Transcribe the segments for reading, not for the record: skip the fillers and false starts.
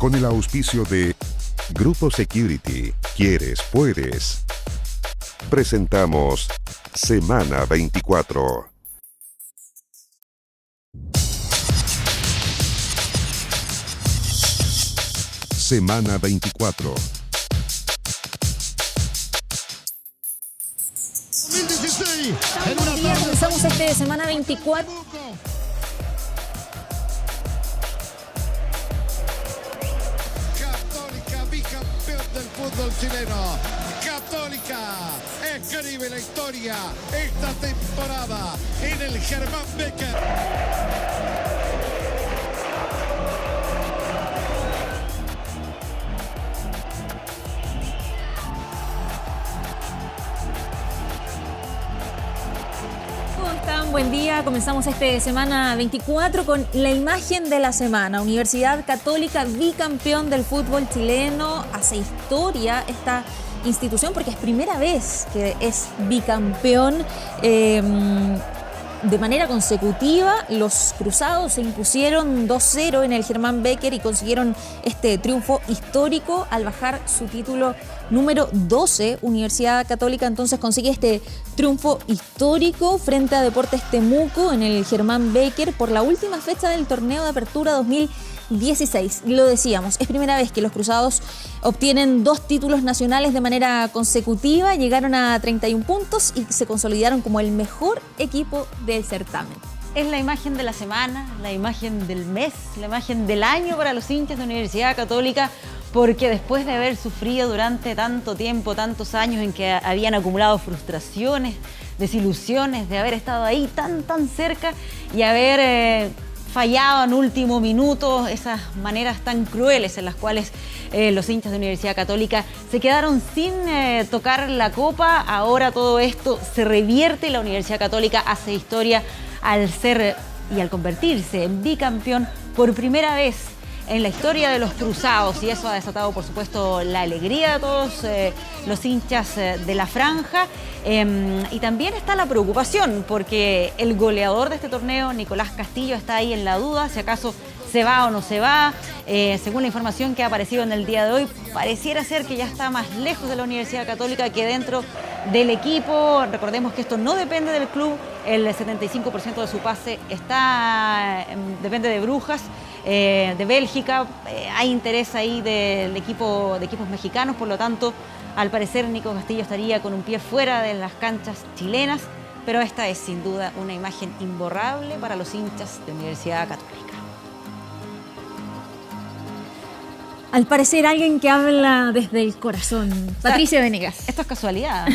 con el auspicio de Grupo Security. ¿Quieres? Puedes. Presentamos Semana 24. Semana 24. 2016. Buenos días, comenzamos este Semana 24. Católica, bicampeón del fútbol chileno. Católica escribe la historia esta temporada en el Germán Becker. Buen día, comenzamos este Semana 24 con la imagen de la semana. Universidad Católica, bicampeón del fútbol chileno. Hace historia esta institución porque es primera vez que es bicampeón de manera consecutiva. Los cruzados se impusieron 2-0 en el Germán Becker y consiguieron este triunfo histórico al bajar su título número 12. Universidad Católica entonces consigue este triunfo histórico frente a Deportes Temuco en el Germán Becker por la última fecha del torneo de apertura 2016. Lo decíamos, es primera vez que los cruzados obtienen 2 títulos nacionales de manera consecutiva, llegaron a 31 puntos y se consolidaron como el mejor equipo del certamen. Es la imagen de la semana, la imagen del mes, la imagen del año para los hinchas de Universidad Católica, porque después de haber sufrido durante tanto tiempo, tantos años en que habían acumulado frustraciones, desilusiones, de haber estado ahí tan cerca y haber fallado en último minuto, esas maneras tan crueles en las cuales los hinchas de Universidad Católica se quedaron sin tocar la copa. Ahora todo esto se revierte y la Universidad Católica hace historia al ser y al convertirse en bicampeón por primera vez en la historia de los cruzados, y eso ha desatado, por supuesto, la alegría de todos los hinchas de la franja. Y también está la preocupación, porque el goleador de este torneo, Nicolás Castillo, está ahí en la duda, si acaso se va o no se va. Según la información que ha aparecido en el día de hoy, pareciera ser que ya está más lejos de la Universidad Católica que dentro del equipo. Recordemos que esto no depende del club, el 75% de su pase depende de Brujas, de Bélgica. Hay interés ahí de equipos mexicanos, por lo tanto, al parecer Nico Castillo estaría con un pie fuera de las canchas chilenas, pero esta es sin duda una imagen imborrable para los hinchas de Universidad Católica. Al parecer alguien que habla desde el corazón. Patricia Venegas. Esto es casualidad.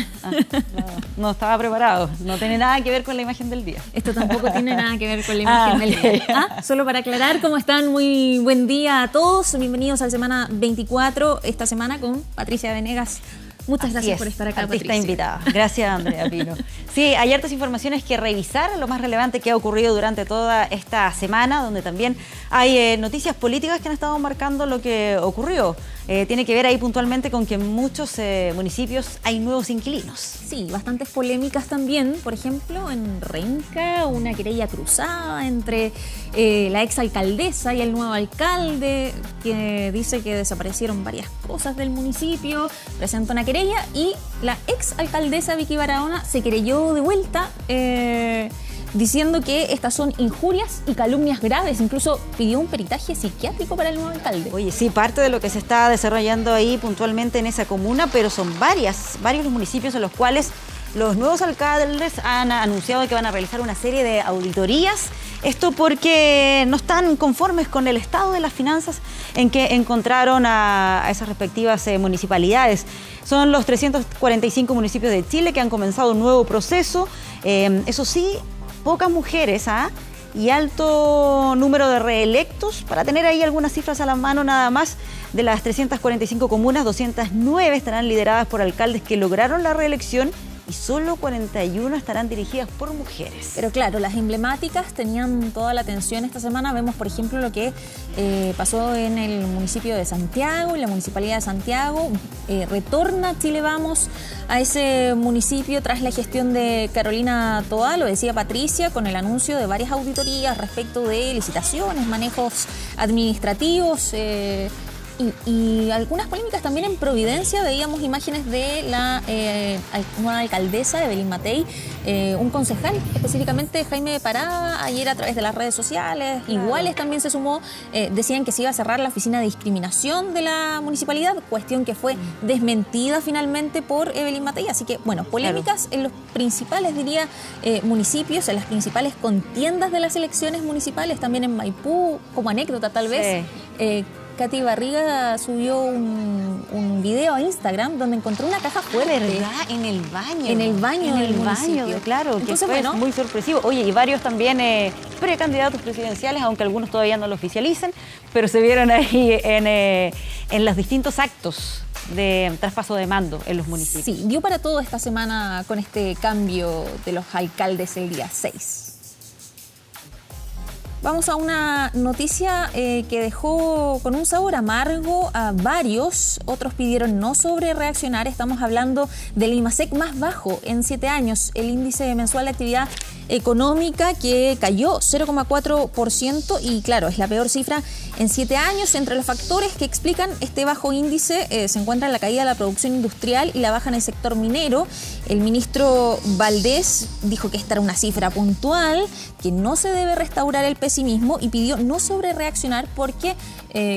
No estaba preparado. No tiene nada que ver con la imagen del día. Esto tampoco tiene nada que ver con la imagen del día. Solo para aclarar, ¿cómo están? Muy buen día a todos. Bienvenidos al Semana 24, esta semana con Patricia Venegas. Muchas gracias por estar acá, artista Patricia. Invitada. Gracias, Andrea Pino. Sí, hay hartas informaciones que revisar, lo más relevante que ha ocurrido durante toda esta semana, donde también hay noticias políticas que han estado marcando lo que ocurrió. Tiene que ver ahí puntualmente con que en muchos municipios hay nuevos inquilinos. Sí, bastantes polémicas también. Por ejemplo, en Renca, una querella cruzada entre la exalcaldesa y el nuevo alcalde, que dice que desaparecieron varias cosas del municipio, presenta una querella y la exalcaldesa Vicky Barahona se querelló de vuelta, diciendo que estas son injurias y calumnias graves. Incluso pidió un peritaje psiquiátrico para el nuevo alcalde. Oye, sí, parte de lo que se está desarrollando ahí puntualmente en esa comuna, pero son varios los municipios en los cuales los nuevos alcaldes han anunciado que van a realizar una serie de auditorías. Esto porque no están conformes con el estado de las finanzas en que encontraron a esas respectivas municipalidades. Son los 345 municipios de Chile que han comenzado un nuevo proceso. Eso sí, pocas mujeres y alto número de reelectos. Para tener ahí algunas cifras a la mano nada más, de las 345 comunas, 209 estarán lideradas por alcaldes que lograron la reelección y solo 41 estarán dirigidas por mujeres. Pero claro, las emblemáticas tenían toda la atención esta semana. Vemos, por ejemplo, lo que pasó en el municipio de Santiago, en la Municipalidad de Santiago. Retorna Chile Vamos a ese municipio tras la gestión de Carolina Toá, lo decía Patricia, con el anuncio de varias auditorías respecto de licitaciones, manejos administrativos, Y algunas polémicas también en Providencia. Veíamos imágenes de la nueva alcaldesa, Evelyn Matei, un concejal, específicamente Jaime Parada, ayer a través de las redes sociales, iguales también se sumó, decían que se iba a cerrar la oficina de discriminación de la municipalidad, cuestión que fue desmentida finalmente por Evelyn Matei. Así que, bueno, polémicas en los principales, diría, municipios, en las principales contiendas de las elecciones municipales, también en Maipú, como anécdota tal vez. Katy Barriga subió un video a Instagram donde encontró una caja fuerte. ¿Verdad? En el baño. En el baño del municipio. Claro. Entonces, que fue bueno, muy sorpresivo. Oye, y varios también precandidatos presidenciales, aunque algunos todavía no lo oficialicen, pero se vieron ahí en los distintos actos de traspaso de mando en los municipios. Sí, dio para todo esta semana con este cambio de los alcaldes el día 6. Vamos a una noticia que dejó con un sabor amargo a varios. Otros pidieron no sobre reaccionar. Estamos hablando del IMASEC más bajo en 7 años. El índice mensual de actividad económica que cayó 0,4% y claro, es la peor cifra en 7 años. Entre los factores que explican este bajo índice se encuentra la caída de la producción industrial y la baja en el sector minero. El ministro Valdés dijo que esta era una cifra puntual, que no se debe restaurar el pesimismo y pidió no sobre reaccionar porque,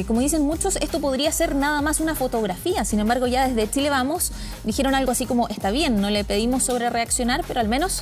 como dicen muchos, esto podría ser nada más una fotografía. Sin embargo, ya desde Chile Vamos dijeron algo así como, está bien, no le pedimos sobre reaccionar, pero al menos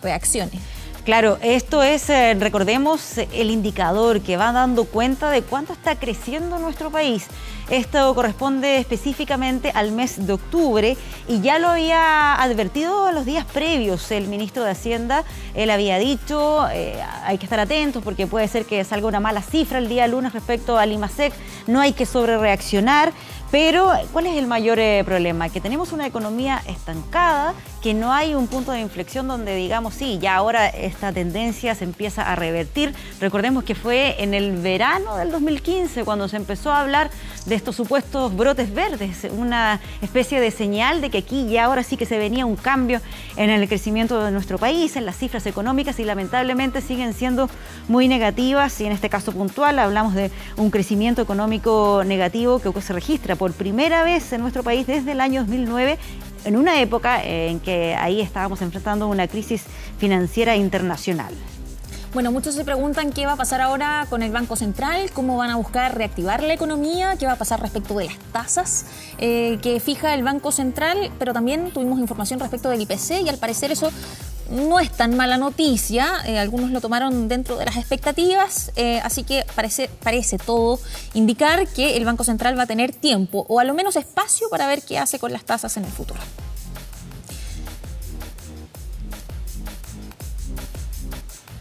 reaccione. Claro, esto es, recordemos, el indicador que va dando cuenta de cuánto está creciendo nuestro país. Esto corresponde específicamente al mes de octubre y ya lo había advertido en los días previos el ministro de Hacienda. Él había dicho, hay que estar atentos porque puede ser que salga una mala cifra el día lunes respecto al IMASEC, no hay que sobrereaccionar. Pero, ¿cuál es el mayor problema? Que tenemos una economía estancada, que no hay un punto de inflexión donde digamos, sí, ya ahora esta tendencia se empieza a revertir. Recordemos que fue en el verano del 2015 cuando se empezó a hablar de estos supuestos brotes verdes, una especie de señal de que aquí ya ahora sí que se venía un cambio en el crecimiento de nuestro país, en las cifras económicas y lamentablemente siguen siendo muy negativas y en este caso puntual hablamos de un crecimiento económico negativo que se registra por primera vez en nuestro país desde el año 2009, en una época en que ahí estábamos enfrentando una crisis financiera internacional. Bueno, muchos se preguntan qué va a pasar ahora con el Banco Central, cómo van a buscar reactivar la economía, qué va a pasar respecto de las tasas que fija el Banco Central, pero también tuvimos información respecto del IPC y al parecer eso no es tan mala noticia, algunos lo tomaron dentro de las expectativas, así que parece todo indicar que el Banco Central va a tener tiempo o a lo menos espacio para ver qué hace con las tasas en el futuro.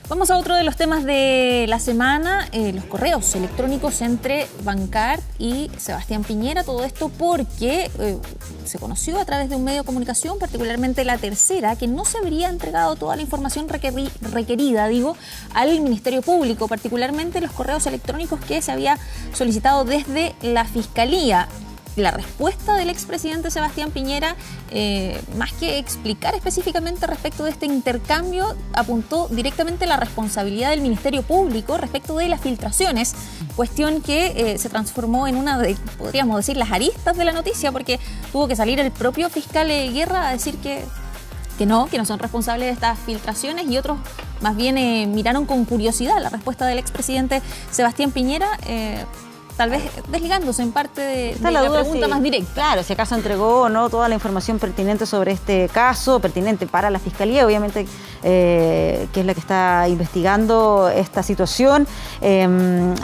Vamos a otro de los temas de la semana, los correos electrónicos entre Bancard y Sebastián Piñera. Todo esto porque se conoció a través de un medio de comunicación, particularmente La Tercera, que no se habría entregado toda la información requerida, al Ministerio Público, particularmente los correos electrónicos que se había solicitado desde la Fiscalía. La respuesta del expresidente Sebastián Piñera, más que explicar específicamente respecto de este intercambio, apuntó directamente a la responsabilidad del Ministerio Público respecto de las filtraciones, cuestión que se transformó en una de, podríamos decir, las aristas de la noticia, porque tuvo que salir el propio fiscal Guerra a decir que no son responsables de estas filtraciones y otros más bien miraron con curiosidad la respuesta del expresidente Sebastián Piñera, tal vez desligándose en parte de la pregunta más directa. Claro, si acaso entregó o no toda la información pertinente sobre este caso, pertinente para la Fiscalía, obviamente, que es la que está investigando esta situación. ¿Cuál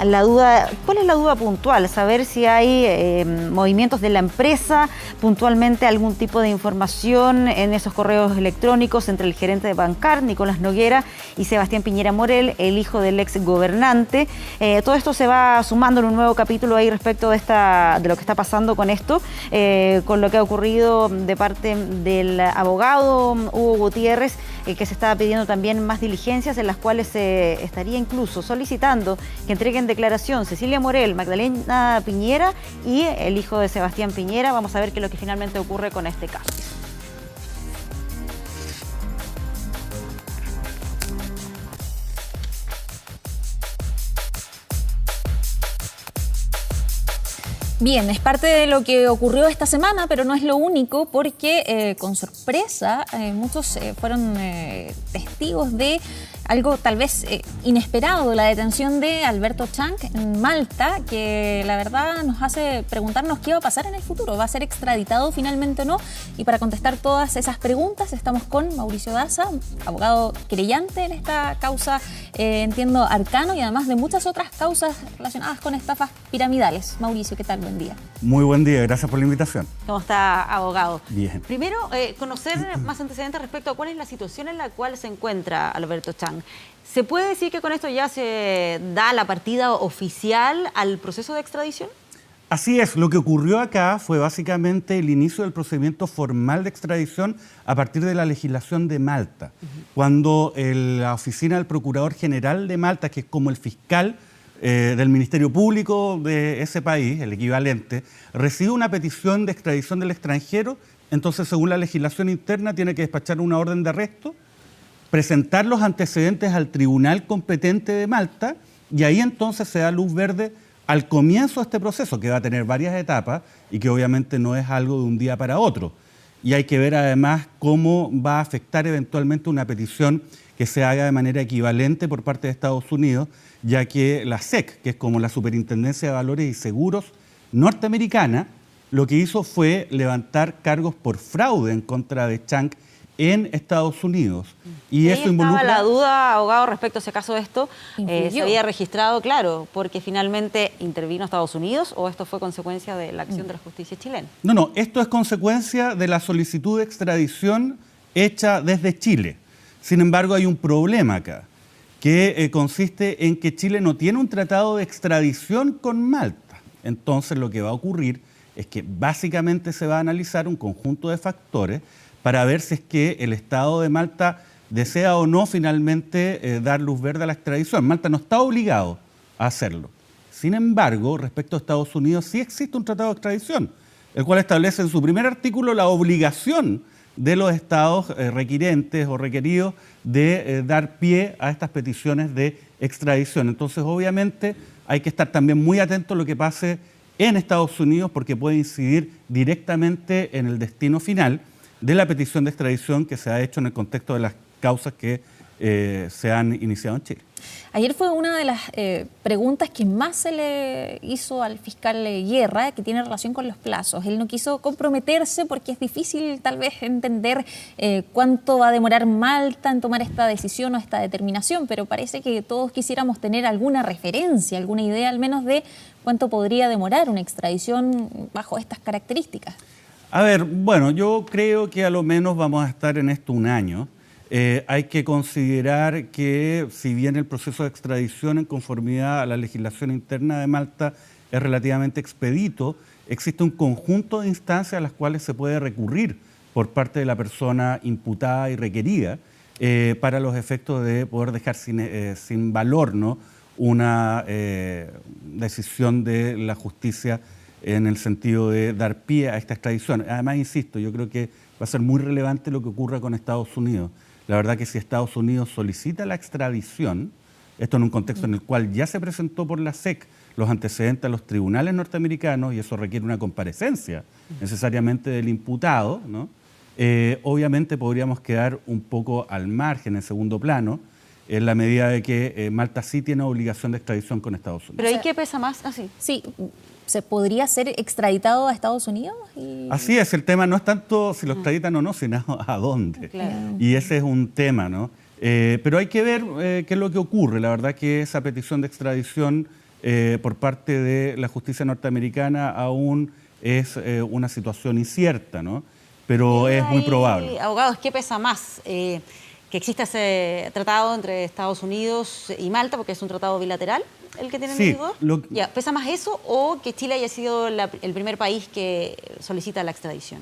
es la duda puntual? Saber si hay movimientos de la empresa, puntualmente algún tipo de información en esos correos electrónicos entre el gerente de Bancard, Nicolás Noguera, y Sebastián Piñera Morel, el hijo del ex gobernante. Todo esto se va sumando en un nuevo capítulo ahí respecto de lo que está pasando con esto, con lo que ha ocurrido de parte del abogado Hugo Gutiérrez, que se estaba pidiendo también más diligencias en las cuales se estaría incluso solicitando que entreguen declaración Cecilia Morel, Magdalena Piñera y el hijo de Sebastián Piñera. Vamos a ver qué es lo que finalmente ocurre con este caso. Bien, es parte de lo que ocurrió esta semana, pero no es lo único, porque con sorpresa muchos fueron testigos de algo tal vez inesperado, la detención de Alberto Chang en Malta, que la verdad nos hace preguntarnos qué va a pasar en el futuro. ¿Va a ser extraditado finalmente o no? Y para contestar todas esas preguntas estamos con Mauricio Daza, abogado querellante en esta causa, entiendo, Arcano, y además de muchas otras causas relacionadas con estafas piramidales. Mauricio, ¿qué tal? Buen día. Muy buen día, gracias por la invitación. ¿Cómo está, abogado? Bien. Primero, conocer más antecedentes respecto a cuál es la situación en la cual se encuentra Alberto Chang. ¿Se puede decir que con esto ya se da la partida oficial al proceso de extradición? Así es, lo que ocurrió acá fue básicamente el inicio del procedimiento formal de extradición a partir de la legislación de Malta, cuando la oficina del Procurador General de Malta, que es como el fiscal del Ministerio Público de ese país, el equivalente, recibe una petición de extradición del extranjero, entonces según la legislación interna tiene que despachar una orden de arresto, presentar los antecedentes al tribunal competente de Malta y ahí entonces se da luz verde al comienzo de este proceso, que va a tener varias etapas y que obviamente no es algo de un día para otro. Y hay que ver además cómo va a afectar eventualmente una petición que se haga de manera equivalente por parte de Estados Unidos, ya que la SEC, que es como la Superintendencia de Valores y Seguros norteamericana, lo que hizo fue levantar cargos por fraude en contra de Chang en Estados Unidos. Y eso involucra... Estaba la duda, abogado, respecto a ese caso de esto. ¿Se había registrado, claro, porque finalmente intervino Estados Unidos o esto fue consecuencia de la acción de la justicia chilena? No, esto es consecuencia de la solicitud de extradición hecha desde Chile. Sin embargo, hay un problema acá, que consiste en que Chile no tiene un tratado de extradición con Malta. Entonces, lo que va a ocurrir es que básicamente se va a analizar un conjunto de factores para ver si es que el Estado de Malta desea o no finalmente dar luz verde a la extradición. Malta no está obligado a hacerlo. Sin embargo, respecto a Estados Unidos, sí existe un tratado de extradición, el cual establece en su primer artículo la obligación de los estados requirentes o requeridos de dar pie a estas peticiones de extradición. Entonces, obviamente, hay que estar también muy atento a lo que pase en Estados Unidos porque puede incidir directamente en el destino final de la petición de extradición que se ha hecho en el contexto de las causas que se han iniciado en Chile. Ayer fue una de las preguntas que más se le hizo al fiscal Guerra, que tiene relación con los plazos. Él no quiso comprometerse porque es difícil tal vez entender cuánto va a demorar Malta en tomar esta decisión o esta determinación, pero parece que todos quisiéramos tener alguna referencia, alguna idea al menos de cuánto podría demorar una extradición bajo estas características. A ver, bueno, yo creo que a lo menos vamos a estar en esto un año. Hay que considerar que si bien el proceso de extradición en conformidad a la legislación interna de Malta es relativamente expedito, existe un conjunto de instancias a las cuales se puede recurrir por parte de la persona imputada y requerida para los efectos de poder dejar sin valor, ¿no?, una decisión de la justicia en el sentido de dar pie a esta extradición. Además, insisto, yo creo que va a ser muy relevante lo que ocurra con Estados Unidos. La verdad que si Estados Unidos solicita la extradición, esto en un contexto en el cual ya se presentó por la SEC los antecedentes a los tribunales norteamericanos y eso requiere una comparecencia necesariamente del imputado, ¿no? Obviamente podríamos quedar un poco al margen, en segundo plano, en la medida de que Malta sí tiene obligación de extradición con Estados Unidos. ¿Pero ahí qué pesa más? Sí, ¿se podría ser extraditado a Estados Unidos? Así es, el tema no es tanto si lo extraditan o no, sino a dónde. Claro. Y ese es un tema, ¿no? Pero hay que ver qué es lo que ocurre. La verdad que esa petición de extradición por parte de la justicia norteamericana aún es una situación incierta, ¿no? Pero es muy probable. Abogados, ¿qué pesa más? ¿Que exista ese tratado entre Estados Unidos y Malta, porque es un tratado bilateral el que tienen Sí, los dos? ¿Pesa más eso o que Chile haya sido el primer país que solicita la extradición?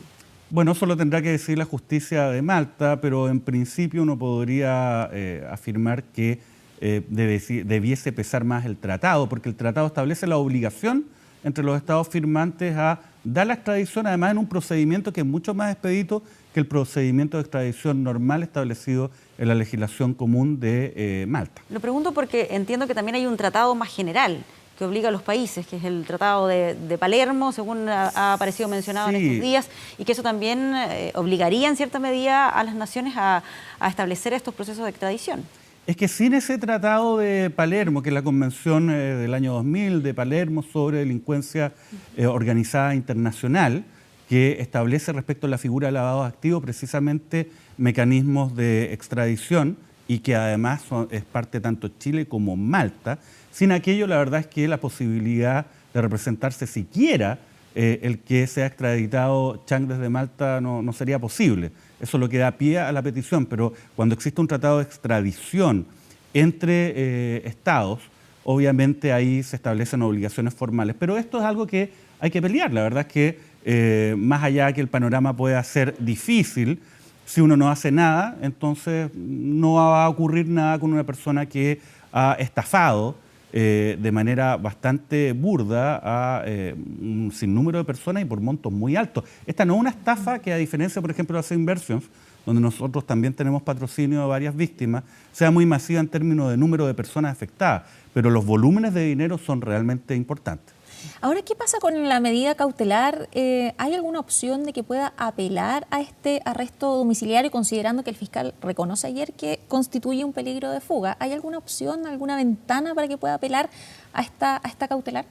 Bueno, eso lo tendrá que decir la justicia de Malta, pero en principio uno podría afirmar que debiese pesar más el tratado, porque el tratado establece la obligación entre los estados firmantes a dar la extradición, además en un procedimiento que es mucho más expedito que el procedimiento de extradición normal establecido en la legislación común de Malta. Lo pregunto porque entiendo que también hay un tratado más general que obliga a los países, que es el Tratado de Palermo, según ha aparecido mencionado en estos días, y que eso también obligaría en cierta medida a las naciones a establecer estos procesos de extradición. Es que sin ese Tratado de Palermo, que es la Convención del año 2000 de Palermo sobre delincuencia organizada internacional, que establece respecto a la figura de lavado de activos precisamente mecanismos de extradición y que además es parte tanto Chile como Malta. Sin aquello, la verdad es que la posibilidad de representarse siquiera el que sea extraditado Chang desde Malta no sería posible. Eso es lo que da pie a la petición, pero cuando existe un tratado de extradición entre estados, obviamente ahí se establecen obligaciones formales. Pero esto es algo que hay que pelear. La verdad es que más allá de que el panorama pueda ser difícil, si uno no hace nada, entonces no va a ocurrir nada con una persona que ha estafado de manera bastante burda a un sinnúmero de personas y por montos muy altos. Esta no es una estafa que, a diferencia, por ejemplo, de las Inversions, donde nosotros también tenemos patrocinio de varias víctimas, sea muy masiva en términos de número de personas afectadas, pero los volúmenes de dinero son realmente importantes. Ahora, ¿qué pasa con la medida cautelar? ¿Hay alguna opción de que pueda apelar a este arresto domiciliario, considerando que el fiscal reconoce ayer que constituye un peligro de fuga? ¿Hay alguna opción, alguna ventana para que pueda apelar a esta cautelar?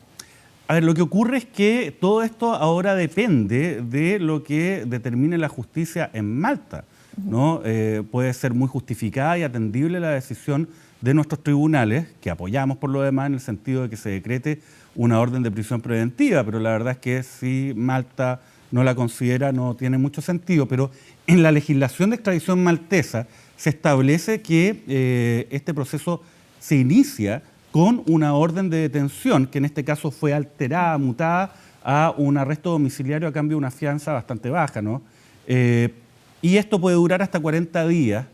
A ver, lo que ocurre es que todo esto ahora depende de lo que determine la justicia en Malta, ¿no? Puede ser muy justificada y atendible la decisión de nuestros tribunales, que apoyamos por lo demás en el sentido de que se decrete una orden de prisión preventiva, pero la verdad es que si Malta no la considera no tiene mucho sentido. Pero en la legislación de extradición maltesa se establece que este proceso se inicia con una orden de detención, que en este caso fue alterada, mutada a un arresto domiciliario a cambio de una fianza bastante baja, ¿no? Y esto puede durar hasta 40 días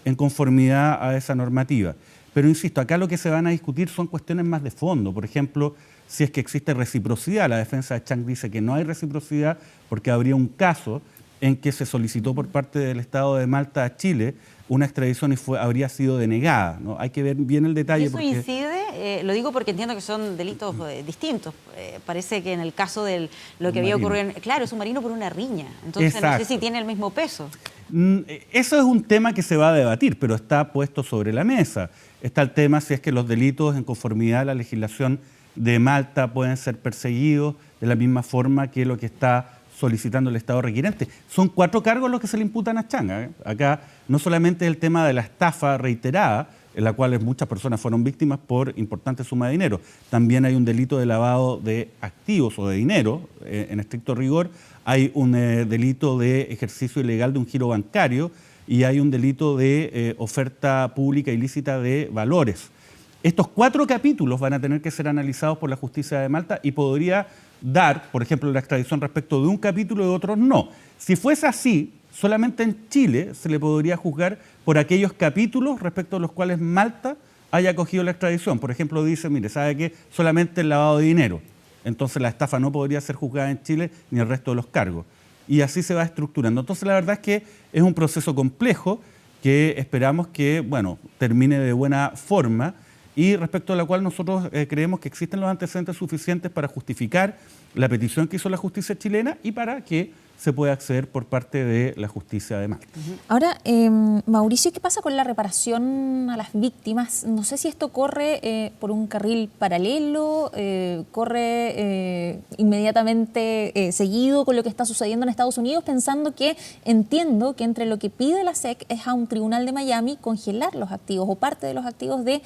en conformidad a esa normativa. Pero insisto, acá lo que se van a discutir son cuestiones más de fondo. Por ejemplo, si es que existe reciprocidad. La defensa de Chang dice que no hay reciprocidad porque habría un caso en que se solicitó por parte del Estado de Malta a Chile una extradición y habría sido denegada, ¿no? Hay que ver bien el detalle. ¿Y eso incide? Lo digo porque entiendo que son delitos distintos. Parece que en el caso de lo que había ocurrido, claro, es un marino por una riña. Entonces exacto. No sé si tiene el mismo peso. Eso es un tema que se va a debatir, pero está puesto sobre la mesa. Está el tema si es que los delitos en conformidad a la legislación de Malta pueden ser perseguidos de la misma forma que lo que está solicitando el Estado requirente. Son 4 cargos los que se le imputan a Chang, ¿eh? Acá no solamente el tema de la estafa reiterada, en la cual muchas personas fueron víctimas por importante suma de dinero. También hay un delito de lavado de activos o de dinero, en estricto rigor. Hay un delito de ejercicio ilegal de un giro bancario y hay un delito de oferta pública ilícita de valores. Estos 4 capítulos van a tener que ser analizados por la justicia de Malta y podría dar, por ejemplo, la extradición respecto de un capítulo y de otros no. Si fuese así, solamente en Chile se le podría juzgar por aquellos capítulos respecto a los cuales Malta haya acogido la extradición. Por ejemplo, dice, mire, ¿sabe qué? Solamente el lavado de dinero. Entonces la estafa no podría ser juzgada en Chile ni el resto de los cargos. Y así se va estructurando. Entonces la verdad es que es un proceso complejo que esperamos que, bueno, termine de buena forma y respecto a la cual nosotros creemos que existen los antecedentes suficientes para justificar la petición que hizo la justicia chilena y para que se pueda acceder por parte de la justicia de Malta. Ahora, Mauricio, ¿qué pasa con la reparación a las víctimas? No sé si esto corre por un carril paralelo, corre inmediatamente seguido con lo que está sucediendo en Estados Unidos, pensando que entiendo que entre lo que pide la SEC es a un tribunal de Miami congelar los activos o parte de los activos de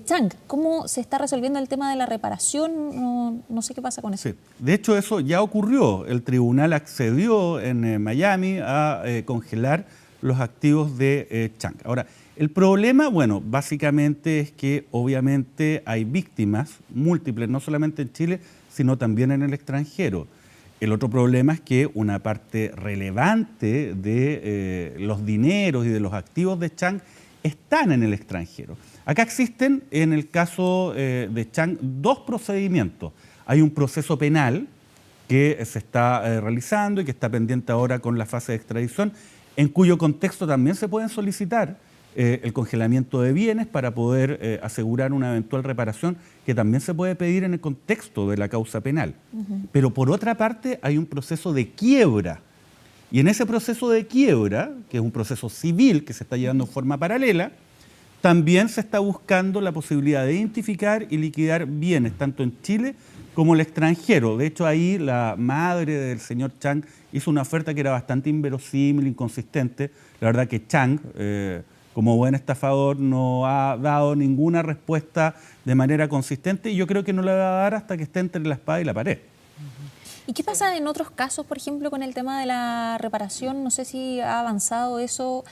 Chang. ¿Cómo se está resolviendo el tema de la reparación? No sé qué pasa con eso. Sí. De hecho, eso ya ocurrió. El tribunal accedió en Miami a congelar los activos de Chang. Ahora, el problema, bueno, básicamente es que obviamente hay víctimas múltiples, no solamente en Chile, sino también en el extranjero. El otro problema es que una parte relevante de los dineros y de los activos de Chang están en el extranjero. Acá existen, en el caso de Chang, 2 procedimientos. Hay un proceso penal que se está realizando y que está pendiente ahora con la fase de extradición, en cuyo contexto también se pueden solicitar el congelamiento de bienes para poder asegurar una eventual reparación que también se puede pedir en el contexto de la causa penal. Pero por otra parte hay un proceso de quiebra. Y en ese proceso de quiebra, que es un proceso civil que se está llevando en forma paralela, también se está buscando la posibilidad de identificar y liquidar bienes, tanto en Chile como en el extranjero. De hecho, ahí la madre del señor Chang hizo una oferta que era bastante inverosímil, inconsistente. La verdad que Chang, como buen estafador, no ha dado ninguna respuesta de manera consistente y yo creo que no la va a dar hasta que esté entre la espada y la pared. ¿Y qué pasa en otros casos, por ejemplo, con el tema de la reparación? No sé si ha avanzado eso.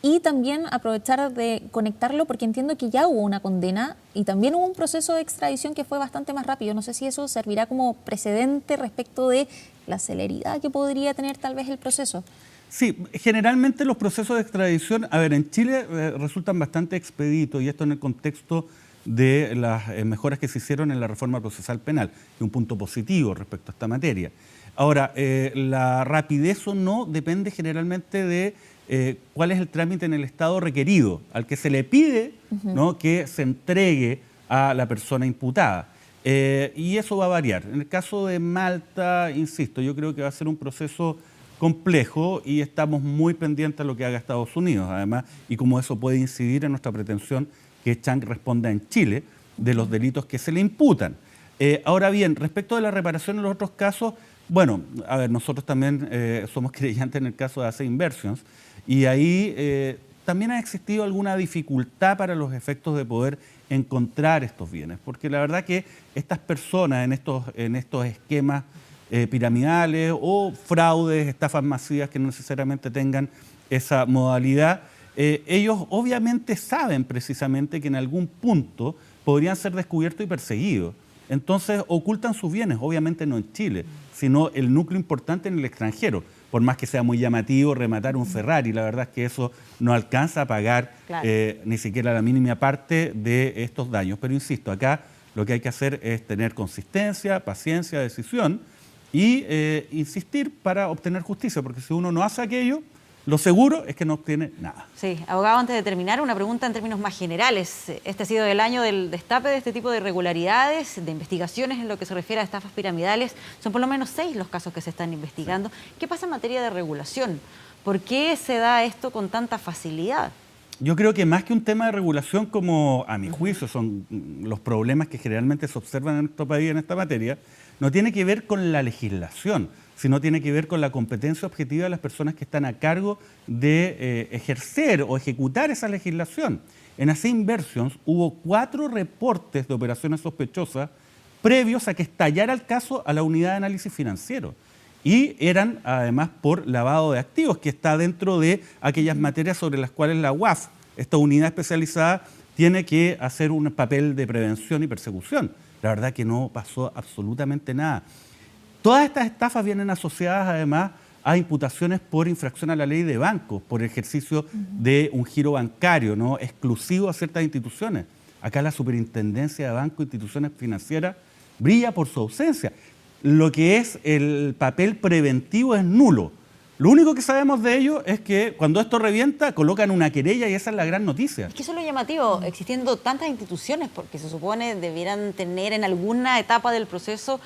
Y también aprovechar de conectarlo, porque entiendo que ya hubo una condena y también hubo un proceso de extradición que fue bastante más rápido. No sé si eso servirá como precedente respecto de la celeridad que podría tener tal vez el proceso. Sí, generalmente los procesos de extradición, a ver, en Chile resultan bastante expeditos y esto en el contexto de las mejoras que se hicieron en la reforma procesal penal, que es un punto positivo respecto a esta materia. Ahora, la rapidez o no depende generalmente de cuál es el trámite en el Estado requerido, al que se le pide, ¿no?, que se entregue a la persona imputada. Y eso va a variar. En el caso de Malta, insisto, yo creo que va a ser un proceso complejo y estamos muy pendientes a lo que haga Estados Unidos, además, y cómo eso puede incidir en nuestra pretensión que Chang responda en Chile de los delitos que se le imputan. Ahora bien, respecto de la reparación en los otros casos, bueno, a ver, nosotros también somos creyentes en el caso de AC Inversions y ahí también ha existido alguna dificultad para los efectos de poder encontrar estos bienes, porque la verdad que estas personas en estos esquemas piramidales o fraudes, estafas masivas que no necesariamente tengan esa modalidad, ellos obviamente saben precisamente que en algún punto podrían ser descubiertos y perseguidos. Entonces ocultan sus bienes, obviamente no en Chile, sino el núcleo importante en el extranjero. Por más que sea muy llamativo rematar un Ferrari, la verdad es que eso no alcanza a pagar ni siquiera la mínima parte de estos daños. Pero insisto, acá lo que hay que hacer es tener consistencia, paciencia, decisión y insistir para obtener justicia, porque si uno no hace aquello, lo seguro es que no obtiene nada. Sí, abogado, antes de terminar, una pregunta en términos más generales. Este ha sido el año del destape de este tipo de irregularidades, de investigaciones en lo que se refiere a estafas piramidales. Son por lo menos 6 los casos que se están investigando. ¿Qué pasa en materia de regulación? ¿Por qué se da esto con tanta facilidad? Yo creo que más que un tema de regulación, como a mi juicio son los problemas que generalmente se observan en nuestro país en esta materia, no tiene que ver con la legislación, sino tiene que ver con la competencia objetiva de las personas que están a cargo de ejercer o ejecutar esa legislación. En AC Inversions hubo 4 reportes de operaciones sospechosas previos a que estallara el caso a la unidad de análisis financiero. Y eran además por lavado de activos, que está dentro de aquellas materias sobre las cuales la UAF, esta unidad especializada, tiene que hacer un papel de prevención y persecución. La verdad que no pasó absolutamente nada. Todas estas estafas vienen asociadas además a imputaciones por infracción a la ley de bancos, por ejercicio de un giro bancario, ¿no?, exclusivo a ciertas instituciones. Acá la Superintendencia de Bancos e Instituciones Financieras brilla por su ausencia. Lo que es el papel preventivo es nulo. Lo único que sabemos de ello es que cuando esto revienta, colocan una querella y esa es la gran noticia. Es que eso es lo llamativo, existiendo tantas instituciones, porque se supone debieran tener en alguna etapa del proceso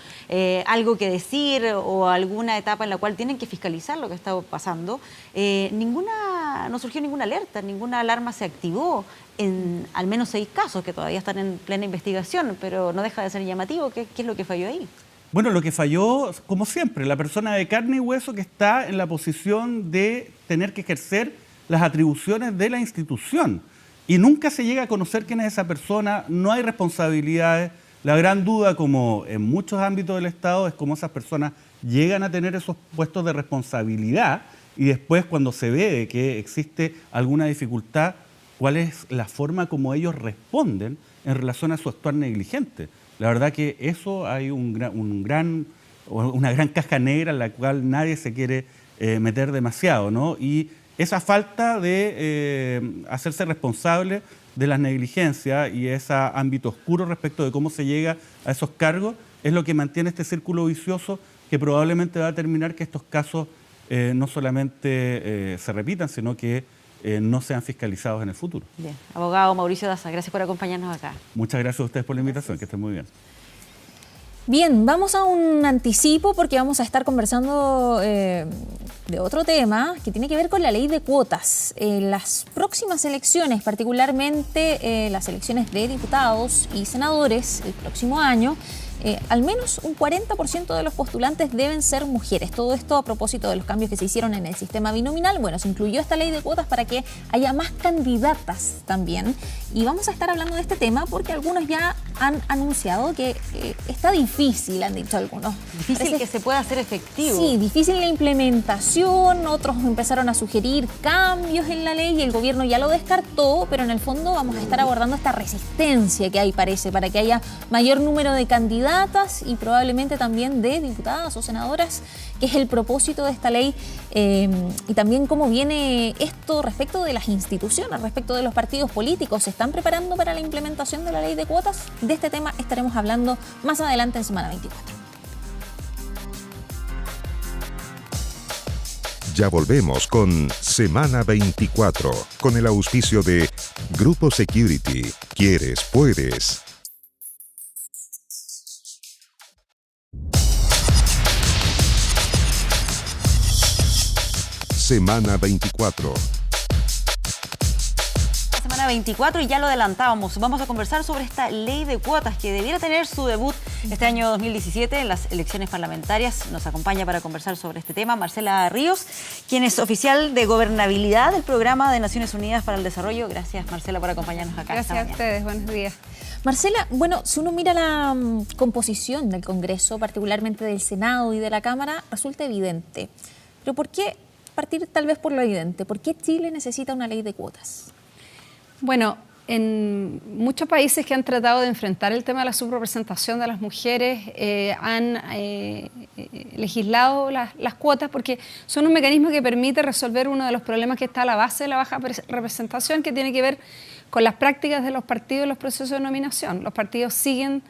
algo que decir o alguna etapa en la cual tienen que fiscalizar lo que está pasando. No surgió ninguna alerta, ninguna alarma se activó en al menos 6 casos que todavía están en plena investigación, pero no deja de ser llamativo. ¿Qué es lo que falló ahí? Bueno, lo que falló, como siempre, la persona de carne y hueso que está en la posición de tener que ejercer las atribuciones de la institución. Y nunca se llega a conocer quién es esa persona, no hay responsabilidades. La gran duda, como en muchos ámbitos del Estado, es cómo esas personas llegan a tener esos puestos de responsabilidad y después, cuando se ve que existe alguna dificultad, cuál es la forma como ellos responden en relación a su actuar negligente. La verdad que eso hay una gran caja negra en la cual nadie se quiere meter demasiado, ¿no? Y esa falta de hacerse responsable de las negligencias y ese ámbito oscuro respecto de cómo se llega a esos cargos es lo que mantiene este círculo vicioso que probablemente va a terminar que estos casos no solamente se repitan, sino que no sean fiscalizados en el futuro. Bien. Abogado Mauricio Daza, gracias por acompañarnos acá. Muchas gracias a ustedes por la invitación, que estén muy bien. Bien, vamos a un anticipo porque vamos a estar conversando de otro tema que tiene que ver con la ley de cuotas. Las próximas elecciones, particularmente las elecciones de diputados y senadores el próximo año, al menos un 40% de los postulantes deben ser mujeres. Todo esto a propósito de los cambios que se hicieron en el sistema binominal. Bueno, se incluyó esta ley de cuotas para que haya más candidatas también. Y vamos a estar hablando de este tema porque algunos ya han anunciado que está difícil, han dicho algunos. Difícil que se pueda hacer efectivo. Sí, difícil la implementación. Otros empezaron a sugerir cambios en la ley y el gobierno ya lo descartó, pero en el fondo vamos a estar abordando esta resistencia que hay, parece, para que haya mayor número de candidatas y probablemente también de diputadas o senadoras, que es el propósito de esta ley, y también cómo viene esto respecto de las instituciones, respecto de los partidos políticos. ¿Se están preparando para la implementación de la ley de cuotas? De este tema estaremos hablando más adelante en Semana 24. Ya volvemos con Semana 24, con el auspicio de Grupo Security. ¿Quieres? Puedes. Semana 24. Semana 24 y ya lo adelantábamos. Vamos a conversar sobre esta ley de cuotas que debiera tener su debut este año 2017 en las elecciones parlamentarias. Nos acompaña para conversar sobre este tema Marcela Ríos, quien es oficial de gobernabilidad del Programa de Naciones Unidas para el Desarrollo. Gracias, Marcela, por acompañarnos acá. Gracias a ustedes. Buenos días. Marcela, bueno, si uno mira la composición del Congreso, particularmente del Senado y de la Cámara, resulta evidente. Pero ¿por qué partir tal vez por lo evidente? ¿Por qué Chile necesita una ley de cuotas? Bueno, en muchos países que han tratado de enfrentar el tema de la subrepresentación de las mujeres han legislado las cuotas porque son un mecanismo que permite resolver uno de los problemas que está a la base de la baja representación, que tiene que ver con las prácticas de los partidos en los procesos de nominación. Los partidos siguen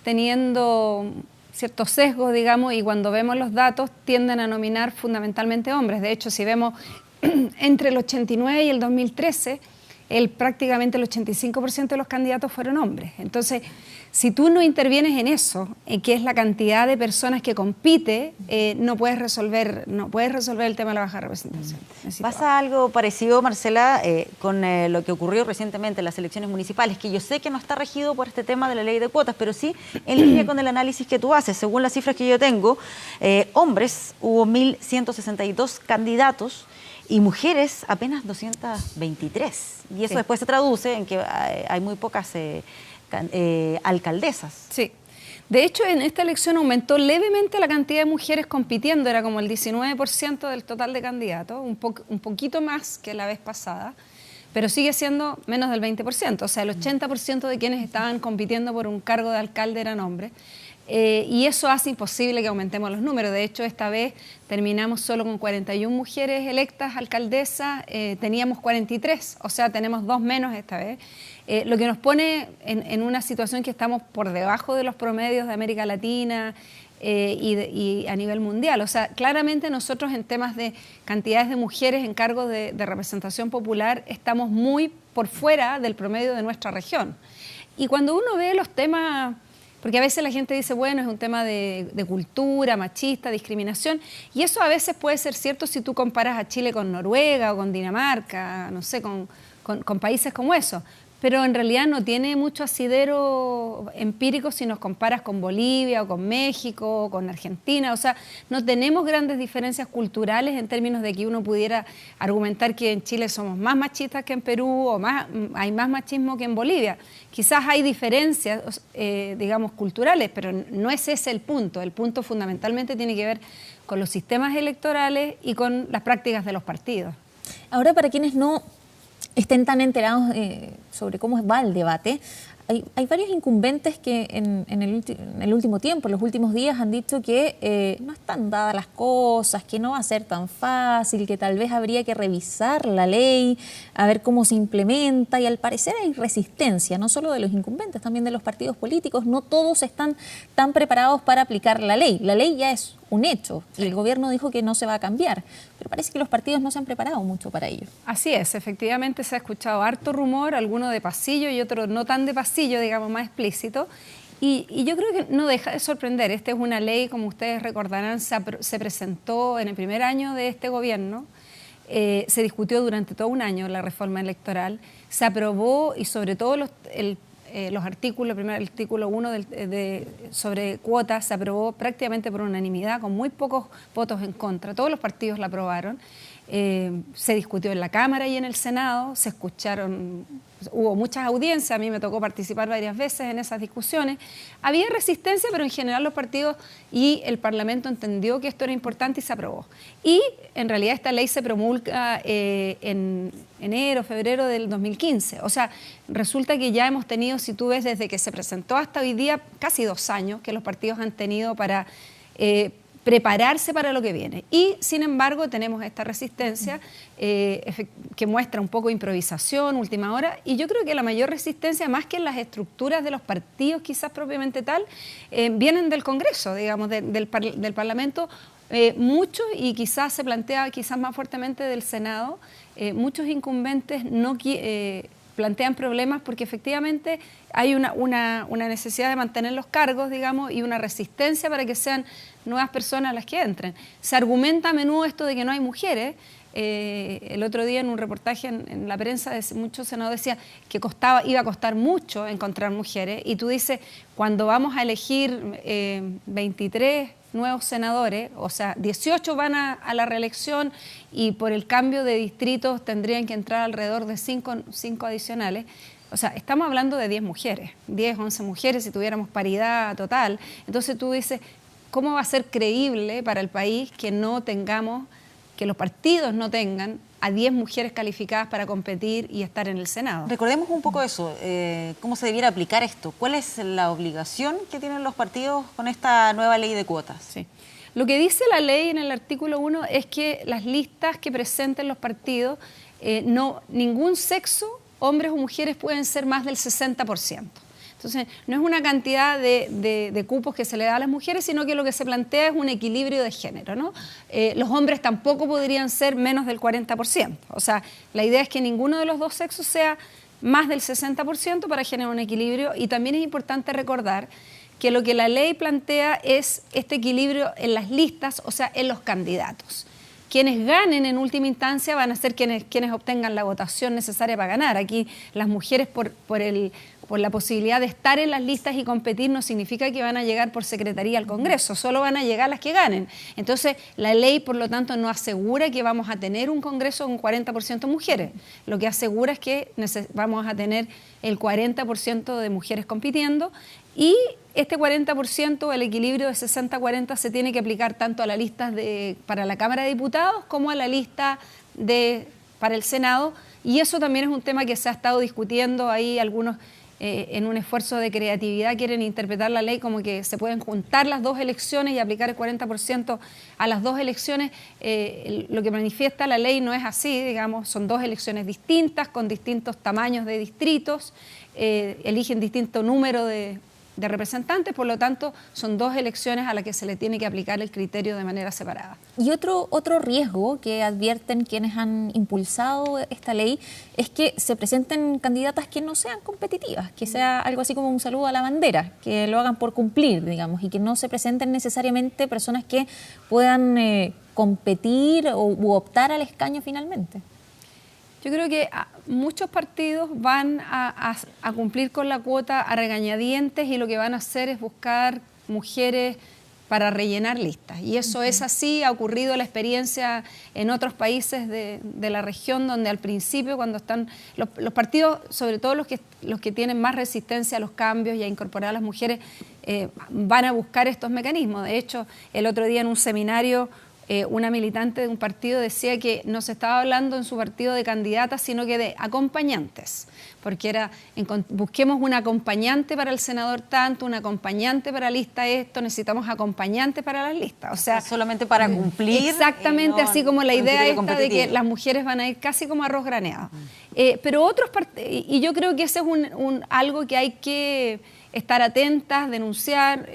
teniendo ciertos sesgos, digamos, y cuando vemos los datos tienden a nominar fundamentalmente hombres. De hecho, si vemos entre el 89 y el 2013, prácticamente el 85% de los candidatos fueron hombres. Entonces, si tú no intervienes en eso, que es la cantidad de personas que compite, no puedes resolver el tema de la baja representación. ¿Pasa algo parecido, Marcela, con lo que ocurrió recientemente en las elecciones municipales? Que yo sé que no está regido por este tema de la ley de cuotas, pero sí en línea con el análisis que tú haces. Según las cifras que yo tengo, hombres hubo 1.162 candidatos, y mujeres apenas 223. Y eso sí, después se traduce en que hay muy pocas alcaldesas. Sí. De hecho, en esta elección aumentó levemente la cantidad de mujeres compitiendo, era como el 19% del total de candidatos, un poquito más que la vez pasada, pero sigue siendo menos del 20%, o sea, el 80% de quienes estaban compitiendo por un cargo de alcalde eran hombres. Y eso hace imposible que aumentemos los números. De hecho, esta vez terminamos solo con 41 mujeres electas alcaldesas, teníamos 43, o sea, tenemos 2 menos esta vez, lo que nos pone en una situación que estamos por debajo de los promedios de América Latina y a nivel mundial. O sea, claramente nosotros en temas de cantidades de mujeres en cargos de representación popular estamos muy por fuera del promedio de nuestra región. Y cuando uno ve los temas... Porque a veces la gente dice, bueno, es un tema de cultura, machista, discriminación, y eso a veces puede ser cierto si tú comparas a Chile con Noruega o con Dinamarca, no sé, con países como esos. Pero en realidad no tiene mucho asidero empírico si nos comparas con Bolivia o con México o con Argentina. O sea, no tenemos grandes diferencias culturales en términos de que uno pudiera argumentar que en Chile somos más machistas que en Perú o hay más machismo que en Bolivia. Quizás hay diferencias, digamos, culturales, pero no es ese el punto. El punto fundamentalmente tiene que ver con los sistemas electorales y con las prácticas de los partidos. Ahora, para quienes no estén tan enterados sobre cómo va el debate, hay varios incumbentes que en el último tiempo, en los últimos días, han dicho que no están dadas las cosas, que no va a ser tan fácil, que tal vez habría que revisar la ley, a ver cómo se implementa, y al parecer hay resistencia, no solo de los incumbentes, también de los partidos políticos. No todos están tan preparados para aplicar la ley. La ley ya es un hecho y el gobierno dijo que no se va a cambiar, pero parece que los partidos no se han preparado mucho para ello. Así es, efectivamente se ha escuchado harto rumor, alguno de pasillo y otro no tan de pasillo, digamos más explícito. Y yo creo que no deja de sorprender. Esta es una ley, como ustedes recordarán, se presentó en el primer año de este gobierno, se discutió durante todo un año la reforma electoral, se aprobó y sobre todo los artículos, el primer artículo 1 sobre cuotas se aprobó prácticamente por unanimidad, con muy pocos votos en contra. Todos los partidos la aprobaron. Se discutió en la Cámara y en el Senado, se escucharon, hubo muchas audiencias, a mí me tocó participar varias veces en esas discusiones. Había resistencia, pero en general los partidos y el Parlamento entendió que esto era importante y se aprobó. Y en realidad esta ley se promulga en enero, febrero del 2015. O sea, resulta que ya hemos tenido, si tú ves, desde que se presentó hasta hoy día, casi 2 años que los partidos han tenido para prepararse para lo que viene. Y, sin embargo, tenemos esta resistencia que muestra un poco de improvisación, última hora, y yo creo que la mayor resistencia, más que en las estructuras de los partidos, quizás propiamente tal, vienen del Congreso, digamos, del Parlamento, muchos, y quizás se plantea quizás más fuertemente del Senado, muchos incumbentes no plantean problemas porque efectivamente hay una necesidad de mantener los cargos, digamos, y una resistencia para que sean nuevas personas las que entren. Se argumenta a menudo esto de que no hay mujeres. El otro día en un reportaje en la prensa muchos senadores decían que iba a costar mucho encontrar mujeres, y tú dices, cuando vamos a elegir 23 nuevos senadores, o sea, 18 van a la reelección y por el cambio de distritos tendrían que entrar alrededor de 5 adicionales. O sea, estamos hablando de 10 mujeres, 10, 11 mujeres si tuviéramos paridad total. Entonces tú dices, ¿cómo va a ser creíble para el país que no tengamos, que los partidos no tengan a 10 mujeres calificadas para competir y estar en el Senado? Recordemos un poco eso, cómo se debiera aplicar esto. ¿Cuál es la obligación que tienen los partidos con esta nueva ley de cuotas? Sí. Lo que dice la ley en el artículo 1 es que las listas que presenten los partidos, ningún sexo, hombres o mujeres, pueden ser más del 60%. Entonces, no es una cantidad de cupos que se le da a las mujeres, sino que lo que se plantea es un equilibrio de género, ¿no? Los hombres tampoco podrían ser menos del 40%. O sea, la idea es que ninguno de los dos sexos sea más del 60% para generar un equilibrio. Y también es importante recordar que lo que la ley plantea es este equilibrio en las listas, o sea, en los candidatos. Quienes ganen en última instancia van a ser quienes obtengan la votación necesaria para ganar. Aquí las mujeres por la posibilidad de estar en las listas y competir no significa que van a llegar por secretaría al Congreso, solo van a llegar las que ganen. Entonces, la ley, por lo tanto, no asegura que vamos a tener un Congreso con 40% mujeres. Lo que asegura es que vamos a tener el 40% de mujeres compitiendo, y este 40%, el equilibrio de 60-40, se tiene que aplicar tanto a la lista para la Cámara de Diputados como a la lista para el Senado, y eso también es un tema que se ha estado discutiendo ahí. Algunos en un esfuerzo de creatividad quieren interpretar la ley como que se pueden juntar las dos elecciones y aplicar el 40% a las dos elecciones. Lo que manifiesta la ley no es así, digamos, son dos elecciones distintas con distintos tamaños de distritos, eligen distinto número de representantes, por lo tanto son dos elecciones a las que se le tiene que aplicar el criterio de manera separada. Y otro riesgo que advierten quienes han impulsado esta ley es que se presenten candidatas que no sean competitivas, que sea algo así como un saludo a la bandera, que lo hagan por cumplir, digamos, y que no se presenten necesariamente personas que puedan competir u optar al escaño finalmente. Yo creo que muchos partidos van a cumplir con la cuota a regañadientes, y lo que van a hacer es buscar mujeres para rellenar listas. Y eso es así, ha ocurrido la experiencia en otros países de la región, donde al principio, cuando están los partidos, sobre todo los que tienen más resistencia a los cambios y a incorporar a las mujeres, van a buscar estos mecanismos. De hecho, el otro día en un seminario, una militante de un partido decía que no se estaba hablando en su partido de candidatas, sino que de acompañantes, porque era, busquemos un acompañante para el senador tanto, un acompañante para la lista esto, necesitamos acompañantes para las listas. O sea, solamente para cumplir. Exactamente, así como la idea esta de que las mujeres van a ir casi como arroz graneado. Pero otros partidos, y yo creo que ese es algo que hay que estar atentas, denunciar,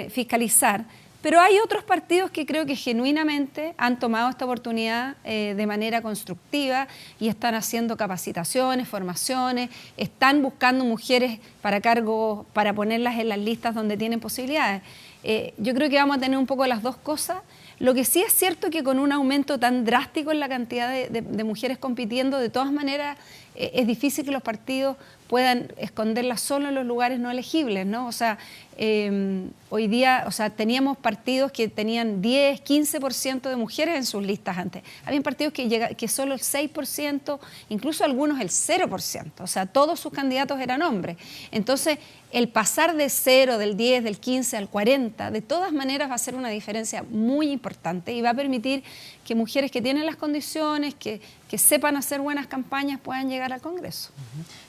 fiscalizar. Pero hay otros partidos que creo que genuinamente han tomado esta oportunidad de manera constructiva y están haciendo capacitaciones, formaciones, están buscando mujeres para cargos, para ponerlas en las listas donde tienen posibilidades. Yo creo que vamos a tener un poco las dos cosas. Lo que sí es cierto es que con un aumento tan drástico en la cantidad de mujeres compitiendo, de todas maneras es difícil que los partidos puedan esconderlas solo en los lugares no elegibles, ¿no? O sea, hoy día, o sea, teníamos partidos que tenían 10, 15% de mujeres en sus listas antes. Habían partidos que solo el 6%, incluso algunos el 0%. O sea, todos sus candidatos eran hombres. Entonces, el pasar de 0, del 10, del 15 al 40, de todas maneras va a ser una diferencia muy importante y va a permitir que mujeres que tienen las condiciones, que sepan hacer buenas campañas, puedan llegar al Congreso.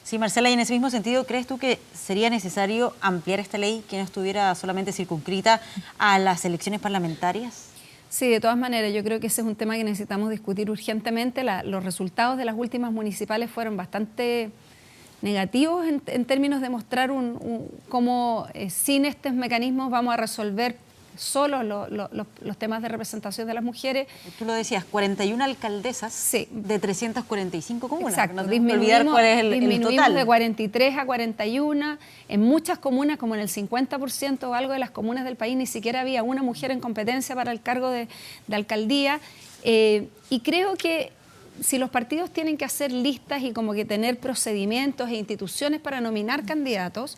Sí, Marcela, y en ese mismo sentido, ¿crees tú que sería necesario ampliar esta ley, que no estuviera solamente circunscrita a las elecciones parlamentarias? Sí, de todas maneras, yo creo que ese es un tema que necesitamos discutir urgentemente. Los resultados de las últimas municipales fueron bastante negativos en términos de mostrar cómo sin estos mecanismos vamos a resolver solo los temas de representación de las mujeres. Tú lo decías, 41 alcaldesas, sí, de 345 comunas. Exacto, no tenemos que olvidar cuál es el total. De 43 a 41. En muchas comunas, como en el 50% o algo de las comunas del país, ni siquiera había una mujer en competencia para el cargo de alcaldía. Y creo que si los partidos tienen que hacer listas y como que tener procedimientos e instituciones para nominar candidatos,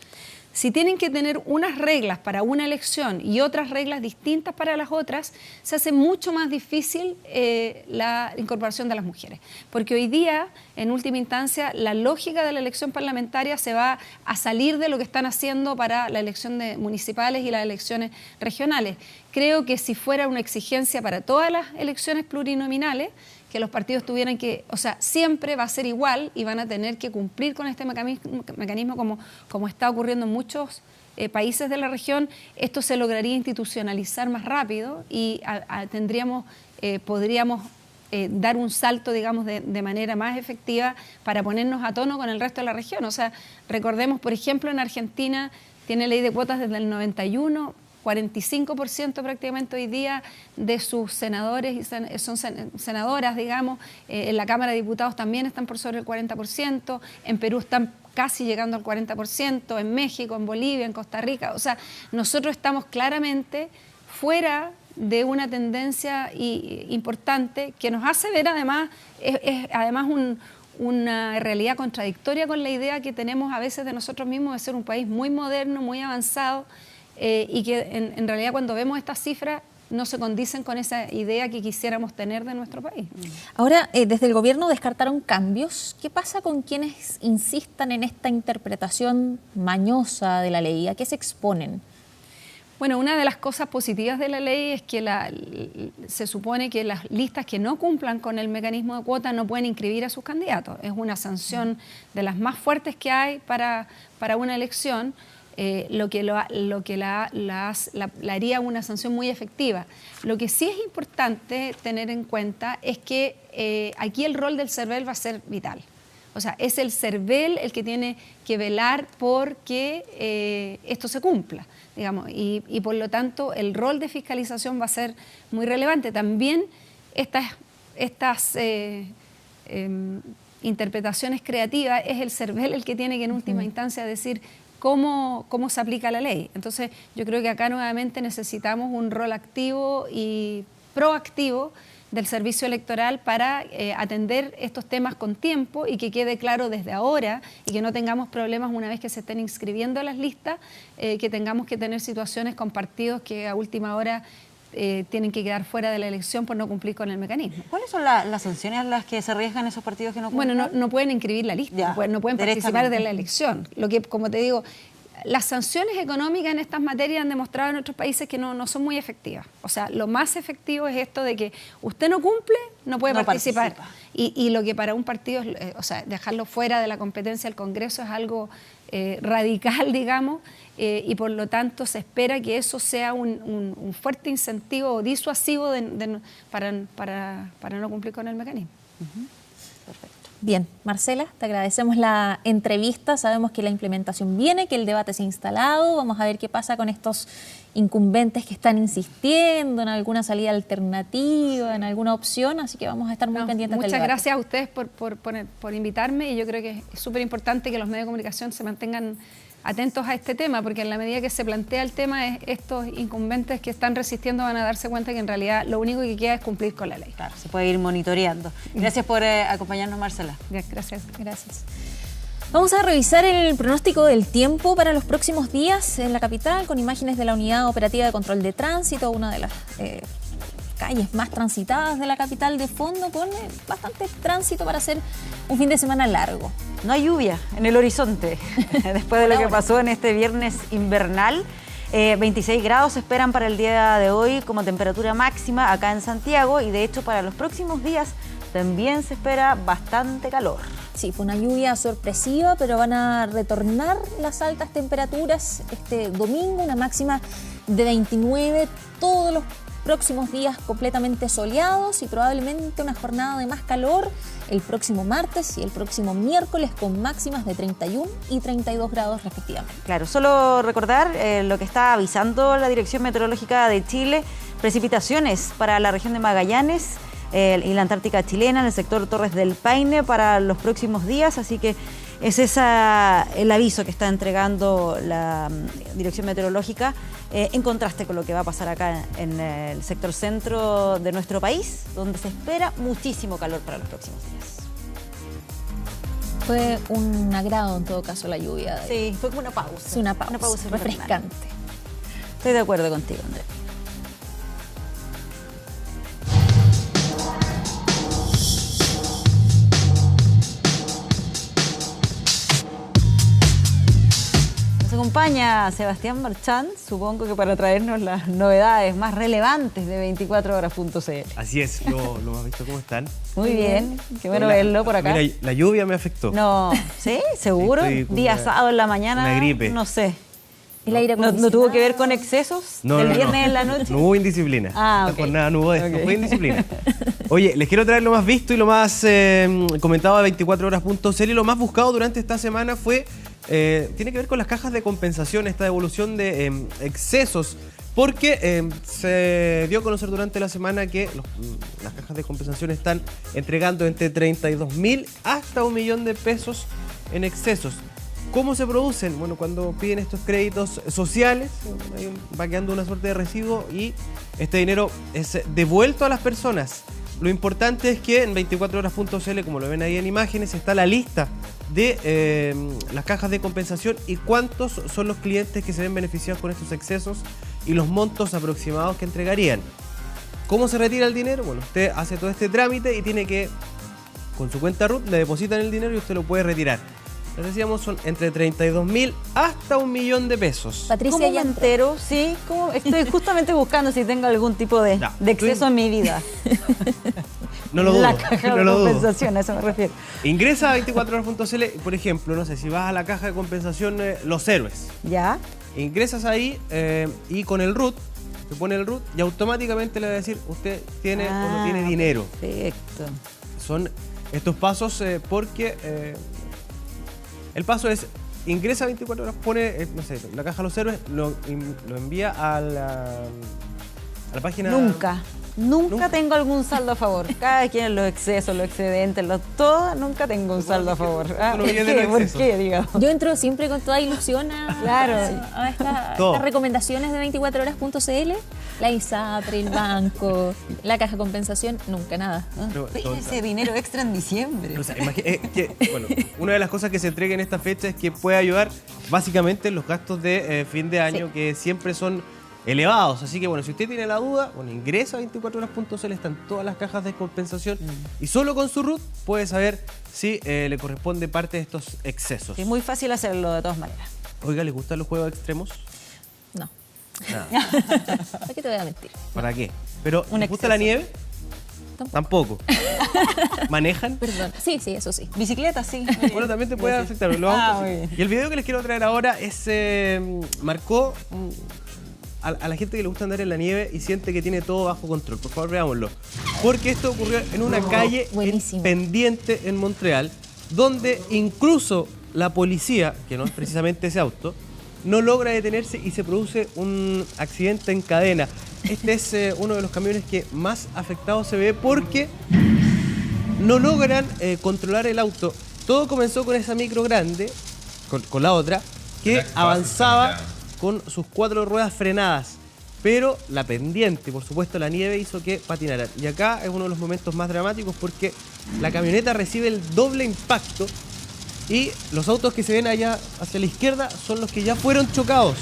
si tienen que tener unas reglas para una elección y otras reglas distintas para las otras, se hace mucho más difícil la incorporación de las mujeres. Porque hoy día, en última instancia, la lógica de la elección parlamentaria se va a salir de lo que están haciendo para la elección de municipales y las elecciones regionales. Creo que si fuera una exigencia para todas las elecciones plurinominales, que los partidos tuvieran que, o sea, siempre va a ser igual y van a tener que cumplir con este mecanismo como está ocurriendo en muchos países de la región. Esto se lograría institucionalizar más rápido y podríamos dar un salto, digamos, de manera más efectiva para ponernos a tono con el resto de la región. O sea, recordemos, por ejemplo, en Argentina tiene ley de cuotas desde el 91, 45% prácticamente hoy día de sus senadores son senadoras, digamos, en la Cámara de Diputados también están por sobre el 40%, en Perú están casi llegando al 40%, en México, en Bolivia, en Costa Rica. O sea, nosotros estamos claramente fuera de una tendencia importante que nos hace ver además, es además una realidad contradictoria con la idea que tenemos a veces de nosotros mismos de ser un país muy moderno, muy avanzado, y que en realidad cuando vemos estas cifras no se condicen con esa idea que quisiéramos tener de nuestro país. Ahora, desde el gobierno descartaron cambios. ¿Qué pasa con quienes insistan en esta interpretación mañosa de la ley? ¿A qué se exponen? Bueno, una de las cosas positivas de la ley es que se supone que las listas que no cumplan con el mecanismo de cuota no pueden inscribir a sus candidatos. Es una sanción de las más fuertes que hay para una elección. Lo que la haría una sanción muy efectiva. Lo que sí es importante tener en cuenta es que aquí el rol del CERVEL va a ser vital. O sea, es el CERVEL el que tiene que velar por que esto se cumpla, digamos, y por lo tanto el rol de fiscalización va a ser muy relevante. También estas interpretaciones creativas es el CERVEL el que tiene que en última instancia decir cómo se aplica la ley. Entonces, yo creo que acá nuevamente necesitamos un rol activo y proactivo del servicio electoral para atender estos temas con tiempo y que quede claro desde ahora y que no tengamos problemas una vez que se estén inscribiendo las listas, que tengamos que tener situaciones con partidos que a última hora tienen que quedar fuera de la elección por no cumplir con el mecanismo. ¿Cuáles son las sanciones a las que se arriesgan esos partidos que no cumplen? Bueno, no pueden inscribir la lista, no pueden participar de la elección. Lo que, como te digo, las sanciones económicas en estas materias han demostrado en otros países que no son muy efectivas. O sea, lo más efectivo es esto de que usted no cumple, no puede participar. Y lo que para un partido, o sea, dejarlo fuera de la competencia del Congreso es algo radical, digamos, y por lo tanto se espera que eso sea un fuerte incentivo disuasivo para no cumplir con el mecanismo. Perfecto. Bien, Marcela, te agradecemos la entrevista. Sabemos que la implementación viene, que el debate se ha instalado. Vamos a ver qué pasa con estos incumbentes que están insistiendo en alguna salida alternativa, en alguna opción. Así que vamos a estar muy pendientes del debate. Muchas gracias a ustedes por invitarme, y yo creo que es súper importante que los medios de comunicación se mantengan atentos a este tema, porque en la medida que se plantea el tema, estos incumbentes que están resistiendo van a darse cuenta que en realidad lo único que queda es cumplir con la ley. Claro, se puede ir monitoreando. Gracias por acompañarnos, Marcela. Gracias. Vamos a revisar el pronóstico del tiempo para los próximos días en la capital, con imágenes de la Unidad Operativa de Control de Tránsito, una de las calles más transitadas de la capital de fondo, con bastante tránsito para hacer un fin de semana largo. No hay lluvia en el horizonte, después de lo que pasó en este viernes invernal. 26 grados se esperan para el día de hoy como temperatura máxima acá en Santiago, y de hecho para los próximos días también se espera bastante calor. Sí, fue una lluvia sorpresiva, pero van a retornar las altas temperaturas este domingo, una máxima de 29, todos los próximos días completamente soleados, y probablemente una jornada de más calor el próximo martes y el próximo miércoles, con máximas de 31 y 32 grados respectivamente. Claro, solo recordar lo que está avisando la Dirección Meteorológica de Chile: precipitaciones para la región de Magallanes y la Antártica chilena, en el sector Torres del Paine para los próximos días, así que es el aviso que está entregando la Dirección Meteorológica, en contraste con lo que va a pasar acá en el sector centro de nuestro país, donde se espera muchísimo calor para los próximos días. Fue un agrado en todo caso la lluvia. Sí, fue como una pausa. Es una pausa refrescante. Estoy de acuerdo contigo, André. Nos acompaña Sebastián Marchand, supongo que para traernos las novedades más relevantes de 24horas.cl. Así es, ¿lo has visto cómo están? Muy bien, qué bueno verlo por acá. Mira, la lluvia me afectó. No, ¿sí? ¿Seguro? Día sábado en la mañana. Una gripe. No sé. El aire ¿No tuvo que ver con excesos del viernes en la noche? No hubo indisciplina. Esta jornada no hubo de esto, fue indisciplina. Oye, les quiero traer lo más visto y lo más comentado de 24horas.cl. Lo más buscado durante esta semana fue, tiene que ver con las cajas de compensación, esta devolución de excesos, porque se dio a conocer durante la semana que las cajas de compensación están entregando entre 32.000 hasta $1.000.000 de pesos en excesos. ¿Cómo se producen? Bueno, cuando piden estos créditos sociales, va quedando una suerte de residuo y este dinero es devuelto a las personas. Lo importante es que en 24horas.cl, como lo ven ahí en imágenes, está la lista de las cajas de compensación y cuántos son los clientes que se ven beneficiados con estos excesos y los montos aproximados que entregarían. ¿Cómo se retira el dinero? Bueno, usted hace todo este trámite y tiene que, con su cuenta RUT, le depositan el dinero y usted lo puede retirar. Les decíamos, son entre 32.000 hasta $1.000.000 de pesos. Patricia, ¿Cómo me entero? Sí, estoy justamente buscando si tengo algún tipo de exceso en mi vida. No lo dudo. La caja de compensación, a eso me refiero. Ingresa a 24horas.cl, por ejemplo, no sé, si vas a la caja de compensación Los Héroes. ¿Ya? Ingresas ahí y con el RUT, te pone el RUT y automáticamente le va a decir, usted tiene o no tiene dinero. Perfecto. Son estos pasos porque... el paso es, ingresa a 24 horas, pone, no sé, la caja de Los Héroes, lo envía a la página... Nunca tengo algún saldo a favor. Cada vez quieren los excesos, los excedentes, todo, nunca tengo un saldo a favor. ¿Por qué, digamos? Yo entro siempre con toda ilusión a estas recomendaciones de 24horas.cl. La ISAPRE, el banco, la caja de compensación, nunca nada. Ese dinero extra en diciembre. O sea, bueno, una de las cosas que se entrega en esta fecha es que puede ayudar básicamente en los gastos de fin de año, que siempre son elevados. Así que bueno, si usted tiene la duda, bueno, ingresa a 24horas.cl, están todas las cajas de compensación y solo con su RUT puede saber si le corresponde parte de estos excesos. Es muy fácil hacerlo de todas maneras. Oiga, ¿les gustan los juegos extremos? No. Nada. ¿Para qué te voy a mentir? ¿Para qué? ¿Pero les gusta la nieve? Tampoco. ¿Manejan? Perdón. Sí, eso sí. Bicicleta, sí. Bueno, también te puede afectar. Los autos, sí. Y el video que les quiero traer ahora es marcó a la gente que le gusta andar en la nieve y siente que tiene todo bajo control. Por favor, veámoslo. Porque esto ocurrió en una calle pendiente en Montreal, donde incluso la policía, que no es precisamente ese auto, no logra detenerse y se produce un accidente en cadena. Este es uno de los camiones que más afectado se ve porque no logran controlar el auto. Todo comenzó con esa micro grande, con la otra, que avanzaba con sus 4 ruedas frenadas. Pero la pendiente, por supuesto, la nieve hizo que patinaran. Y acá es uno de los momentos más dramáticos porque la camioneta recibe el doble impacto y los autos que se ven allá hacia la izquierda son los que ya fueron chocados.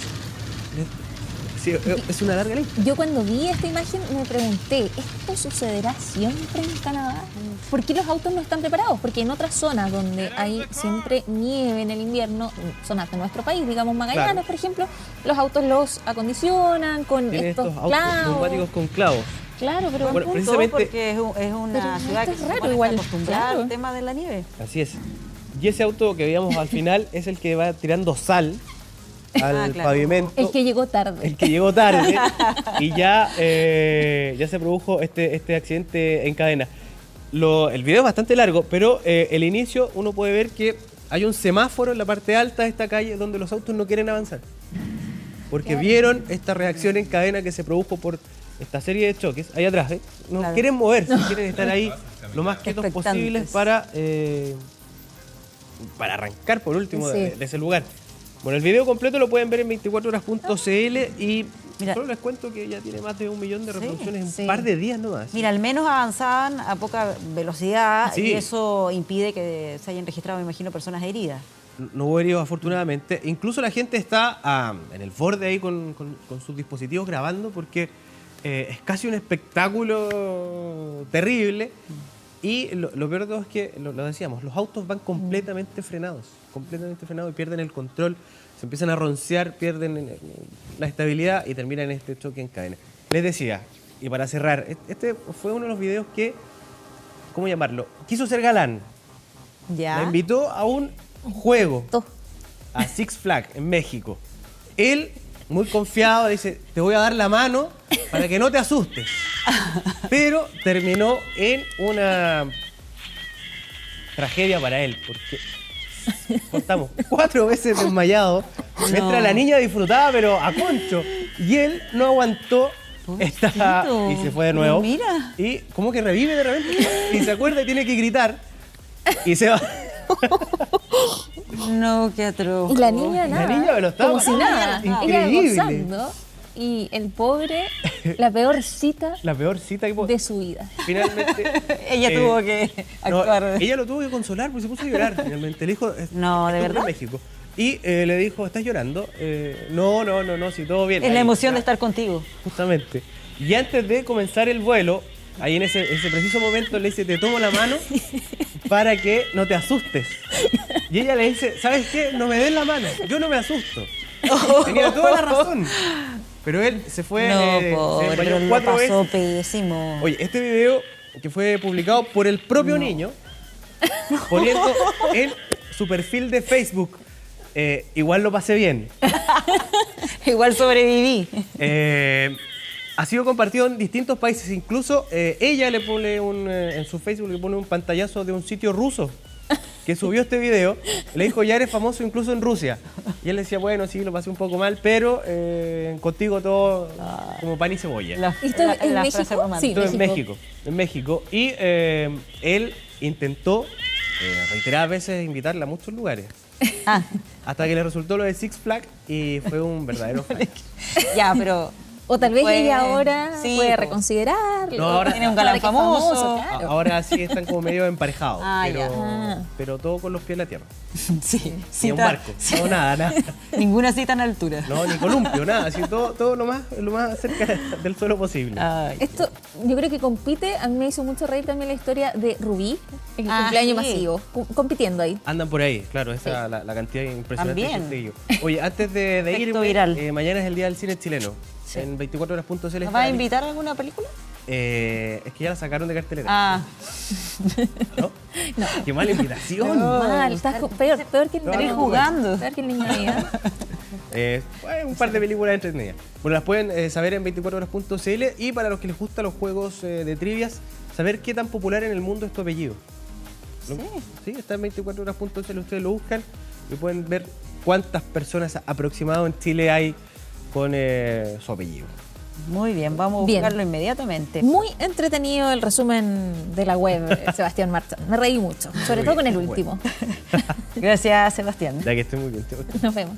Sí, es una larga lista. Yo cuando vi esta imagen me pregunté, ¿esto sucederá siempre en Canadá? ¿Por qué los autos no están preparados? Porque en otras zonas donde hay siempre nieve en el invierno, zonas de nuestro país, digamos Magallanes, Claro. por ejemplo, los autos los acondicionan con Tiene estos autos clavos. neumáticos con clavos. Claro, pero Bueno, Punto, precisamente- porque es una Pero ciudad esto que es se raro supone igual, está acostumbrada claro. al tema de la nieve. Así es. Y ese auto que veíamos al final es el que va tirando sal al claro. pavimento. el que llegó tarde. El que llegó tarde y ya se produjo este accidente en cadena. El video es bastante largo, pero el inicio uno puede ver que hay un semáforo en la parte alta de esta calle donde los autos no quieren avanzar. Porque vieron esta reacción en cadena que se produjo por esta serie de choques. Ahí atrás, ¿eh? No Claro. quieren moverse, quieren estar ahí lo más quietos Expectantes. posibles para arrancar por último Sí. de ese lugar. Bueno, el video completo lo pueden ver en 24horas.cl y Mira. solo les cuento que ya tiene más de 1 millón de reproducciones en sí. un par de días nomás. Mira, al menos avanzaban a poca velocidad Sí. y eso impide que se hayan registrado, me imagino, personas heridas. No hubo heridos afortunadamente. Incluso la gente está en el borde ahí con sus dispositivos grabando porque es casi un espectáculo terrible. Y lo peor de todo es que, lo decíamos, los autos van completamente frenados y pierden el control, se empiezan a roncear, pierden la estabilidad y terminan en este choque en cadena. Les decía, y para cerrar, este fue uno de los videos que, ¿cómo llamarlo? Quiso ser galán. Ya. La invitó a un juego, To- a Six Flags en México. Él, muy confiado, dice, te voy a dar la mano para que no te asustes. Pero terminó en una tragedia para él, porque contamos 4 veces desmayado, mientras la niña disfrutaba, pero a concho. Y él no aguantó esta y se fue de nuevo. Mira. Y como que revive de repente y se acuerda y tiene que gritar y se va. No, qué atroz. Y la niña nada, niña me lo estaba como si nada, ella increíble. gozando. Y el pobre, la peor cita La peor cita que de su vida. finalmente. Ella tuvo que no, actuar. ella lo tuvo que consolar porque se puso a llorar finalmente. Le dijo, No, ¿de esto fue verdad? en México. Y le dijo, ¿estás llorando? No, si todo bien. Es la Ahí, emoción ya, de estar contigo. Justamente. Y antes de comenzar el vuelo, ahí en ese preciso momento le dice, te tomo la mano para que no te asustes. Y ella le dice, ¿sabes qué? No me des la mano, yo no me asusto. Tenía toda la razón. Pero él se fue, No, se pobre, desmayó pero lo 4 pasó veces. pésimo. Oye, este video que fue publicado por el propio niño, poniendo en su perfil de Facebook, igual lo pasé bien. Igual sobreviví. Ha sido compartido en distintos países, incluso ella le pone en su Facebook le pone un pantallazo de un sitio ruso que subió este video. Le dijo, ya eres famoso incluso en Rusia. Y él decía, bueno, sí, lo pasé un poco mal, pero contigo todo como pan y cebolla. ¿Esto es en frase México? romántica. Sí. Esto en México. Y él intentó reiteradas veces invitarla a muchos lugares. Ah, Hasta que le resultó lo de Six Flags y fue un verdadero fracaso. ya, pero O tal vez Pues, ella ahora sí, puede po. reconsiderarlo. No, ahora tiene un Ahora galán que es famoso. claro. Ahora sí están como medio emparejados, Ah, pero, ya. Ah. pero todo con los pies en la tierra. sí, Ni un cita- barco, no, nada. Ninguna cita en altura. No, ni columpio, nada. Así todo lo más cerca del suelo posible. Ay, Esto yo creo que compite, a mí me hizo mucho reír también la historia de Rubí, el Ah, cumpleaños sí. masivo, compitiendo ahí. Andan por ahí, claro, esa es la cantidad impresionante También. de gente que yo. Oye, antes de Efecto irme, viral. mañana es el Día del Cine Chileno. En 24horas.cl. ¿Nos va a invitar a alguna película? Es que ya la sacaron de cartelera. Ah, ¿No? Qué mala invitación. Mal, estás peor que el No, niño. no, jugando. Peor que el niño ahí, ¿eh? Un par de películas entretenidas. Bueno, las pueden saber en 24horas.cl y para los que les gustan los juegos de trivias, saber qué tan popular en el mundo es tu apellido. Sí, está en 24horas.cl, ustedes lo buscan y pueden ver cuántas personas aproximado en Chile hay con su apellido. Muy bien, vamos a buscarlo inmediatamente. Muy entretenido el resumen de la web, Sebastián Marchán. Me reí mucho, sobre todo con el último. Gracias, Sebastián. Ya que estoy muy bien. Nos vemos.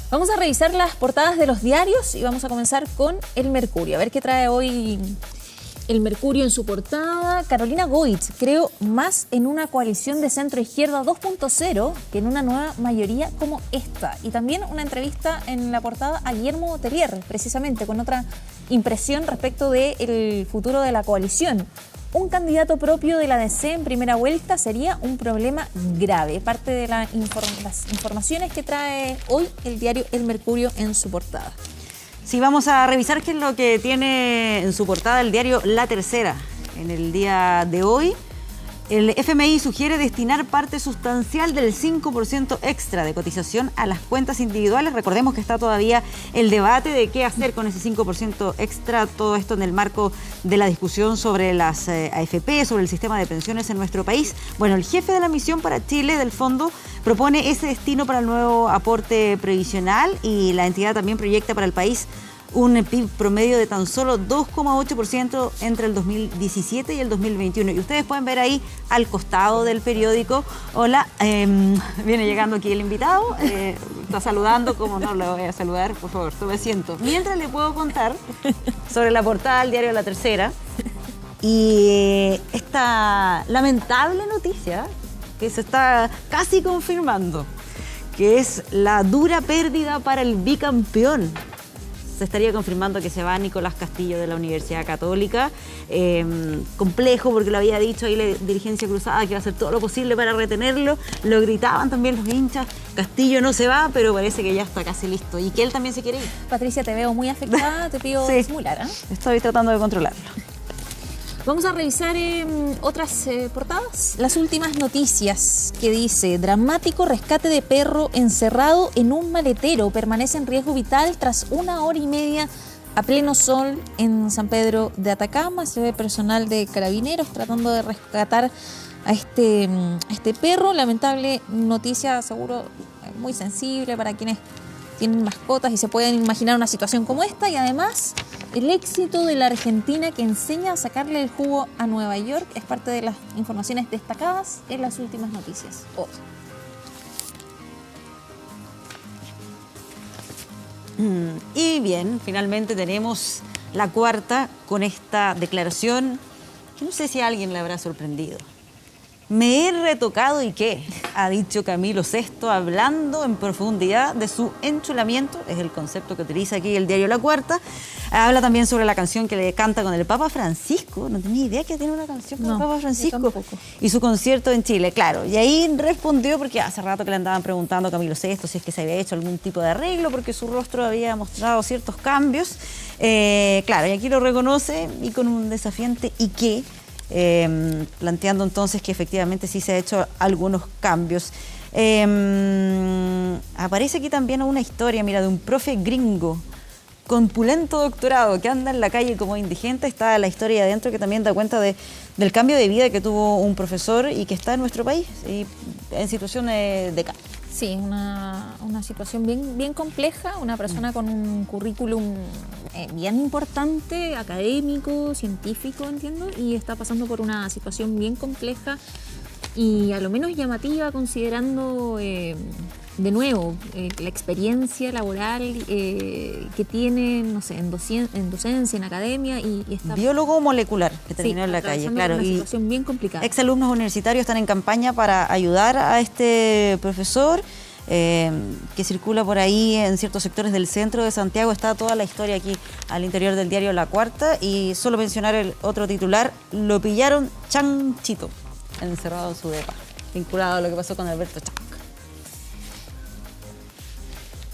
Vamos a revisar las portadas de los diarios y vamos a comenzar con El Mercurio. A ver qué trae hoy El Mercurio en su portada. Carolina Goich, creo más en una coalición de centro-izquierda 2.0 que en una nueva mayoría como esta. Y también una entrevista en la portada a Guillermo Tellier, precisamente con otra impresión respecto del futuro de la coalición. Un candidato propio de la DC en primera vuelta sería un problema grave. Parte de las informaciones que trae hoy el diario El Mercurio en su portada. Sí, vamos a revisar qué es lo que tiene en su portada el diario La Tercera. En el día de hoy, el FMI sugiere destinar parte sustancial del 5% extra de cotización a las cuentas individuales. Recordemos que está todavía el debate de qué hacer con ese 5% extra, todo esto en el marco de la discusión sobre las AFP, sobre el sistema de pensiones en nuestro país. Bueno, el jefe de la misión para Chile del fondo propone ese destino para el nuevo aporte previsional y la entidad también proyecta para el país un PIB promedio de tan solo 2,8% entre el 2017 y el 2021. Y ustedes pueden ver ahí al costado del periódico, hola, viene llegando aquí el invitado, está saludando, como no le voy a saludar, por favor, tome asiento. Mientras le puedo contar sobre la portada del diario La Tercera y esta lamentable noticia que se está casi confirmando, que es la dura pérdida para el bicampeón. Se estaría confirmando que se va Nicolás Castillo de la Universidad Católica. Complejo porque lo había dicho ahí la dirigencia cruzada que iba a hacer todo lo posible para retenerlo. Lo gritaban también los hinchas. Castillo no se va, pero parece que ya está casi listo. Y que él también se quiere ir. Patricia, te veo muy afectada, te pido disimular, ¿eh? Estoy tratando de controlarlo. Vamos a revisar otras portadas. Las últimas noticias que dice: dramático rescate de perro encerrado en un maletero. Permanece en riesgo vital tras 1 hora y media a pleno sol en San Pedro de Atacama. Se ve personal de Carabineros tratando de rescatar a este perro. Lamentable noticia, seguro muy sensible para quienes tienen mascotas y se pueden imaginar una situación como esta. Y además, el éxito de la Argentina que enseña a sacarle el jugo a Nueva York es parte de las informaciones destacadas en las últimas noticias. Y bien, finalmente tenemos la cuarta con esta declaración que no sé si a alguien le habrá sorprendido. Me he retocado y qué, ha dicho Camilo VI, hablando en profundidad de su enchulamiento, es el concepto que utiliza aquí el diario La Cuarta. Habla también sobre la canción que le canta con el Papa Francisco, no tenía idea que tiene una canción con el Papa Francisco, y su concierto en Chile, claro. Y ahí respondió, porque hace rato que le andaban preguntando a Camilo VI si es que se había hecho algún tipo de arreglo, porque su rostro había mostrado ciertos cambios. Claro, y aquí lo reconoce y con un desafiante ¿y qué? Planteando entonces que efectivamente sí se ha hecho algunos cambios. Aparece aquí también una historia, mira, de un profe gringo con pulento doctorado que anda en la calle como indigente. Está la historia adentro que también da cuenta del cambio de vida que tuvo un profesor y que está en nuestro país y en situación de calle. Sí, una situación bien compleja, una persona con un currículum bien importante, académico, científico, entiendo, y está pasando por una situación bien compleja y a lo menos llamativa, considerando de nuevo la experiencia laboral que tiene, no sé, en docencia, en academia y está... Biólogo molecular que terminó en la calle, claro. Una situación bien complicada. Exalumnos universitarios están en campaña para ayudar a este profesor que circula por ahí en ciertos sectores del centro de Santiago. Está toda la historia aquí al interior del diario La Cuarta y solo mencionar el otro titular: lo pillaron chanchito, encerrado en su depa, vinculado a lo que pasó con Alberto Chanc.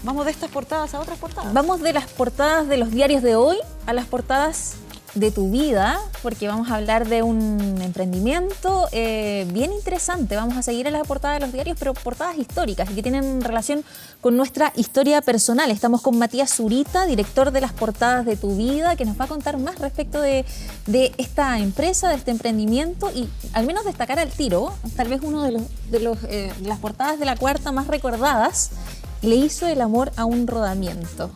¿Vamos de estas portadas a otras portadas? Vamos de las portadas de los diarios de hoy a las portadas de tu vida, porque vamos a hablar de un emprendimiento bien interesante. Vamos a seguir en la portada de los diarios, pero portadas históricas y que tienen relación con nuestra historia personal. Estamos con Matías Zurita, director de las portadas de tu vida, que nos va a contar más respecto de esta empresa, de este emprendimiento, y al menos destacar al tiro, tal vez uno de las portadas de La Cuarta más recordadas: Le hizo el amor a un rodamiento.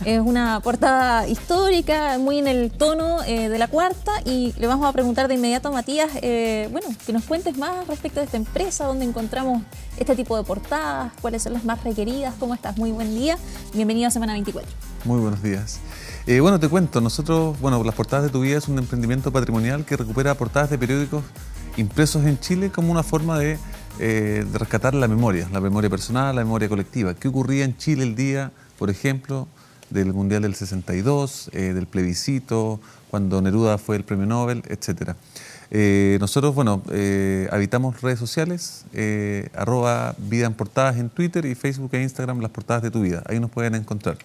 Es una portada histórica, muy en el tono de La Cuarta, y le vamos a preguntar de inmediato a Matías, que nos cuentes más respecto de esta empresa, dónde encontramos este tipo de portadas, cuáles son las más requeridas. ¿Cómo estás? Muy buen día. Bienvenido a Semana 24. Muy buenos días. Te cuento, nosotros, las portadas de tu vida es un emprendimiento patrimonial que recupera portadas de periódicos impresos en Chile como una forma de rescatar la memoria personal, la memoria colectiva. ¿Qué ocurría en Chile el día, por ejemplo, del Mundial del 62, del plebiscito, cuando Neruda fue el premio Nobel, etcétera? Nosotros, habitamos redes sociales, @vida en portadas en Twitter y Facebook e Instagram, las portadas de tu vida. Ahí nos pueden encontrar.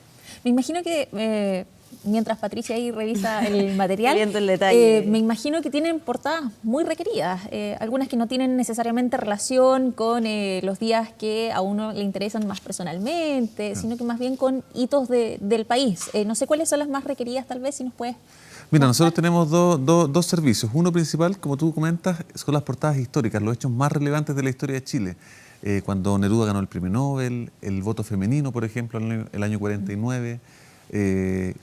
Me imagino que mientras Patricia ahí revisa el material, viendo el detalle, me imagino que tienen portadas muy requeridas, algunas que no tienen necesariamente relación con los días que a uno le interesan más personalmente, sino que más bien con hitos del país. No sé cuáles son las más requeridas, tal vez, si nos puedes... Mira, nosotros tenemos dos servicios. Uno principal, como tú comentas, son las portadas históricas, los hechos más relevantes de la historia de Chile. Cuando Neruda ganó el premio Nobel, el voto femenino, por ejemplo, en el año 49,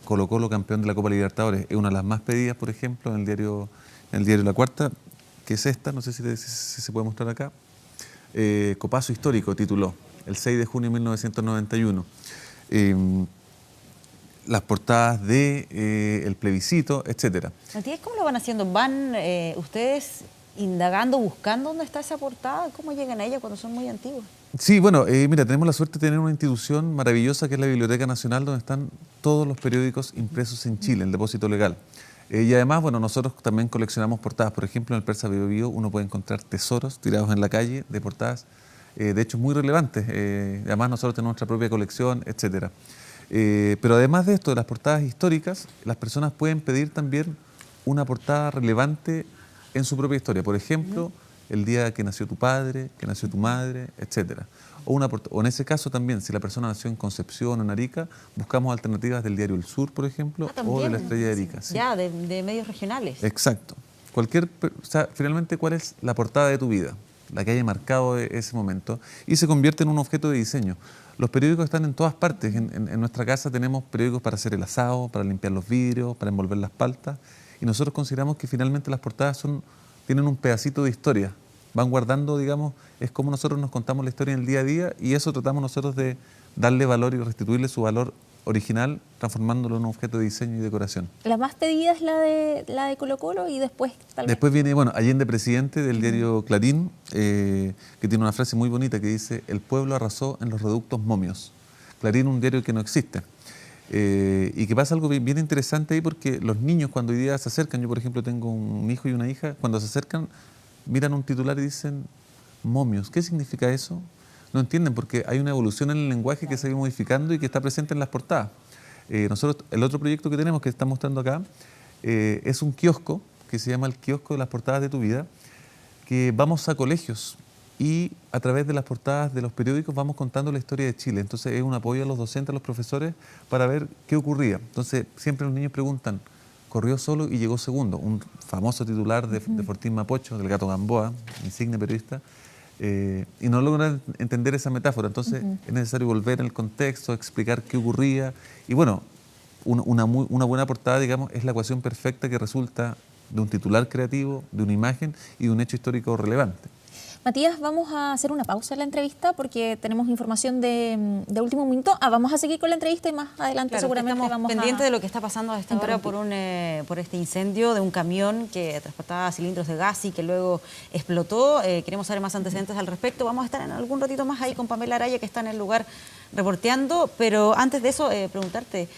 Colo-Colo campeón de la Copa Libertadores, es una de las más pedidas, por ejemplo, en el diario La Cuarta, que es esta, no sé si se puede mostrar acá. Copazo histórico tituló, el 6 de junio de 1991. Las portadas de el plebiscito, etcétera. Matías, ¿cómo lo van haciendo? ¿Van ustedes indagando, buscando dónde está esa portada? ¿Cómo llegan a ella cuando son muy antiguas? Sí, mira, tenemos la suerte de tener una institución maravillosa que es la Biblioteca Nacional, donde están todos los periódicos impresos en Chile, el depósito legal. Y además, nosotros también coleccionamos portadas. Por ejemplo, en el Persa Bio Bio uno puede encontrar tesoros tirados en la calle de portadas, de hecho muy relevantes. Además, nosotros tenemos nuestra propia colección, etcétera. Pero además de esto, de las portadas históricas, las personas pueden pedir también una portada relevante en su propia historia. Por ejemplo, el día que nació tu padre, que nació tu madre, etcétera. O en ese caso también, si la persona nació en Concepción o en Arica, buscamos alternativas del diario El Sur, por ejemplo, o de la Estrella de Arica. Sí. Ya, de medios regionales. Exacto. Finalmente, ¿cuál es la portada de tu vida? La que haya marcado ese momento, y se convierte en un objeto de diseño. Los periódicos están en todas partes. En nuestra casa tenemos periódicos para hacer el asado, para limpiar los vidrios, para envolver las paltas, y nosotros consideramos que finalmente las portadas tienen un pedacito de historia. Van guardando, digamos, es como nosotros nos contamos la historia en el día a día, y eso tratamos nosotros de darle valor y restituirle su valor original, transformándolo en un objeto de diseño y decoración. La más pedida es la de Colo-Colo, y después Después viene, Allende Presidente, del diario Clarín, que tiene una frase muy bonita que dice: el pueblo arrasó en los reductos momios. Clarín, un diario que no existe. Y que pasa algo bien interesante ahí, porque los niños cuando hoy día se acercan, yo por ejemplo tengo un hijo y una hija, cuando se acercan miran un titular y dicen momios. ¿Qué significa eso? No entienden, porque hay una evolución en el lenguaje que se va modificando y que está presente en las portadas. Nosotros, el otro proyecto que tenemos, que está mostrando acá, es un kiosco que se llama el kiosco de las portadas de tu vida, que vamos a colegios y a través de las portadas de los periódicos vamos contando la historia de Chile. Entonces es un apoyo a los docentes, a los profesores, para ver qué ocurría. Entonces siempre los niños preguntan: corrió solo y llegó segundo, un famoso titular de Fortín Mapocho, del Gato Gamboa, insigne periodista, y no logran entender esa metáfora. Entonces es necesario volver en el contexto, explicar qué ocurría, y una buena portada, digamos, es la ecuación perfecta que resulta de un titular creativo, de una imagen y de un hecho histórico relevante. Matías, vamos a hacer una pausa en la entrevista porque tenemos información de último minuto. Vamos a seguir con la entrevista y más adelante seguramente vamos pendientes de lo que está pasando a esta hora por este incendio de un camión que transportaba cilindros de gas y que luego explotó. Queremos saber más antecedentes al respecto. Vamos a estar en algún ratito más ahí con Pamela Araya, que está en el lugar reporteando, pero antes de eso preguntarte,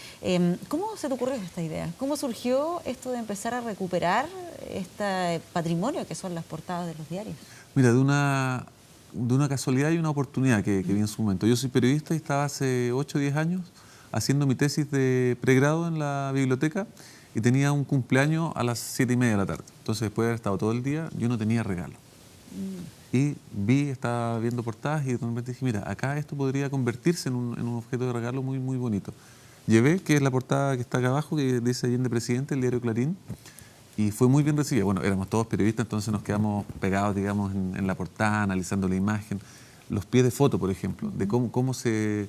¿cómo se te ocurrió esta idea? ¿Cómo surgió esto de empezar a recuperar este patrimonio que son las portadas de los diarios? Mira, de una casualidad y una oportunidad que vi en su momento. Yo soy periodista y estaba hace 8 o 10 años haciendo mi tesis de pregrado en la biblioteca, y tenía un cumpleaños a las 7:30 de la tarde. Entonces, después de haber estado todo el día, yo no tenía regalo. Y estaba viendo portadas y de repente dije, mira, acá esto podría convertirse en un objeto de regalo muy, muy bonito. Llevé, que es la portada que está acá abajo, que dice Allende Presidente, el diario Clarín, y fue muy bien recibida. Bueno, éramos todos periodistas, entonces nos quedamos pegados, digamos, en la portada, analizando la imagen, los pies de foto, por ejemplo, de cómo se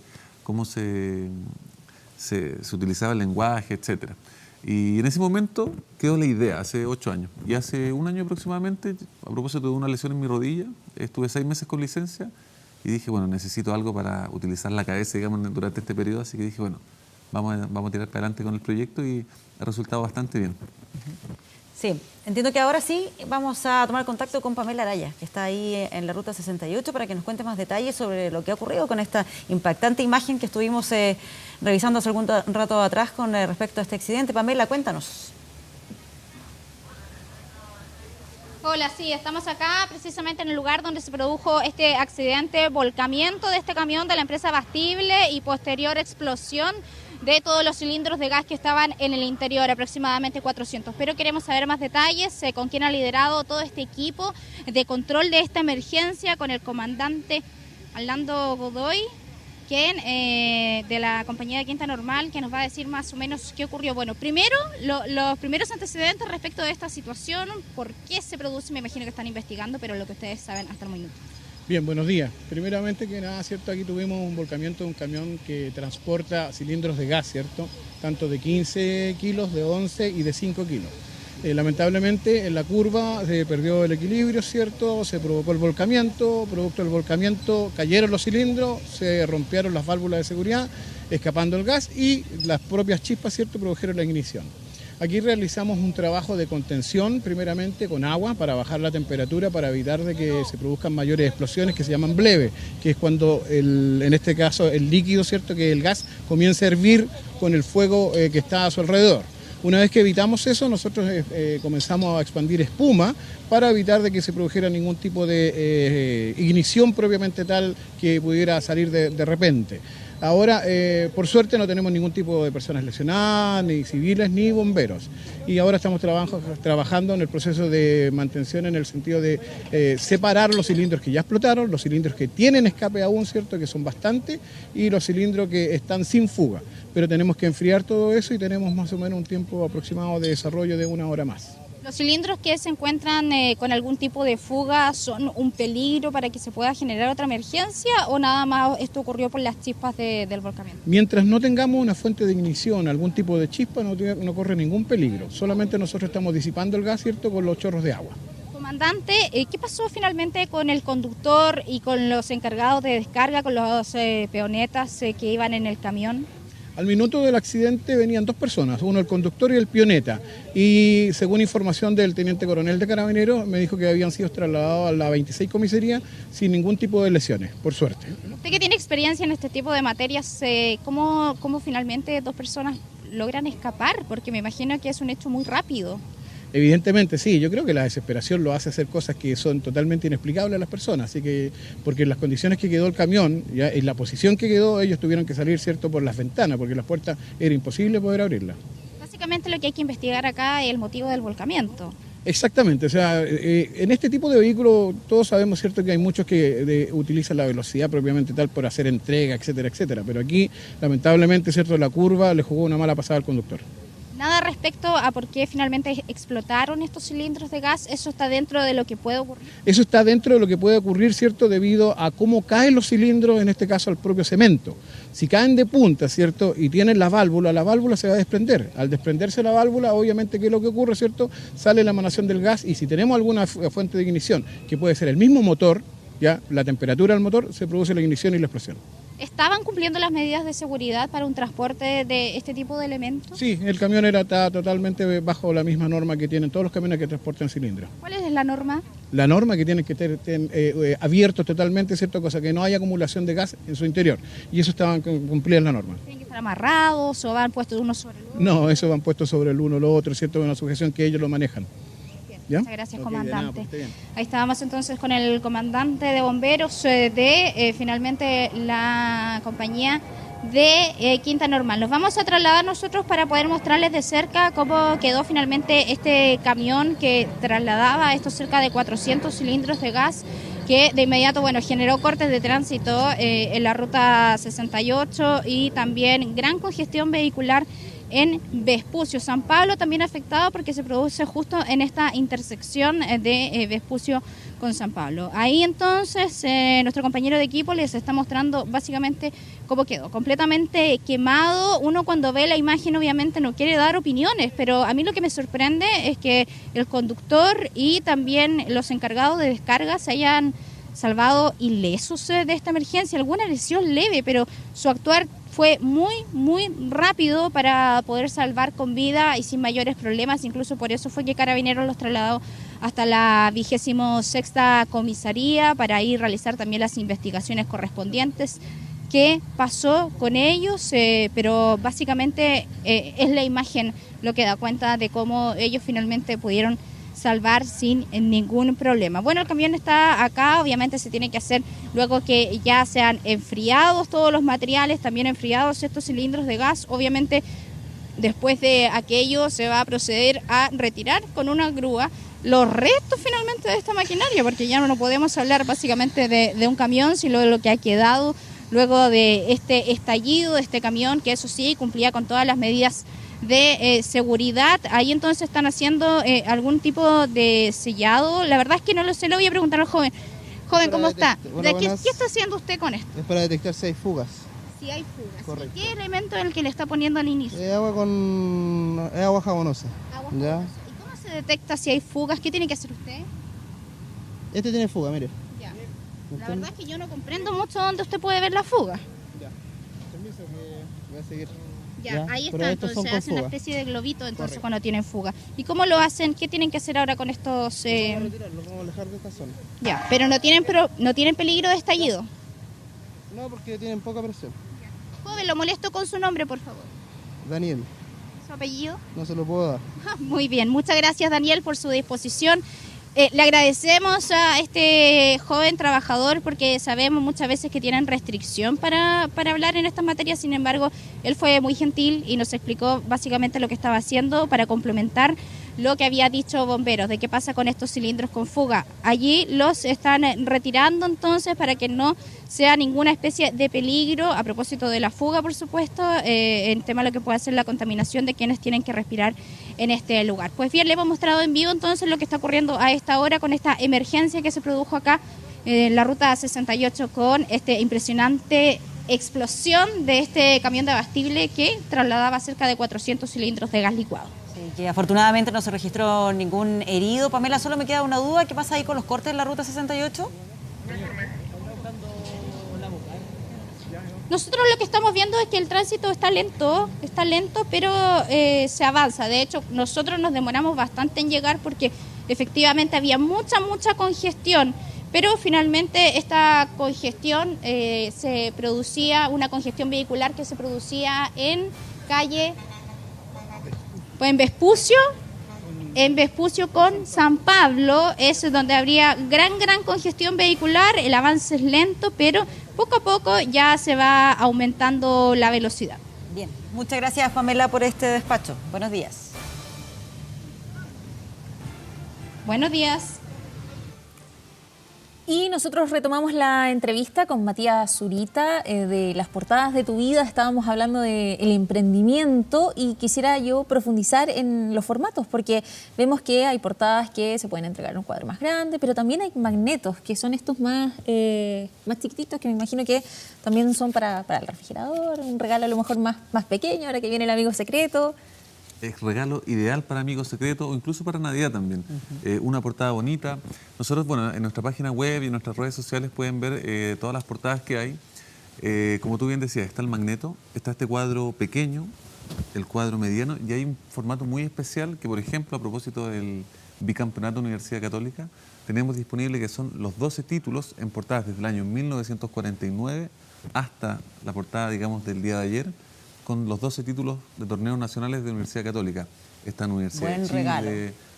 utilizaba el lenguaje, etcétera. Y en ese momento quedó la idea, hace 8 años. Y hace un año aproximadamente, a propósito de una lesión en mi rodilla, estuve 6 meses con licencia y dije, bueno, necesito algo para utilizar la cabeza, digamos, durante este periodo. Así que dije, bueno, vamos a tirar para adelante con el proyecto y ha resultado bastante bien. Sí, entiendo que ahora sí vamos a tomar contacto con Pamela Araya, que está ahí en la Ruta 68, para que nos cuente más detalles sobre lo que ha ocurrido con esta impactante imagen que estuvimos revisando hace algún rato atrás con respecto a este accidente. Pamela, cuéntanos. Hola, sí, estamos acá precisamente en el lugar donde se produjo este accidente, volcamiento de este camión de la empresa Bastible y posterior explosión de todos los cilindros de gas que estaban en el interior, aproximadamente 400. Pero queremos saber más detalles, con quién ha liderado todo este equipo de control de esta emergencia, con el comandante Orlando Godoy, quien de la compañía de Quinta Normal, que nos va a decir más o menos qué ocurrió. Bueno, primero, los primeros antecedentes respecto de esta situación, por qué se produce, me imagino que están investigando, pero lo que ustedes saben hasta el momento. Bien, buenos días. Primeramente que nada, ¿cierto? Aquí tuvimos un volcamiento de un camión que transporta cilindros de gas, ¿cierto? Tanto de 15 kilos, de 11 y de 5 kilos. Lamentablemente en la curva se perdió el equilibrio, ¿cierto? Se provocó el volcamiento, producto del volcamiento cayeron los cilindros, se rompieron las válvulas de seguridad, escapando el gas y las propias chispas, ¿cierto? Produjeron la ignición. Aquí realizamos un trabajo de contención, primeramente con agua, para bajar la temperatura, para evitar de que se produzcan mayores explosiones, que se llaman bleve, que es cuando, en este caso, el líquido, ¿cierto?, que el gas comienza a hervir con el fuego que está a su alrededor. Una vez que evitamos eso, nosotros comenzamos a expandir espuma para evitar de que se produjera ningún tipo de ignición propiamente tal que pudiera salir de repente. Ahora, por suerte, no tenemos ningún tipo de personas lesionadas, ni civiles, ni bomberos. Y ahora estamos trabajando en el proceso de mantención en el sentido de separar los cilindros que ya explotaron, los cilindros que tienen escape aún, ¿cierto?, que son bastantes, y los cilindros que están sin fuga. Pero tenemos que enfriar todo eso y tenemos más o menos un tiempo aproximado de desarrollo de 1 hora más. ¿Los cilindros que se encuentran con algún tipo de fuga son un peligro para que se pueda generar otra emergencia o nada más esto ocurrió por las chispas del volcamiento? Mientras no tengamos una fuente de ignición, algún tipo de chispa, no corre ningún peligro. Solamente nosotros estamos disipando el gas, ¿cierto?, con los chorros de agua. Comandante, ¿qué pasó finalmente con el conductor y con los encargados de descarga, con los peonetas que iban en el camión? Al minuto del accidente venían 2 personas, uno el conductor y el pioneta, y según información del teniente coronel de Carabineros, me dijo que habían sido trasladados a la 26 comisaría sin ningún tipo de lesiones, por suerte. Usted que tiene experiencia en este tipo de materias, ¿cómo finalmente 2 personas logran escapar? Porque me imagino que es un hecho muy rápido. Evidentemente sí, yo creo que la desesperación lo hace hacer cosas que son totalmente inexplicables a las personas, así que porque en las condiciones que quedó el camión, ya en la posición que quedó, ellos tuvieron que salir, ¿cierto?, por las ventanas, porque las puertas era imposible poder abrirlas. Básicamente lo que hay que investigar acá es el motivo del volcamiento. Exactamente, o sea, en este tipo de vehículos todos sabemos, ¿cierto?, que hay muchos que utilizan la velocidad propiamente tal por hacer entrega, etcétera, etcétera, pero aquí lamentablemente, ¿cierto?, la curva le jugó una mala pasada al conductor. Nada respecto a por qué finalmente explotaron estos cilindros de gas, ¿eso está dentro de lo que puede ocurrir? Eso está dentro de lo que puede ocurrir, ¿cierto?, debido a cómo caen los cilindros, en este caso al propio cemento. Si caen de punta, ¿cierto?, y tienen la válvula se va a desprender. Al desprenderse la válvula, obviamente, ¿qué es lo que ocurre, ¿cierto? Sale la emanación del gas y si tenemos alguna fuente de ignición, que puede ser el mismo motor, ya la temperatura del motor, se produce la ignición y la explosión. ¿Estaban cumpliendo las medidas de seguridad para un transporte de este tipo de elementos? Sí, el camión está totalmente bajo la misma norma que tienen todos los camiones que transportan cilindros. ¿Cuál es la norma? La norma que tienen que tener abiertos totalmente, ¿cierto?, cosa que no haya acumulación de gas en su interior. Y eso estaban cumplidas la norma. ¿Tienen que estar amarrados o van puestos uno sobre el otro? No, eso van puestos sobre el uno o lo otro, ¿cierto?, una sujeción que ellos lo manejan. ¿Ya? Muchas gracias, comandante. De nada, ahí estábamos entonces con el comandante de bomberos de finalmente la compañía de Quinta Normal. Nos vamos a trasladar nosotros para poder mostrarles de cerca cómo quedó finalmente este camión que trasladaba estos cerca de 400 cilindros de gas, que de inmediato, bueno, generó cortes de tránsito en la ruta 68 y también gran congestión vehicular en Vespucio. San Pablo también afectado porque se produce justo en esta intersección de Vespucio con San Pablo. Ahí entonces nuestro compañero de equipo les está mostrando básicamente cómo quedó, completamente quemado. Uno cuando ve la imagen obviamente no quiere dar opiniones, pero a mí lo que me sorprende es que el conductor y también los encargados de descarga se hayan salvado ilesos de esta emergencia. Alguna lesión leve, pero su actuar fue muy rápido para poder salvar con vida y sin mayores problemas. Incluso por eso fue que Carabineros los trasladó hasta la 26ª comisaría para ir a realizar también las investigaciones correspondientes. ¿Qué pasó con ellos? Pero básicamente es la imagen lo que da cuenta de cómo ellos finalmente pudieron salvar sin ningún problema. Bueno, el camión está acá, obviamente se tiene que hacer luego que ya sean enfriados todos los materiales, también enfriados estos cilindros de gas. Obviamente después de aquello se va a proceder a retirar con una grúa los restos finalmente de esta maquinaria, porque ya no podemos hablar básicamente de un camión, sino de lo que ha quedado luego de este estallido de este camión, que eso sí cumplía con todas las medidas de seguridad. Ahí entonces están haciendo algún tipo de sellado. La verdad es que no lo sé, le voy a preguntar al joven. Joven, ¿cómo está? ¿Qué está haciendo usted con esto? Es para detectar si hay fugas. Si hay fugas. Correcto. ¿Qué elemento es el que le está poniendo al inicio? Es agua jabonosa. Agua ¿Ya? jabonosa. ¿Y cómo se detecta si hay fugas? ¿Qué tiene que hacer usted? Este tiene fuga, mire. Ya. La verdad es que yo no comprendo mucho dónde usted puede ver la fuga. Ya. Permiso que voy a seguir. Ya, ahí pero está, estos entonces son con hacen una fuga. especie de globito entonces Correcto. cuando tienen fuga. ¿Y cómo lo hacen? ¿Qué tienen que hacer ahora con estos...? Vamos a retirarlo, vamos a alejar de esta zona. Ya, pero no tienen peligro de estallido. No, porque tienen poca presión. Joven, lo molesto con su nombre, por favor. Daniel, ¿Su apellido? no se lo puedo dar. Muy bien, muchas gracias Daniel por su disposición. Le agradecemos a este joven trabajador porque sabemos muchas veces que tienen restricción para hablar en estas materias. Sin embargo, él fue muy gentil y nos explicó básicamente lo que estaba haciendo para complementar lo que había dicho Bomberos, de qué pasa con estos cilindros con fuga. Allí los están retirando entonces para que no sea ninguna especie de peligro, a propósito de la fuga, por supuesto, en tema de lo que puede ser la contaminación de quienes tienen que respirar en este lugar. Pues bien, le hemos mostrado en vivo entonces lo que está ocurriendo a esta hora con esta emergencia que se produjo acá en la ruta 68 con este impresionante explosión de este camión de abastible que trasladaba cerca de 400 cilindros de gas licuado. Sí, que afortunadamente no se registró ningún herido. Pamela, solo me queda una duda. ¿Qué pasa ahí con los cortes en la ruta 68? Nosotros lo que estamos viendo es que el tránsito está lento, pero se avanza. De hecho, nosotros nos demoramos bastante en llegar porque efectivamente había mucha congestión, pero finalmente esta congestión se producía, una congestión vehicular que se producía en calle, pues en Vespucio con San Pablo, es donde habría gran congestión vehicular. El avance es lento, pero poco a poco ya se va aumentando la velocidad. Bien, muchas gracias Pamela por este despacho. Buenos días. Buenos días. Y nosotros retomamos la entrevista con Matías Zurita de Las Portadas de tu Vida. Estábamos hablando del emprendimiento y quisiera yo profundizar en los formatos, porque vemos que hay portadas que se pueden entregar en un cuadro más grande, pero también hay magnetos, que son estos más chiquititos, que me imagino que también son para el refrigerador, un regalo a lo mejor más pequeño, ahora que viene el amigo secreto. Es regalo ideal para amigos secretos o incluso para Navidad también. Una portada bonita. Nosotros, bueno, en nuestra página web y en nuestras redes sociales pueden ver todas las portadas que hay. Como tú bien decías, está el magneto, está este cuadro pequeño, el cuadro mediano, y hay un formato muy especial que, por ejemplo, a propósito del bicampeonato de Universidad Católica, tenemos disponible que son los 12 títulos en portadas desde el año 1949 hasta la portada, digamos, del día de ayer, con los 12 títulos de torneos nacionales de Universidad Católica. Está en Universidad Buen de Chile, regalo.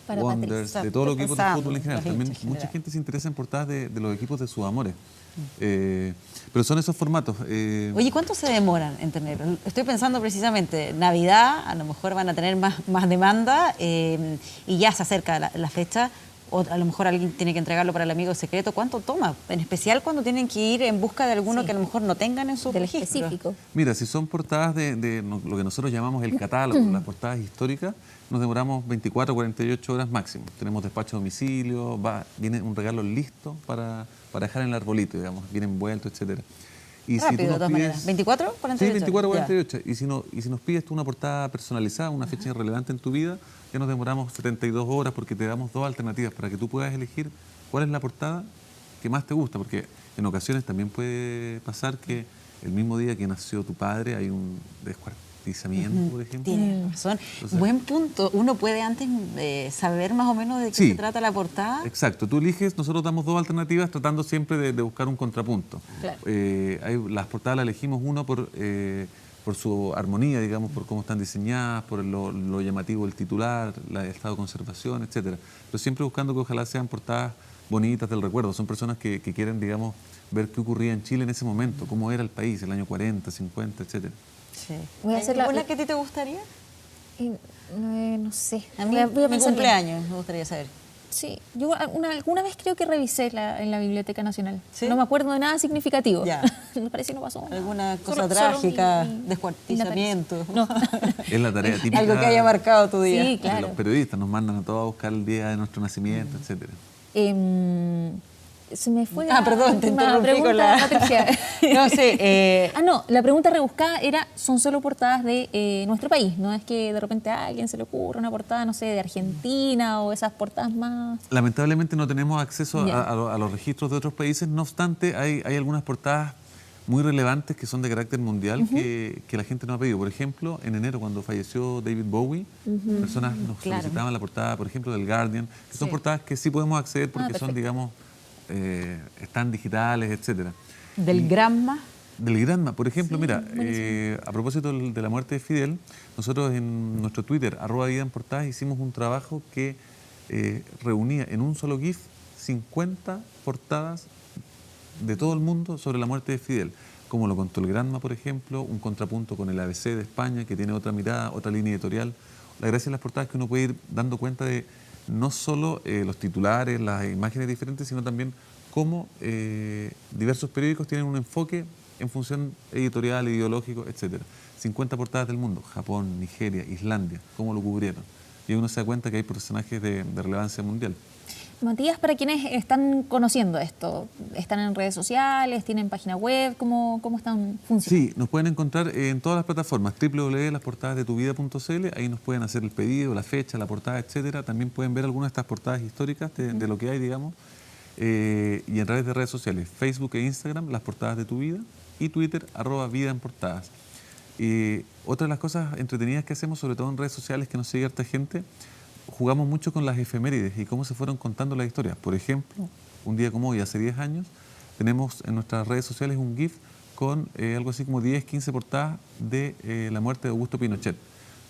Para Wanderers, Patrick. de todos los Estoy equipos de pensando fútbol en general. en los También hinchas en mucha general. gente se interesa en portadas de los equipos de sus amores. Pero son esos formatos. Oye, ¿cuánto se demoran en tener? Estoy pensando precisamente, Navidad, a lo mejor van a tener más demanda y ya se acerca la fecha, o a lo mejor alguien tiene que entregarlo para el amigo secreto. ¿Cuánto toma? En especial cuando tienen que ir en busca de alguno Sí. que a lo mejor no tengan en su Del registro. específico. Mira, si son portadas de lo que nosotros llamamos el catálogo, las portadas históricas, nos demoramos 24 o 48 horas máximo. Tenemos despacho a domicilio, viene un regalo listo para dejar en el arbolito, digamos, viene envuelto, etcétera. Y Rápido, de todas maneras. ¿24? 48. Sí, 24 o Ya. 48. Y si nos pides tú una portada personalizada, una fecha relevante en tu vida, ya nos demoramos 72 horas porque te damos dos alternativas para que tú puedas elegir cuál es la portada que más te gusta, porque en ocasiones también puede pasar que el mismo día que nació tu padre hay un descuartizamiento, por ejemplo. Tienes razón. Entonces- Buen punto. Uno puede antes saber más o menos de qué Sí. se trata la portada. Exacto, tú eliges, nosotros damos dos alternativas tratando siempre de buscar un contrapunto. Claro. Las portadas las elegimos uno por su armonía, digamos, por cómo están diseñadas, por lo llamativo del titular, el estado de conservación, etcétera. Pero siempre buscando que ojalá sean portadas bonitas del recuerdo. Son personas que quieren, digamos, ver qué ocurría en Chile en ese momento, cómo era el país, el año 40, 50, etcétera. Sí. Voy a hacer ¿Hay la- alguna que a ti te gustaría? No sé. A mí, Voy a mi pensarlo. cumpleaños, me gustaría saber. Sí, yo alguna vez creo que revisé en la Biblioteca Nacional. ¿Sí? No me acuerdo de nada significativo. Ya. Me parece que no pasó nada. ¿Alguna cosa Solo trágica, mi descuartizamiento? No. Es la tarea típica Algo que haya marcado tu día. Sí, de claro. los periodistas, nos mandan a todos a buscar el día de nuestro nacimiento, etcétera. Se me fue. Perdón, te última interrumpí con pregunta, la... Patricia. No sé, No, la pregunta rebuscada era, son solo portadas de nuestro país, no es que de repente a alguien se le ocurra una portada, no sé, de Argentina o esas portadas más... Lamentablemente no tenemos acceso Ya. a los registros de otros países, no obstante hay algunas portadas muy relevantes que son de carácter mundial que la gente nos ha pedido. Por ejemplo, en enero cuando falleció David Bowie, personas nos Claro. solicitaban la portada, por ejemplo, del Guardian, que son portadas que sí podemos acceder porque son, perfecto. digamos, están digitales, etcétera. del Granma. Del Granma, por ejemplo, mira, a propósito de la muerte de Fidel, nosotros en nuestro Twitter, @vida en portadas, hicimos un trabajo que reunía en un solo GIF 50 portadas de todo el mundo sobre la muerte de Fidel. Como lo contó el Granma, por ejemplo, un contrapunto con el ABC de España, que tiene otra mirada, otra línea editorial. La gracia de las portadas es que uno puede ir dando cuenta de no solo los titulares, las imágenes diferentes, sino también cómo diversos periódicos tienen un enfoque en función editorial, ideológico, etc. 50 portadas del mundo, Japón, Nigeria, Islandia, cómo lo cubrieron. Y uno se da cuenta que hay personajes de relevancia mundial. Matías, para quienes están conociendo esto, ¿están en redes sociales, tienen página web? ¿Cómo están funcionando? Sí, nos pueden encontrar en todas las plataformas, www.lasportadasdetuvida.cl, ahí nos pueden hacer el pedido, la fecha, la portada, etcétera. También pueden ver algunas de estas portadas históricas de lo que hay, digamos. Y en redes sociales, Facebook e Instagram, Las Portadas de tu Vida, y Twitter, @vida en portadas. Otra de las cosas entretenidas que hacemos, sobre todo en redes sociales, que nos sigue harta gente, jugamos mucho con las efemérides y cómo se fueron contando las historias. Por ejemplo, un día como hoy, hace 10 años, tenemos en nuestras redes sociales un GIF con algo así como 10, 15 portadas de la muerte de Augusto Pinochet,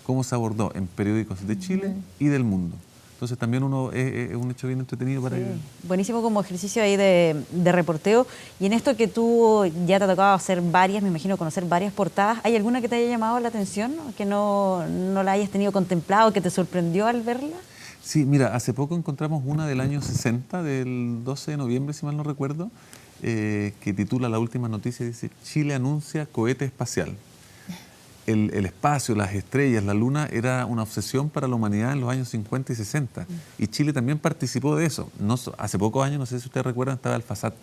cómo se abordó en periódicos de Chile y del mundo. Entonces también es un hecho bien entretenido para ellos. Buenísimo como ejercicio ahí de reporteo. Y en esto que tú ya te ha tocado hacer varias, me imagino conocer varias portadas, ¿hay alguna que te haya llamado la atención, que no la hayas tenido contemplado, que te sorprendió al verla? Sí, mira, hace poco encontramos una del año 60, del 12 de noviembre, si mal no recuerdo, que titula la última noticia, dice: Chile anuncia cohete espacial. El espacio, las estrellas, la luna era una obsesión para la humanidad en los años 50 y 60. Y Chile también participó de eso. Hace pocos años, no sé si ustedes recuerdan, estaba Alfasat.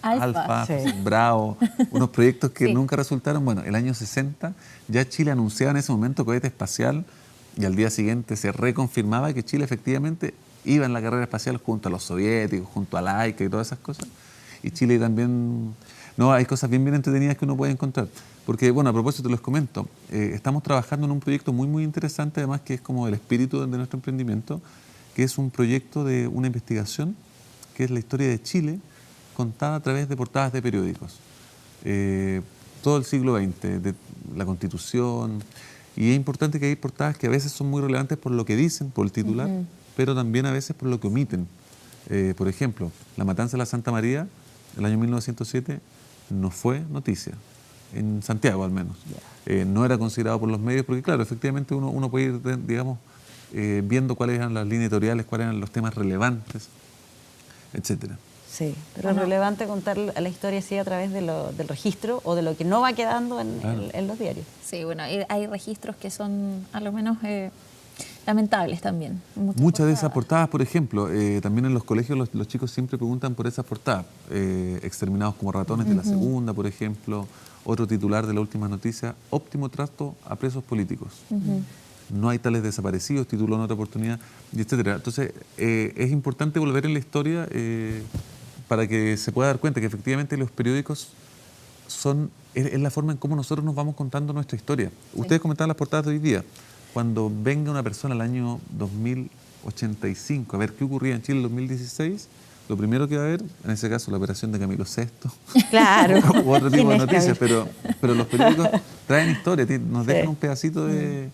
Alfa, sí. Bravo, unos proyectos que Sí. nunca resultaron. Bueno, el año 60 ya Chile anunciaba en ese momento cohete espacial y al día siguiente se reconfirmaba que Chile efectivamente iba en la carrera espacial junto a los soviéticos, junto a Laika y todas esas cosas. Y Chile también... No, hay cosas bien entretenidas que uno puede encontrar. Porque, bueno, a propósito les comento, estamos trabajando en un proyecto muy interesante, además que es como el espíritu de nuestro emprendimiento, que es un proyecto de una investigación, que es la historia de Chile, contada a través de portadas de periódicos. Todo el siglo XX, de la Constitución. Y es importante que hay portadas que a veces son muy relevantes por lo que dicen, por el titular, pero también a veces por lo que omiten. Por ejemplo, la matanza de la Santa María, el año 1907, no fue noticia, en Santiago al menos. No era considerado por los medios, porque claro, efectivamente uno puede ir, digamos, viendo cuáles eran las líneas editoriales, cuáles eran los temas relevantes, etcétera. Sí, pero es relevante contar la historia así a través del registro o de lo que no va quedando en los diarios. Sí, bueno, hay registros que son a lo menos lamentables también. Muchas de esas portadas, por ejemplo, también en los colegios los chicos siempre preguntan por esas portadas. Exterminados como ratones de la segunda, por ejemplo. Otro titular de la última noticia, óptimo trato a presos políticos. No hay tales desaparecidos, tituló en otra oportunidad, y etcétera. Entonces, es importante volver en la historia para que se pueda dar cuenta que efectivamente los periódicos es la forma en cómo nosotros nos vamos contando nuestra historia. Sí. Ustedes comentaban las portadas de hoy día. Cuando venga una persona al año 2085 a ver qué ocurría en Chile en 2016, lo primero que va a ver, en ese caso, la operación de Camilo VI. Claro. U otro tipo de noticias, pero los periódicos traen historia, nos dejan un pedacito de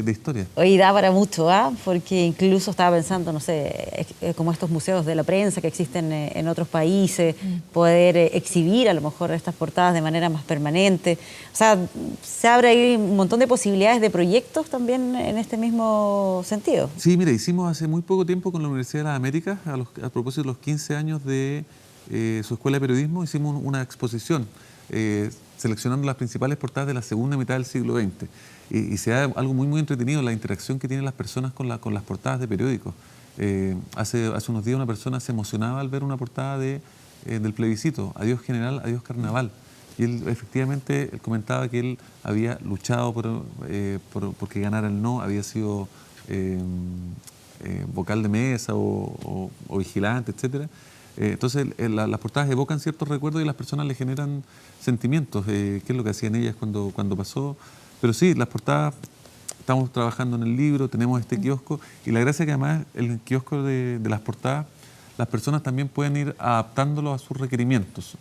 historia. Hoy da para mucho, porque incluso estaba pensando, no sé, como estos museos de la prensa que existen en otros países, poder exhibir a lo mejor estas portadas de manera más permanente. O sea, se abre ahí un montón de posibilidades de proyectos también en este mismo sentido. Sí, mira, hicimos hace muy poco tiempo con la Universidad de las Américas, a propósito de los 15 años de su escuela de periodismo, hicimos una exposición seleccionando las principales portadas de la segunda mitad del siglo XX. Y se da algo muy, muy entretenido, la interacción que tienen las personas con las portadas de periódicos. Hace unos días una persona se emocionaba al ver una portada del plebiscito, adiós general, adiós carnaval. Y él efectivamente comentaba que él había luchado porque ganara el no, había sido vocal de mesa o vigilante, etcétera. Entonces las portadas evocan ciertos recuerdos y las personas le generan sentimientos, qué es lo que hacían ellas cuando pasó. Pero sí, las portadas, estamos trabajando en el libro, tenemos este kiosco, y la gracia es que además el kiosco de las portadas, las personas también pueden ir adaptándolo a sus requerimientos.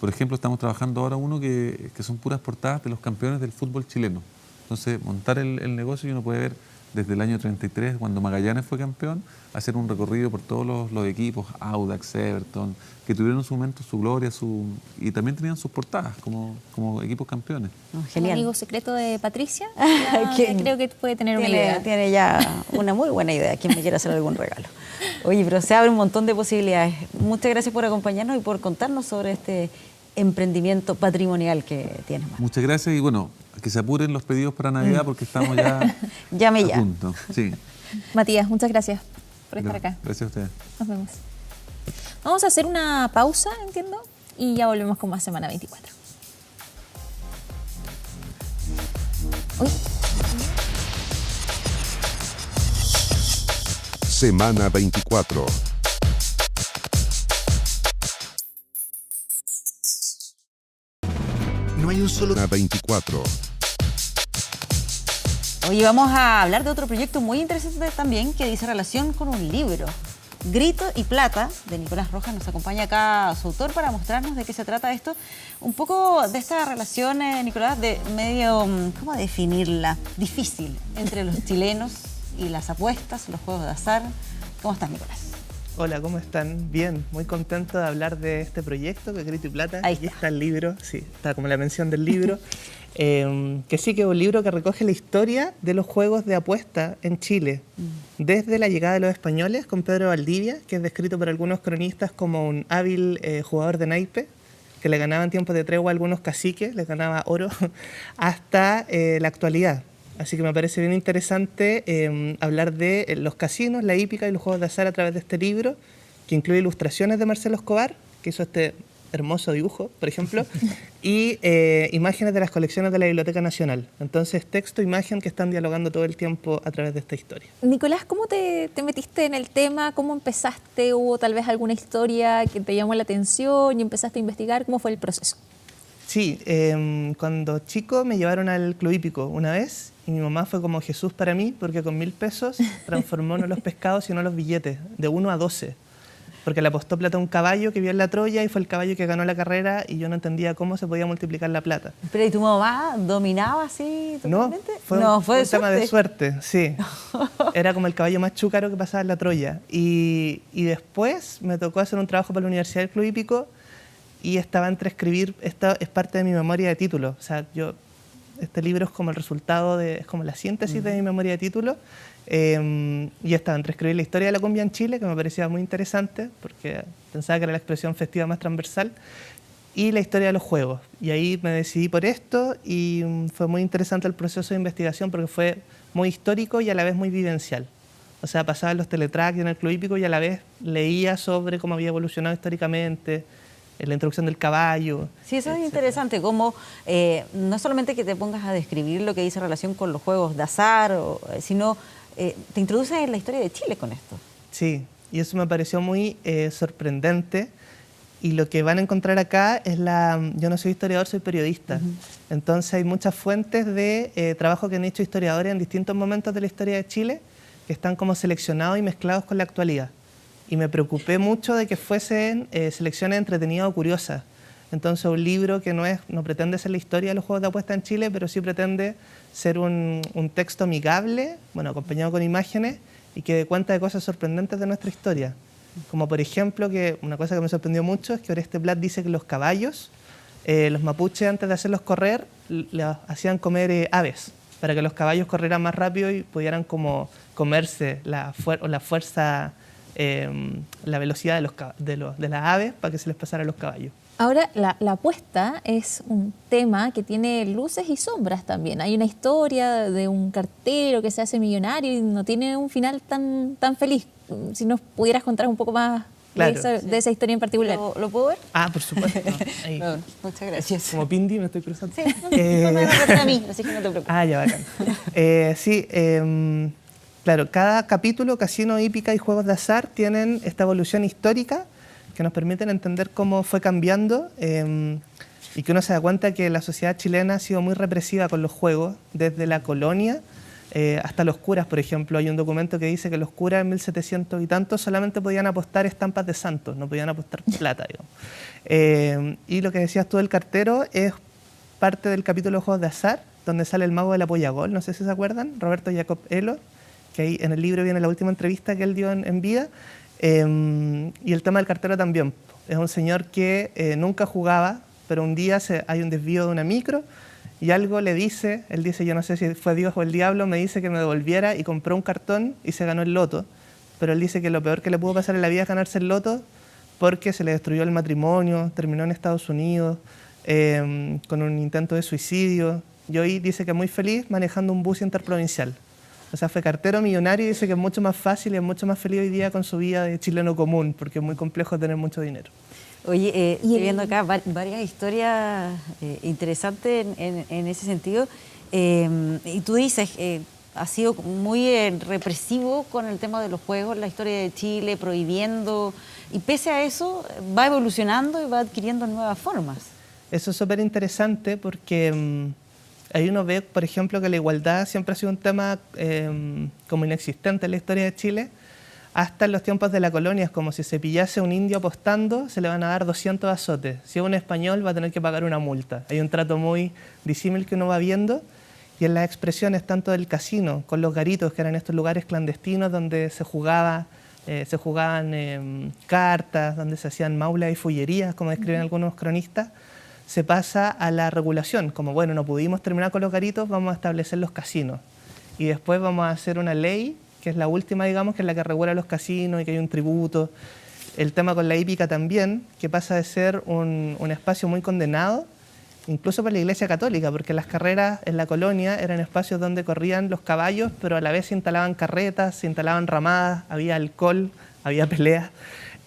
Por ejemplo, estamos trabajando ahora uno que son puras portadas de los campeones del fútbol chileno. Entonces, montar el negocio y uno puede ver desde el año 33, cuando Magallanes fue campeón, hacer un recorrido por todos los equipos, Audax, Everton, que tuvieron en su momento su gloria, y también tenían sus portadas como equipos campeones. Genial. ¿Un amigo secreto de Patricia? Creo que puede tener una idea. Tiene ya una muy buena idea, quien me quiera hacer algún regalo. Oye, pero se abre un montón de posibilidades. Muchas gracias por acompañarnos y por contarnos sobre este emprendimiento patrimonial que tienes. Muchas gracias, y bueno, que se apuren los pedidos para Navidad porque estamos ya a punto. Sí. Matías, muchas gracias por estar acá. Gracias a ustedes. Nos vemos. Vamos a hacer una pausa, entiendo, y ya volvemos con más Semana 24. Uy. Semana 24. No hay un solo 24. Hoy vamos a hablar de otro proyecto muy interesante también que dice relación con un libro. Grito y Plata, de Nicolás Rojas, nos acompaña acá su autor para mostrarnos de qué se trata esto. Un poco de esta relación, Nicolás, de medio, ¿cómo definirla? Difícil entre los chilenos y las apuestas, los juegos de azar. ¿Cómo estás, Nicolás? Hola, ¿cómo están? Bien, muy contento de hablar de este proyecto, que es Grito y Plata. Aquí está el libro, sí, está como la mención del libro. Que sí, que es un libro que recoge la historia de los juegos de apuesta en Chile, desde la llegada de los españoles con Pedro Valdivia, que es descrito por algunos cronistas como un hábil jugador de naipe, que le ganaba en tiempos de tregua a algunos caciques, les ganaba oro, hasta la actualidad. Así que me parece bien interesante hablar de los casinos, la hípica y los juegos de azar a través de este libro, que incluye ilustraciones de Marcelo Escobar, que hizo este hermoso dibujo, por ejemplo, y imágenes de las colecciones de la Biblioteca Nacional. Entonces, texto e imagen que están dialogando todo el tiempo a través de esta historia. Nicolás, ¿cómo te metiste en el tema? ¿Cómo empezaste? ¿Hubo tal vez alguna historia que te llamó la atención y empezaste a investigar? ¿Cómo fue el proceso? Sí, cuando chico me llevaron al Club Hípico una vez y mi mamá fue como Jesús para mí porque con 1000 pesos transformó no los pescados sino los billetes, de 1 a 12. porque le apostó plata a un caballo que vio en la Troya y fue el caballo que ganó la carrera y yo no entendía cómo se podía multiplicar la plata. Pero ¿y tu mamá dominaba así totalmente? No, fue un de tema de suerte, sí. Era como el caballo más chúcaro que pasaba en la Troya. Y después me tocó hacer un trabajo para la Universidad del Club Hípico y estaba entre escribir, esta es parte de mi memoria de título. O sea, este libro es como el resultado, es como la síntesis de mi memoria de título. Y estaba entre escribir la historia de la cumbia en Chile, que me parecía muy interesante, porque pensaba que era la expresión festiva más transversal, y la historia de los juegos. Y ahí me decidí por esto y fue muy interesante el proceso de investigación porque fue muy histórico y a la vez muy vivencial. O sea, pasaba en los teletracks y en el Club Hípico y a la vez leía sobre cómo había evolucionado históricamente, la introducción del caballo. Sí, eso es interesante, como no solamente que te pongas a describir lo que dice en relación con los juegos de azar, sino te introduces en la historia de Chile con esto. Sí, y eso me pareció muy sorprendente. Y lo que van a encontrar acá es yo no soy historiador, soy periodista. Entonces hay muchas fuentes de trabajo que han hecho historiadores en distintos momentos de la historia de Chile que están como seleccionados y mezclados con la actualidad. Y me preocupé mucho de que fuesen selecciones entretenidas o curiosas. Entonces un libro que no pretende ser la historia de los juegos de apuesta en Chile, pero sí pretende ser un texto amigable, bueno, acompañado con imágenes y que dé cuenta de cosas sorprendentes de nuestra historia. Como por ejemplo, que una cosa que me sorprendió mucho es que Oreste Plat dice que los caballos, los mapuches antes de hacerlos correr, les hacían comer aves, para que los caballos corrieran más rápido y pudieran como comerse la fuerza, la velocidad de las aves para que se les pasara a los caballos. Ahora, la apuesta es un tema que tiene luces y sombras también. Hay una historia de un cartero que se hace millonario y no tiene un final tan feliz. Si nos pudieras contar un poco más de esa historia en particular. ¿Lo puedo ver? Ah, por supuesto. No, muchas gracias. Como Pindi me estoy cruzando. Sí, me van a contar a mí, así que no te preocupes. Ah, ya, bacán. Sí, claro, cada capítulo, Casino, Hípica y Juegos de Azar tienen esta evolución histórica que nos permiten entender cómo fue cambiando y que uno se da cuenta que la sociedad chilena ha sido muy represiva con los juegos, desde la colonia hasta los curas, por ejemplo. Hay un documento que dice que los curas en 1700 y tantos solamente podían apostar estampas de santos, no podían apostar plata, digamos. Y lo que decías tú del cartero es parte del capítulo de Juegos de Azar, donde sale el mago de la polla gol, no sé si se acuerdan, Roberto Jacob Elo, que ahí en el libro viene la última entrevista que él dio en vida. Y el tema del cartero también. Es un señor que nunca jugaba, pero un día hay un desvío de una micro y algo le dice, él dice, yo no sé si fue Dios o el diablo, me dice que me devolviera y compró un cartón y se ganó el loto. Pero él dice que lo peor que le pudo pasar en la vida es ganarse el loto porque se le destruyó el matrimonio, terminó en Estados Unidos con un intento de suicidio. Y hoy dice que es muy feliz manejando un bus interprovincial. O sea, fue cartero millonario y dice que es mucho más fácil y es mucho más feliz hoy día con su vida de chileno común, porque es muy complejo tener mucho dinero. Oye, estoy viendo acá varias historias interesantes en ese sentido. Y tú dices, ha sido muy represivo con el tema de los juegos, la historia de Chile, prohibiendo, y pese a eso va evolucionando y va adquiriendo nuevas formas. Eso es súper interesante porque ahí uno ve, por ejemplo, que la igualdad siempre ha sido un tema como inexistente en la historia de Chile. Hasta en los tiempos de la colonia es como si se pillase a un indio apostando, se le van a dar 200 azotes. Si es un español va a tener que pagar una multa. Hay un trato muy disímil que uno va viendo. Y en las expresiones tanto del casino, con los garitos, que eran estos lugares clandestinos donde se jugaban cartas, donde se hacían maulas y fullerías, como describen algunos cronistas, se pasa a la regulación, como bueno, no pudimos terminar con los garitos, vamos a establecer los casinos. Y después vamos a hacer una ley, que es la última, digamos, que es la que regula los casinos y que hay un tributo. El tema con la hípica también, que pasa de ser un espacio muy condenado, incluso para la Iglesia Católica, porque las carreras en la colonia eran espacios donde corrían los caballos, pero a la vez se instalaban carretas, se instalaban ramadas, había alcohol, había peleas.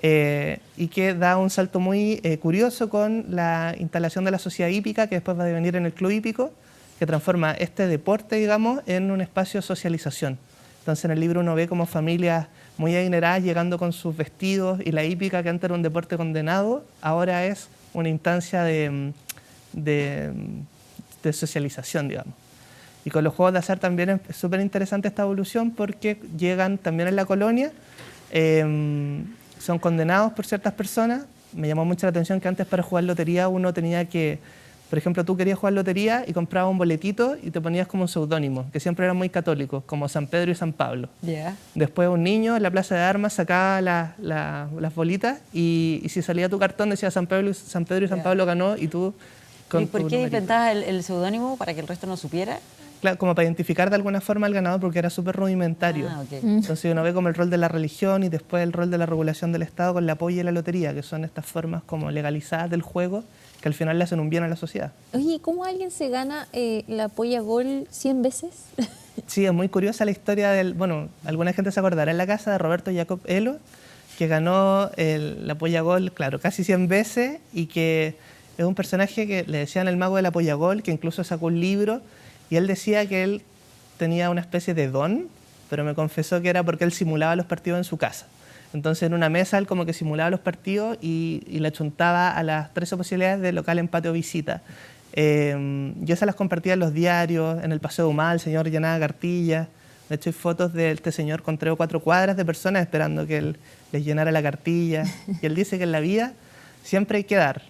Y que da un salto muy curioso con la instalación de la sociedad hípica, que después va a devenir en el club hípico, que transforma este deporte, digamos, en un espacio de socialización. Entonces en el libro uno ve como familias muy adineradas llegando con sus vestidos, y la hípica, que antes era un deporte condenado, ahora es una instancia de socialización, digamos. Y con los juegos de azar también es súper interesante esta evolución porque llegan también en la colonia son condenados por ciertas personas. Me llamó mucho la atención que antes para jugar lotería uno tenía que, por ejemplo, tú querías jugar lotería y comprabas un boletito y te ponías como un seudónimo, que siempre eran muy católicos, como San Pedro y San Pablo. Después un niño en la plaza de armas sacaba las bolitas y si salía tu cartón decía San Pedro y San Pablo ganó y tú... ¿Y por qué inventabas el seudónimo para que el resto no supiera? Claro, como para identificar de alguna forma al ganador porque era súper rudimentario. Entonces uno ve como el rol de la religión y después el rol de la regulación del Estado con el apoyo de la lotería, que son estas formas como legalizadas del juego que al final le hacen un bien a la sociedad. Oye, ¿cómo alguien se gana la polla gol 100 veces? Sí, es muy curiosa la historia del... Bueno, alguna gente se acordará en la casa de Roberto Jacob Elo, que ganó la polla gol, claro, casi 100 veces y que es un personaje que le decían el mago de la polla gol, que incluso sacó un libro. Y él decía que él tenía una especie de don, pero me confesó que era porque él simulaba los partidos en su casa. Entonces en una mesa él como que simulaba los partidos y le achuntaba a las 13 posibilidades de local, empate o visita. Yo esas las compartía en los diarios, en el Paseo Humada, el señor llenaba cartillas. De hecho hay fotos de este señor con 3 o 4 cuadras de personas esperando que él les llenara la cartilla. Y él dice que en la vida siempre hay que dar.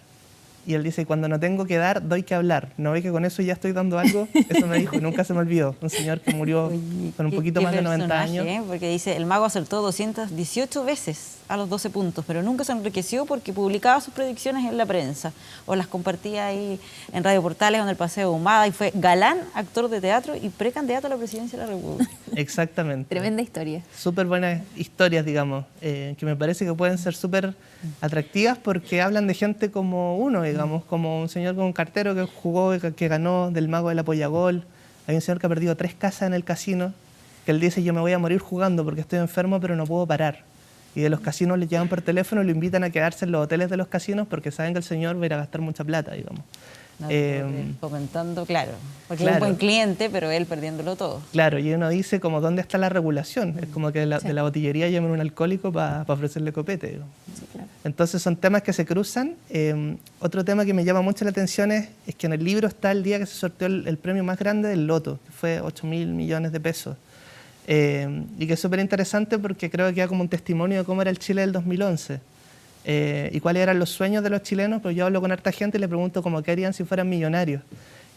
Y él dice, cuando no tengo que dar, doy que hablar. ¿No ve que con eso ya estoy dando algo? Eso me dijo, nunca se me olvidó. Un señor que murió con un poquito más de 90 años. Porque dice, el mago acertó 218 veces a los 12 puntos, pero nunca se enriqueció porque publicaba sus predicciones en la prensa o las compartía ahí en Radio Portales o en el Paseo Humada y fue galán, actor de teatro y precandidato a la presidencia de la República. Exactamente. Tremenda historia. Súper buenas historias, digamos, que me parece que pueden ser súper atractivas porque hablan de gente como uno, digamos, como un señor con un cartero que jugó, que ganó del mago de la polla gol. Hay un señor que ha perdido 3 casas en el casino, que él dice, yo me voy a morir jugando porque estoy enfermo pero no puedo parar. Y de los casinos le llaman por teléfono y lo invitan a quedarse en los hoteles de los casinos porque saben que el señor va a ir a gastar mucha plata, digamos. Comentando, claro, porque es un buen cliente, pero él perdiéndolo todo. Claro, y uno dice como, ¿dónde está la regulación? Es como que de la botillería llaman un alcohólico para ofrecerle copete. Sí, claro. Entonces son temas que se cruzan. Otro tema que me llama mucho la atención es que en el libro está el día que se sorteó el premio más grande del loto, que fue 8.000 millones de pesos. Y que es súper interesante porque creo que da como un testimonio de cómo era el Chile del 2011. Y cuáles eran los sueños de los chilenos, pues yo hablo con harta gente y le pregunto como qué harían si fueran millonarios.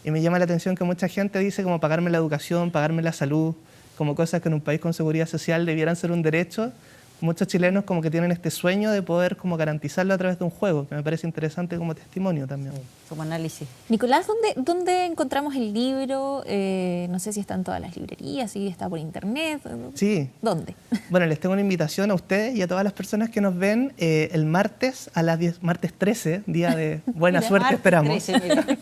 Y me llama la atención que mucha gente dice como pagarme la educación, pagarme la salud, como cosas que en un país con seguridad social debieran ser un derecho. Muchos chilenos como que tienen este sueño de poder como garantizarlo a través de un juego, que me parece interesante como testimonio también. Como análisis. Nicolás, ¿dónde encontramos el libro? No sé si está en todas las librerías, si está por internet. Sí. ¿Dónde? Bueno, les tengo una invitación a ustedes y a todas las personas que nos ven el martes a las 10, martes 13, día de buena suerte, esperamos. 13,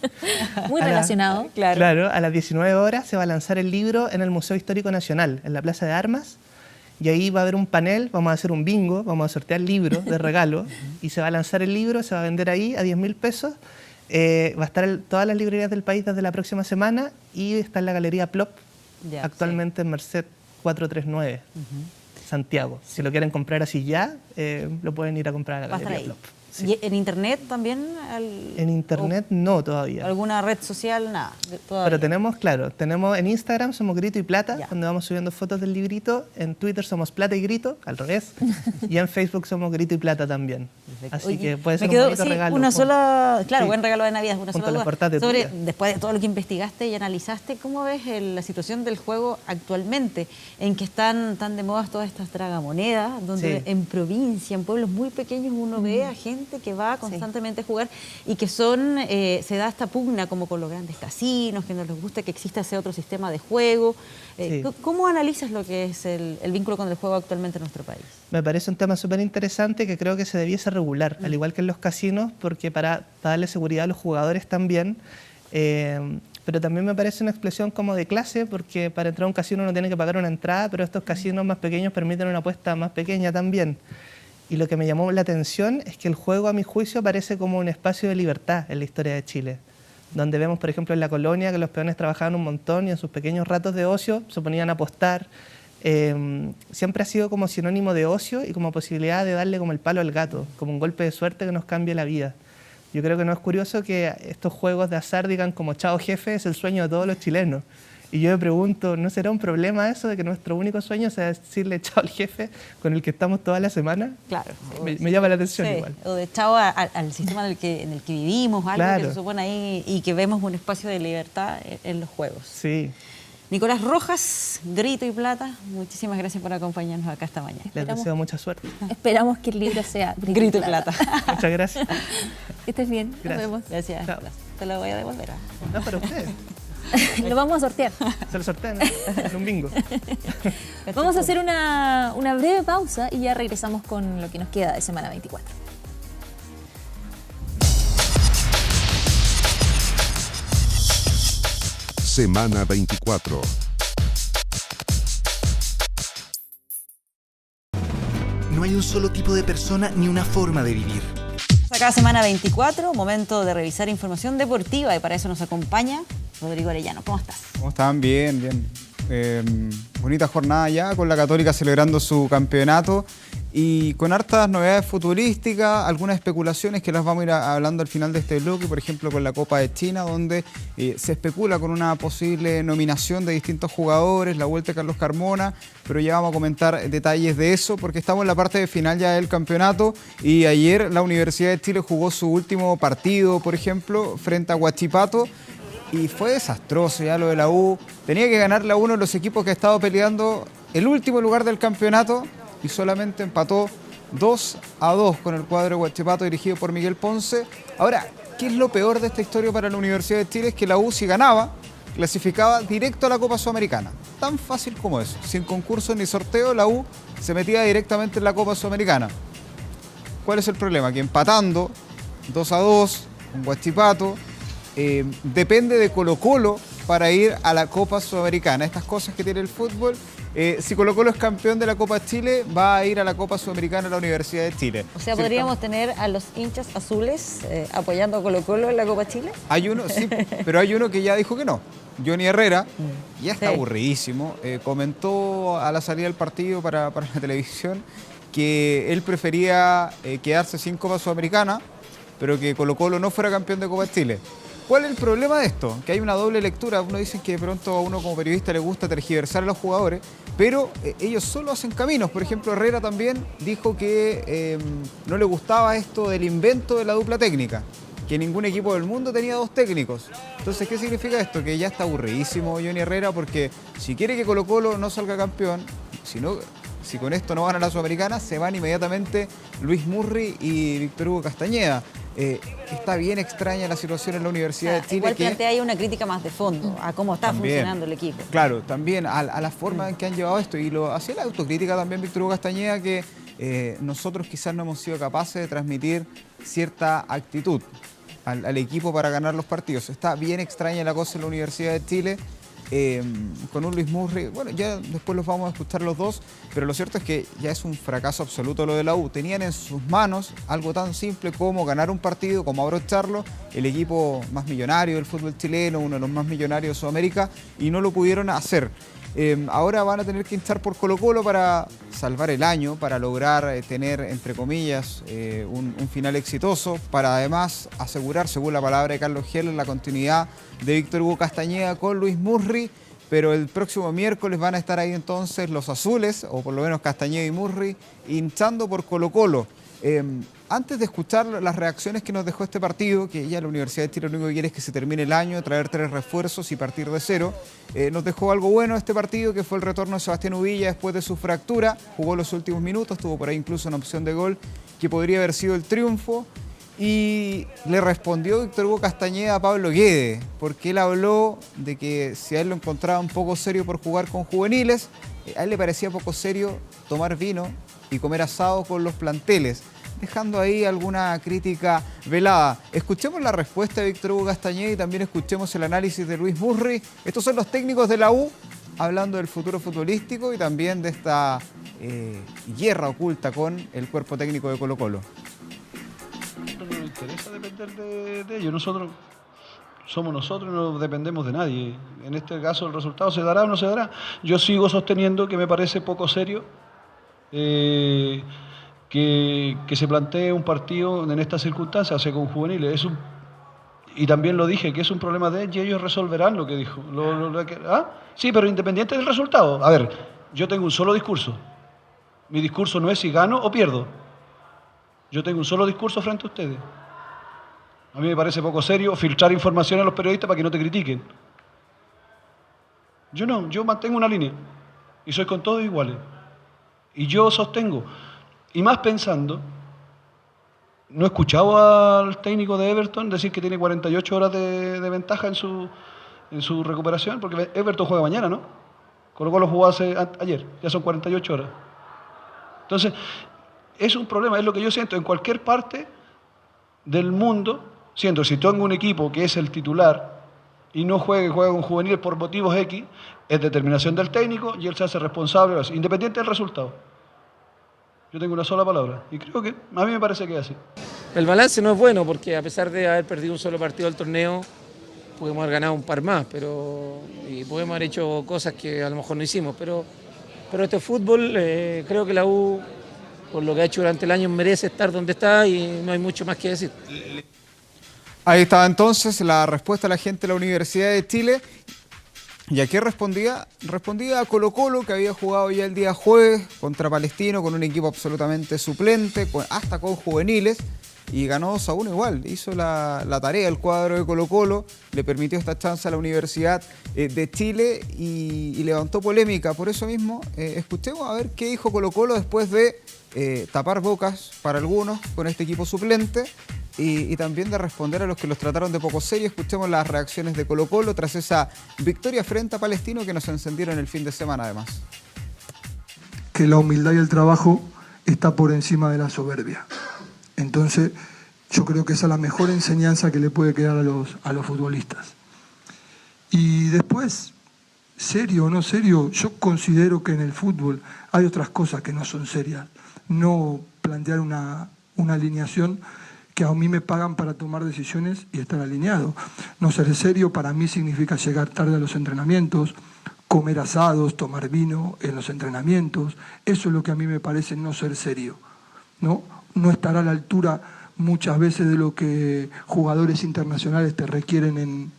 muy relacionado. Claro, a las 19 horas se va a lanzar el libro en el Museo Histórico Nacional, en la Plaza de Armas. Y ahí va a haber un panel, vamos a hacer un bingo, vamos a sortear libros de regalo y se va a lanzar el libro, se va a vender ahí a 10.000 pesos. Va a estar en todas las librerías del país desde la próxima semana y está en la Galería Plop, actualmente en Merced 439, Santiago. Si lo quieren comprar así ya, lo pueden ir a comprar a la Galería Plop. Sí. ¿Y en internet también? En internet no todavía. ¿Alguna red social? Nada. Pero tenemos en Instagram somos Grito y Plata, donde vamos subiendo fotos del librito. En Twitter somos Plata y Grito, al revés. Y en Facebook somos Grito y Plata también. Perfecto. Así que puede ser un bonito regalo. Una sola, claro, buen regalo de Navidad. Una sola duda. Después de todo lo que investigaste y analizaste, ¿cómo ves la situación del juego actualmente? En que están tan de moda todas estas tragamonedas, donde en provincia, en pueblos muy pequeños, uno ve a gente que va constantemente a jugar y que se da esta pugna como con los grandes casinos, que no les gusta que exista ese otro sistema de juego. ¿Cómo analizas lo que es el vínculo con el juego actualmente en nuestro país? Me parece un tema súper interesante que creo que se debiese regular, al igual que en los casinos, porque para darle seguridad a los jugadores también, pero también me parece una expresión como de clase, porque para entrar a un casino uno tiene que pagar una entrada, pero estos casinos más pequeños permiten una apuesta más pequeña también. Y lo que me llamó la atención es que el juego, a mi juicio, parece como un espacio de libertad en la historia de Chile, donde vemos, por ejemplo, en la colonia que los peones trabajaban un montón y en sus pequeños ratos de ocio se ponían a apostar. Siempre ha sido como sinónimo de ocio y como posibilidad de darle como el palo al gato, como un golpe de suerte que nos cambie la vida. Yo creo que no es curioso que estos juegos de azar digan como chao jefe, es el sueño de todos los chilenos. Y yo me pregunto, ¿no será un problema eso de que nuestro único sueño sea decirle chao al jefe con el que estamos toda la semana? Claro. Me llama la atención igual. O de chao al sistema en el que vivimos, algo Claro. que se supone ahí y que vemos un espacio de libertad en los juegos. Sí. Nicolás Rojas, Grito y Plata, muchísimas gracias por acompañarnos acá esta mañana. Les deseo mucha suerte. Esperamos que el libro sea Grito y Plata. Muchas gracias. Que estés bien. Gracias. Nos vemos. Gracias. Chao. Te lo voy a devolver. No, para ustedes. Lo vamos a sortear. Se lo sortean en un bingo. Vamos a hacer una breve pausa y ya regresamos con lo que nos queda de semana 24. Semana 24. No hay un solo tipo de persona ni una forma de vivir. Acá semana 24, momento de revisar información deportiva y para eso nos acompaña Rodrigo Arellano. ¿Cómo estás? ¿Cómo están? Bien, bien. Bonita jornada ya con la Católica celebrando su campeonato y con hartas novedades futbolísticas, algunas especulaciones que las vamos a ir hablando al final de este bloque, por ejemplo con la Copa de China, donde se especula con una posible nominación de distintos jugadores, la vuelta de Carlos Carmona, pero ya vamos a comentar detalles de eso porque estamos en la parte de final ya del campeonato y ayer la Universidad de Chile jugó su último partido, por ejemplo, frente a Huachipato. Y fue desastroso ya lo de la U. Tenía que ganarle a uno de los equipos que ha estado peleando el último lugar del campeonato y solamente empató 2-2 con el cuadro de Huachipato dirigido por Miguel Ponce. Ahora, ¿qué es lo peor de esta historia para la Universidad de Chile? Es que la U, si ganaba, clasificaba directo a la Copa Sudamericana. Tan fácil como eso. Sin concurso ni sorteo, la U se metía directamente en la Copa Sudamericana. ¿Cuál es el problema? Que empatando 2-2 con Huachipato, depende de Colo-Colo para ir a la Copa Sudamericana. Estas cosas que tiene el fútbol. Si Colo-Colo es campeón de la Copa Chile, va a ir a la Copa Sudamericana a la Universidad de Chile. O sea, ¿podríamos tener a los hinchas azules apoyando a Colo-Colo en la Copa Chile? Hay uno, sí, pero hay uno que ya dijo que no. Johnny Herrera, ya está aburridísimo. Comentó a la salida del partido para la televisión que él prefería quedarse sin Copa Sudamericana, pero que Colo-Colo no fuera campeón de Copa Chile. ¿Cuál es el problema de esto? Que hay una doble lectura. Uno dice que de pronto a uno como periodista le gusta tergiversar a los jugadores, pero ellos solo hacen caminos. Por ejemplo, Herrera también dijo que no le gustaba esto del invento de la dupla técnica, que ningún equipo del mundo tenía dos técnicos. Entonces, ¿qué significa esto? Que ya está aburridísimo Johnny Herrera, porque si quiere que Colo-Colo no salga campeón, si con esto no van a la Sudamericana, se van inmediatamente Luis Murri y Víctor Hugo Castañeda. Está bien extraña la situación en la Universidad de Chile. Igual plantea ahí una crítica más de fondo a cómo está funcionando el equipo. Claro, también a la forma en que han llevado esto. Y lo hacía la autocrítica también Víctor Hugo Castañeda, que nosotros quizás no hemos sido capaces de transmitir cierta actitud al equipo para ganar los partidos. Está bien extraña la cosa en la Universidad de Chile. Con un Luis Murri, bueno, ya después los vamos a escuchar los dos, pero lo cierto es que ya es un fracaso absoluto lo de la U. Tenían en sus manos algo tan simple como ganar un partido, como abrocharlo, el equipo más millonario del fútbol chileno, uno de los más millonarios de Sudamérica, y no lo pudieron hacer. Ahora van a tener que hinchar por Colo-Colo para salvar el año, para lograr tener, entre comillas, un final exitoso, para además asegurar, según la palabra de Carlos Heller, la continuidad de Víctor Hugo Castañeda con Luis Murri, pero el próximo miércoles van a estar ahí entonces los azules, o por lo menos Castañeda y Murri, hinchando por Colo-Colo. Antes de escuchar las reacciones que nos dejó este partido, que ya la Universidad de Chile lo único que quiere es que se termine el año, traer 3 refuerzos y partir de cero, nos dejó algo bueno este partido, que fue el retorno de Sebastián Uvilla después de su fractura. Jugó los últimos minutos, tuvo por ahí incluso una opción de gol que podría haber sido el triunfo. Y le respondió Víctor Hugo Castañeda a Pablo Guede, porque él habló de que si a él lo encontraba un poco serio por jugar con juveniles, a él le parecía poco serio tomar vino y comer asado con los planteles, dejando ahí alguna crítica velada. Escuchemos la respuesta de Víctor Hugo Castañeda y también escuchemos el análisis de Luis Murri. Estos son los técnicos de la U hablando del futuro futbolístico y también de esta guerra oculta con el cuerpo técnico de Colo-Colo. No nos interesa depender de ellos. Nosotros somos nosotros y no dependemos de nadie. En este caso el resultado se dará o no se dará. Yo sigo sosteniendo que me parece poco serio que se plantee un partido en estas circunstancias, o sea, con juveniles. Y también lo dije, que es un problema de ellos y ellos resolverán lo que dijo. Sí, pero independiente del resultado. A ver, yo tengo un solo discurso. Mi discurso no es si gano o pierdo. Yo tengo un solo discurso frente a ustedes. A mí me parece poco serio filtrar información a los periodistas para que no te critiquen. Yo no, yo mantengo una línea. Y soy con todos iguales. Y yo sostengo. Y más pensando, no he escuchado al técnico de Everton decir que tiene 48 horas de ventaja en su recuperación, porque Everton juega mañana, ¿no? Colo-Colo jugó ayer, ya son 48 horas. Entonces, es un problema, es lo que yo siento en cualquier parte del mundo. Siento, si tengo un equipo que es el titular y no juega con juveniles por motivos X, es determinación del técnico y él se hace responsable, independiente del resultado. Yo tengo una sola palabra y creo que a mí me parece que es así. El balance no es bueno porque a pesar de haber perdido un solo partido del torneo, pudimos haber ganado un par más, y pudimos haber hecho cosas que a lo mejor no hicimos, pero este fútbol, creo que la U, por lo que ha hecho durante el año, merece estar donde está y no hay mucho más que decir. Ahí estaba entonces la respuesta de la gente de la Universidad de Chile. ¿Y a qué respondía? Respondía a Colo-Colo, que había jugado ya el día jueves contra Palestino con un equipo absolutamente suplente, hasta con juveniles, y ganó 2-1 igual. Hizo la tarea el cuadro de Colo-Colo, le permitió esta chance a la Universidad de Chile y levantó polémica. Por eso mismo, escuchemos a ver qué dijo Colo-Colo después de tapar bocas para algunos con este equipo suplente y también de responder a los que los trataron de poco serio. Escuchemos las reacciones de Colo-Colo tras esa victoria frente a Palestino que nos encendieron el fin de semana además. Que la humildad y el trabajo está por encima de la soberbia. Entonces, yo creo que esa es la mejor enseñanza que le puede quedar a los futbolistas. Y después, serio o no serio, yo considero que en el fútbol hay otras cosas que no son serias. No plantear una alineación que a mí me pagan para tomar decisiones y estar alineado. No ser serio para mí significa llegar tarde a los entrenamientos, comer asados, tomar vino en los entrenamientos. Eso es lo que a mí me parece no ser serio, ¿no? No estar a la altura muchas veces de lo que jugadores internacionales te requieren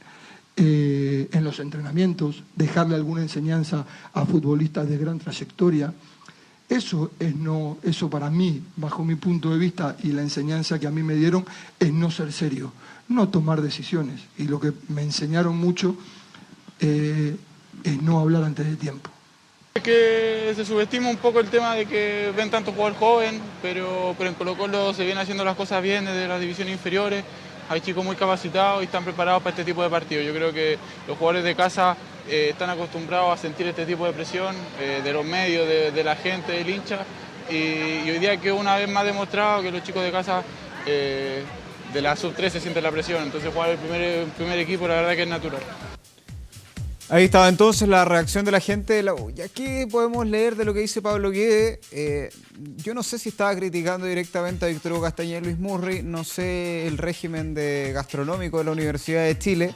en los entrenamientos, dejarle alguna enseñanza a futbolistas de gran trayectoria. Eso para mí, bajo mi punto de vista y la enseñanza que a mí me dieron, es no ser serio, no tomar decisiones. Y lo que me enseñaron mucho es no hablar antes de tiempo. Es que se subestima un poco el tema de que ven tanto jugador joven, pero en Colo-Colo se vienen haciendo las cosas bien desde las divisiones inferiores. Hay chicos muy capacitados y están preparados para este tipo de partidos. Yo creo que los jugadores de casa están acostumbrados a sentir este tipo de presión de los medios, de la gente, del hincha. Y hoy día que una vez más demostrado que los chicos de casa de la sub-13 sienten la presión. Entonces jugar el primer equipo la verdad que es natural. Ahí estaba entonces la reacción de la gente de la U. Y aquí podemos leer de lo que dice Pablo Guede. Yo no sé si estaba criticando directamente a Víctor Hugo Castañeda y Luis Murri, no sé el régimen gastronómico de la Universidad de Chile,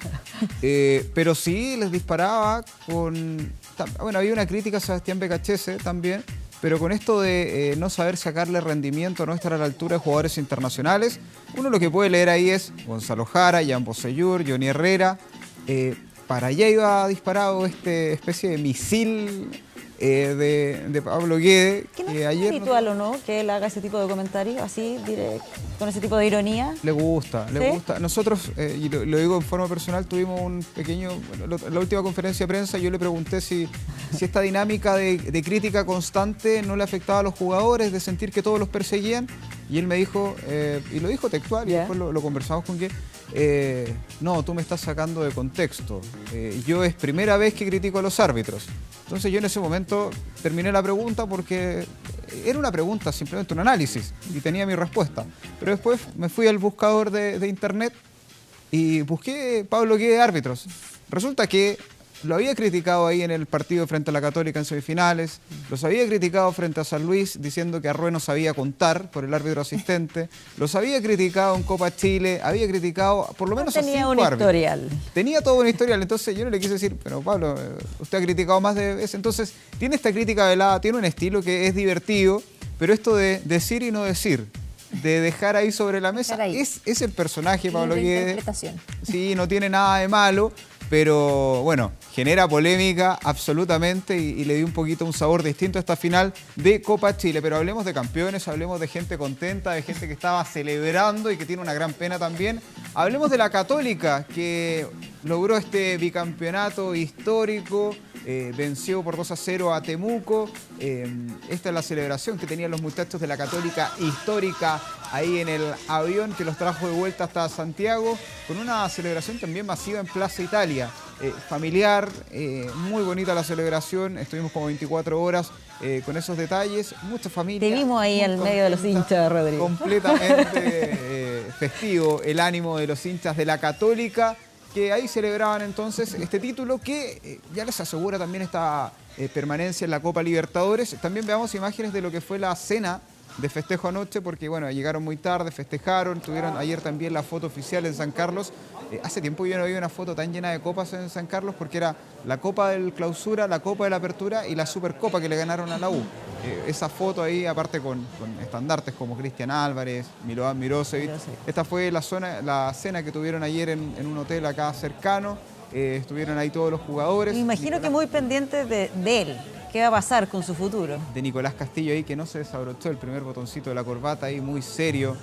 pero sí les disparaba con... Bueno, había una crítica a Sebastián Becachese también, pero con esto de no saber sacarle rendimiento, no estar a la altura de jugadores internacionales, uno lo que puede leer ahí es Gonzalo Jara, Jan Bosellur, Johnny Herrera... para allá iba disparado especie de misil de Pablo Guede. ¿Qué no es habitual o no que él haga ese tipo de comentarios así, con ese tipo de ironía? Le gusta, ¿Sí? le gusta. Nosotros, y lo digo en forma personal, tuvimos un pequeño... la última conferencia de prensa yo le pregunté si esta dinámica de crítica constante no le afectaba a los jugadores, de sentir que todos los perseguían, y él me dijo, y lo dijo textual, y después lo conversamos con que no, tú me estás sacando de contexto. Yo es primera vez que critico a los árbitros. Entonces yo en ese momento terminé la pregunta porque era una pregunta, simplemente un análisis, y tenía mi respuesta. Pero después me fui al buscador de internet y busqué Pablo Guede árbitros. Resulta que lo había criticado ahí en el partido frente a la Católica en semifinales, los había criticado frente a San Luis diciendo que Arrué no sabía contar por el árbitro asistente, los había criticado en Copa Chile, había criticado por lo menos a 5 árbitros. Tenía un historial. Tenía todo un historial, entonces yo no le quise decir, pero Pablo, usted ha criticado más de veces, entonces tiene esta crítica velada, tiene un estilo que es divertido, pero esto de decir y no decir, de dejar ahí sobre la mesa. Es el personaje, Pablo Guedes. Sí, no tiene nada de malo, pero bueno, genera polémica absolutamente y le dio un poquito un sabor distinto a esta final de Copa Chile. Pero hablemos de campeones, hablemos de gente contenta, de gente que estaba celebrando y que tiene una gran pena también. Hablemos de la Católica, que logró este bicampeonato histórico, venció por 2-0 a Temuco. Esta es la celebración que tenían los muchachos de la Católica histórica ahí en el avión que los trajo de vuelta hasta Santiago, con una celebración también masiva en Plaza Italia. Familiar, muy bonita la celebración, estuvimos como 24 horas con esos detalles, mucha familia. Te vimos ahí al medio de los hinchas, Rodrigo. Completamente festivo el ánimo de los hinchas de la Católica, que ahí celebraban entonces este título que ya les asegura también esta permanencia en la Copa Libertadores. También veamos imágenes de lo que fue la cena de festejo anoche, porque bueno, llegaron muy tarde, festejaron, tuvieron ayer también la foto oficial en San Carlos. Hace tiempo yo no había una foto tan llena de copas en San Carlos, porque era la Copa del Clausura, la Copa de la Apertura y la Supercopa que le ganaron a la U. Esa foto ahí, aparte con estandartes como Cristian Álvarez, Milovan Mirosevic. Esta fue la cena que tuvieron ayer en un hotel acá cercano. Estuvieron ahí todos los jugadores. Me imagino que muy pendientes de él. ¿Qué va a pasar con su futuro? De Nicolás Castillo ahí, que no se desabrochó el primer botoncito de la corbata ahí, muy serio.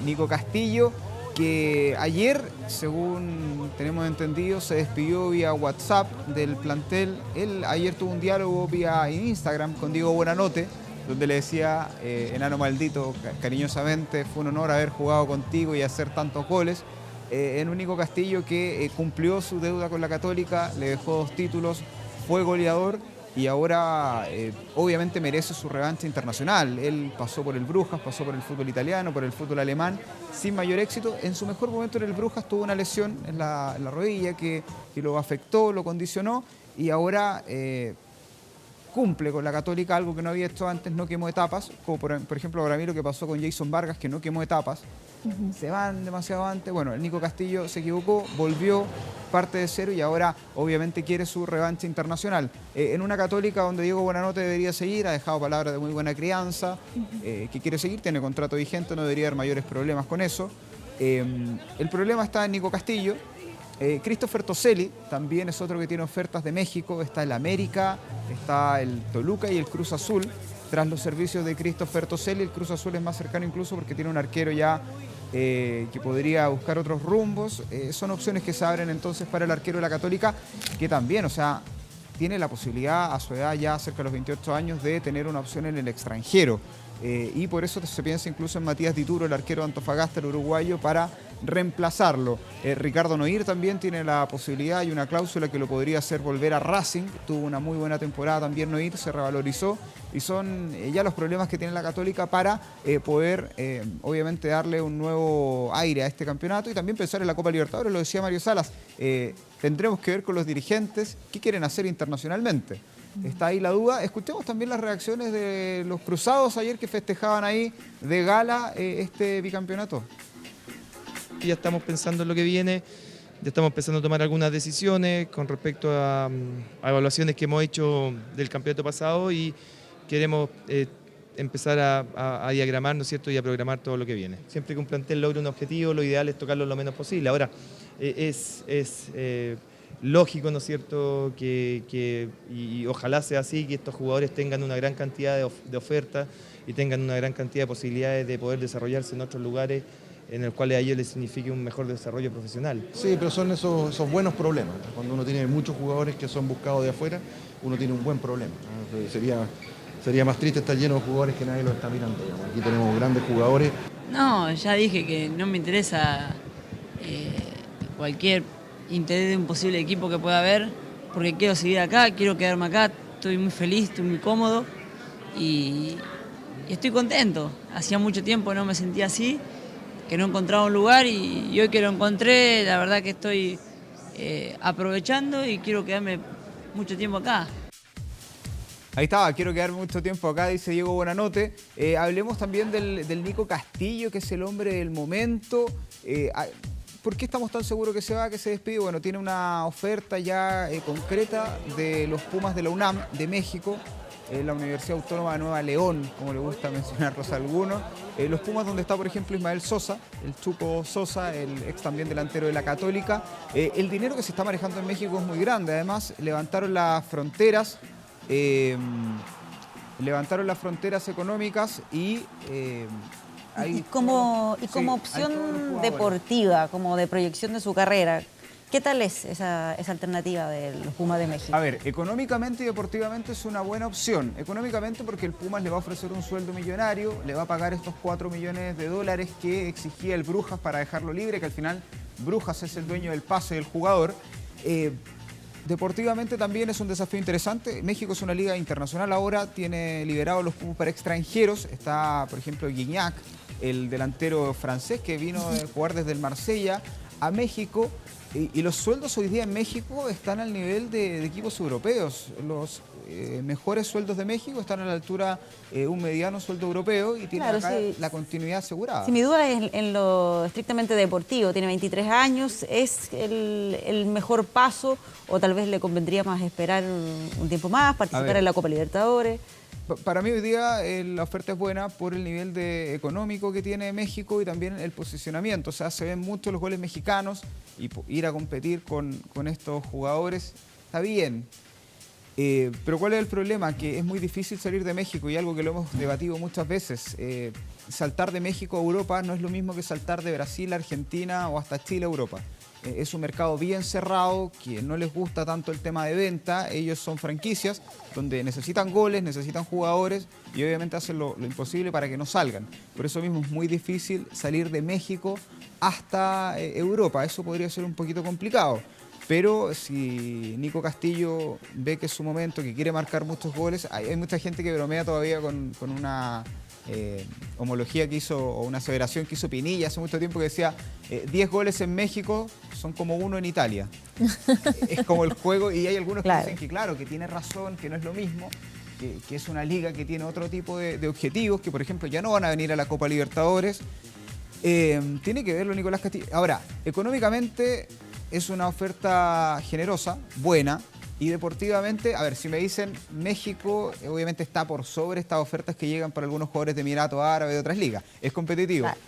Nico Castillo, que ayer, según tenemos entendido, se despidió vía WhatsApp del plantel. Él ayer tuvo un diálogo vía Instagram con Diego Buenanote, donde le decía, enano maldito, cariñosamente, fue un honor haber jugado contigo y hacer tantos goles. En un Nico Castillo que cumplió su deuda con la Católica, le dejó 2 títulos, fue goleador y ahora obviamente merece su revancha internacional. Él pasó por el Brujas, pasó por el fútbol italiano, por el fútbol alemán, sin mayor éxito. En su mejor momento en el Brujas tuvo una lesión en la rodilla que lo afectó, lo condicionó y ahora cumple con la Católica algo que no había hecho antes, no quemó etapas, como por ejemplo para mí lo que pasó con Jason Vargas, que no quemó etapas. Se van demasiado antes. Bueno, el Nico Castillo se equivocó, volvió, parte de cero y ahora obviamente quiere su revancha internacional. En una Católica donde Diego Buenanote debería seguir, ha dejado palabras de muy buena crianza, que quiere seguir, tiene contrato vigente, no debería haber mayores problemas con eso. El problema está en Nico Castillo. Christopher Toselli también es otro que tiene ofertas de México. Está el América, está el Toluca y el Cruz Azul. Tras los servicios de Christopher Toselli, el Cruz Azul es más cercano incluso porque tiene un arquero ya que podría buscar otros rumbos. Son opciones que se abren entonces para el arquero de la Católica, que también, o sea, tiene la posibilidad a su edad ya cerca de los 28 años de tener una opción en el extranjero. Y por eso se piensa incluso en Matías Dituro, el arquero de Antofagasta, el uruguayo, para reemplazarlo. Ricardo Noir también tiene la posibilidad y una cláusula que lo podría hacer volver a Racing. Tuvo una muy buena temporada también Noir, se revalorizó y son ya los problemas que tiene la Católica para poder obviamente darle un nuevo aire a este campeonato y también pensar en la Copa Libertadores. Lo decía Mario Salas, tendremos que ver con los dirigentes qué quieren hacer internacionalmente. Está ahí la duda. Escuchemos también las reacciones de los cruzados ayer que festejaban ahí de gala este bicampeonato. Ya estamos pensando en lo que viene, ya estamos empezando a tomar algunas decisiones con respecto a evaluaciones que hemos hecho del campeonato pasado y queremos empezar a diagramar, ¿no es cierto?, y a programar todo lo que viene. Siempre que un plantel logre un objetivo, lo ideal es tocarlo lo menos posible. Ahora, es lógico, ¿no es cierto?, y ojalá sea así, que estos jugadores tengan una gran cantidad de ofertas y tengan una gran cantidad de posibilidades de poder desarrollarse en otros lugares en el cual a ellos les signifique un mejor desarrollo profesional. Sí, pero son esos buenos problemas. Cuando uno tiene muchos jugadores que son buscados de afuera, uno tiene un buen problema. Sería más triste estar lleno de jugadores que nadie los está mirando. Aquí tenemos grandes jugadores. No, ya dije que no me interesa cualquier interés de un posible equipo que pueda haber, porque quiero seguir acá, quiero quedarme acá, estoy muy feliz, estoy muy cómodo y estoy contento. Hacía mucho tiempo no me sentía así, que no encontraba un lugar y hoy que lo encontré, la verdad que estoy aprovechando y quiero quedarme mucho tiempo acá. Ahí estaba, quiero quedarme mucho tiempo acá, dice Diego Buenanote. Hablemos también del Nico Castillo, que es el hombre del momento. ¿Por qué estamos tan seguros que se va, que se despide? Bueno, tiene una oferta ya concreta de los Pumas de la UNAM de México. la Universidad Autónoma de Nueva León, como le gusta mencionarlos a algunos. Los Pumas, donde está, por ejemplo, Ismael Sosa, el Chuco Sosa, el ex también delantero de la Católica. El dinero que se está manejando en México es muy grande. Además, levantaron las fronteras económicas y... como opción deportiva, como de proyección de su carrera, ¿qué tal es esa alternativa de los Pumas de México? A ver, económicamente y deportivamente es una buena opción. Económicamente porque el Pumas le va a ofrecer un sueldo millonario, le va a pagar estos $4 millones que exigía el Brujas para dejarlo libre, que al final Brujas es el dueño del pase del jugador. Deportivamente también es un desafío interesante. México es una liga internacional ahora, tiene liberados los cupos para extranjeros. Está, por ejemplo, Gignac, el delantero francés que vino a jugar desde el Marsella a México. Y los sueldos hoy día en México están al nivel de equipos europeos. Los mejores sueldos de México están a la altura de un mediano sueldo europeo y tiene acá la continuidad asegurada. Si mi duda es en lo estrictamente deportivo, tiene 23 años, ¿es el mejor paso o tal vez le convendría más esperar un tiempo más, participar en la Copa Libertadores? Para mí hoy día la oferta es buena por el nivel económico que tiene México y también el posicionamiento. O sea, se ven muchos los goles mexicanos y ir a competir con estos jugadores está bien. Pero ¿cuál es el problema? Que es muy difícil salir de México y algo que lo hemos debatido muchas veces. Saltar de México a Europa no es lo mismo que saltar de Brasil a Argentina o hasta Chile a Europa. Es un mercado bien cerrado, que no les gusta tanto el tema de venta. Ellos son franquicias donde necesitan goles, necesitan jugadores y obviamente hacen lo imposible para que no salgan. Por eso mismo es muy difícil salir de México hasta Europa. Eso podría ser un poquito complicado. Pero si Nico Castillo ve que es su momento, que quiere marcar muchos goles, hay mucha gente que bromea todavía con una homología que hizo, o una aseveración que hizo Pinilla hace mucho tiempo, que decía 10 goles en México son como 1 en Italia. Es como el juego, y hay algunos que dicen que claro, que tiene razón, que no es lo mismo, que es una liga que tiene otro tipo de objetivos, que por ejemplo ya no van a venir a la Copa Libertadores. Tiene que verlo Nicolás Castillo. Ahora, económicamente es una oferta generosa, buena. Y deportivamente, a ver, si me dicen México, obviamente está por sobre estas ofertas que llegan para algunos jugadores de Emiratos Árabes, de otras ligas. Es competitivo. Claro.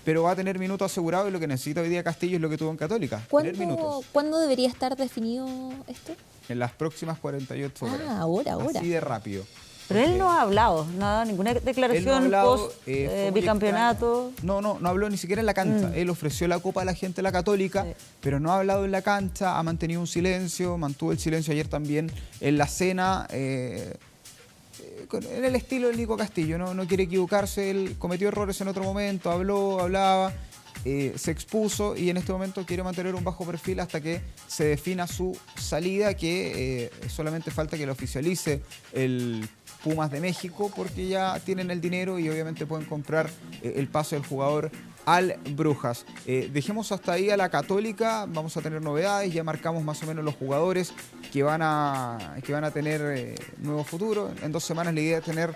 Pero va a tener minutos asegurados y lo que necesita hoy día Castillo es lo que tuvo en Católica. ¿Cuándo debería estar definido esto? En las próximas 48 horas. Ahora. Así de rápido. Pero él no ha hablado, nada, ninguna declaración post bicampeonato. No habló ni siquiera en la cancha. Él ofreció la copa a la gente de la Católica, pero no ha hablado en la cancha, ha mantenido un silencio, mantuvo el silencio ayer también en la cena, en el estilo del Nico Castillo, no quiere equivocarse, él cometió errores en otro momento, hablaba, se expuso y en este momento quiere mantener un bajo perfil hasta que se defina su salida, que solamente falta que lo oficialice el Pumas de México, porque ya tienen el dinero y obviamente pueden comprar el pase del jugador al Brujas. Dejemos hasta ahí a la Católica, vamos a tener novedades, ya marcamos más o menos los jugadores que van a tener nuevo futuro. En 2 semanas la idea es tener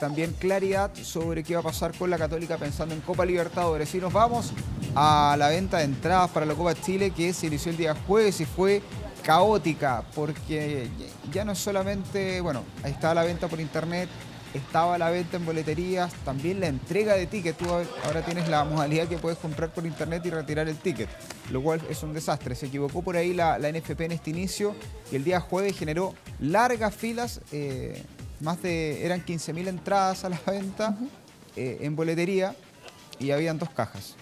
también claridad sobre qué va a pasar con la Católica pensando en Copa Libertadores. Y nos vamos a la venta de entradas para la Copa Chile, que se inició el día jueves y fue caótica, porque ya no es solamente, bueno, ahí estaba la venta por internet, estaba la venta en boleterías, también la entrega de tickets. Tú ahora tienes la modalidad que puedes comprar por internet y retirar el ticket, lo cual es un desastre. Se equivocó por ahí la NFP en este inicio y el día jueves generó largas filas, eran 15.000 entradas a la venta en boletería y habían 2 cajas.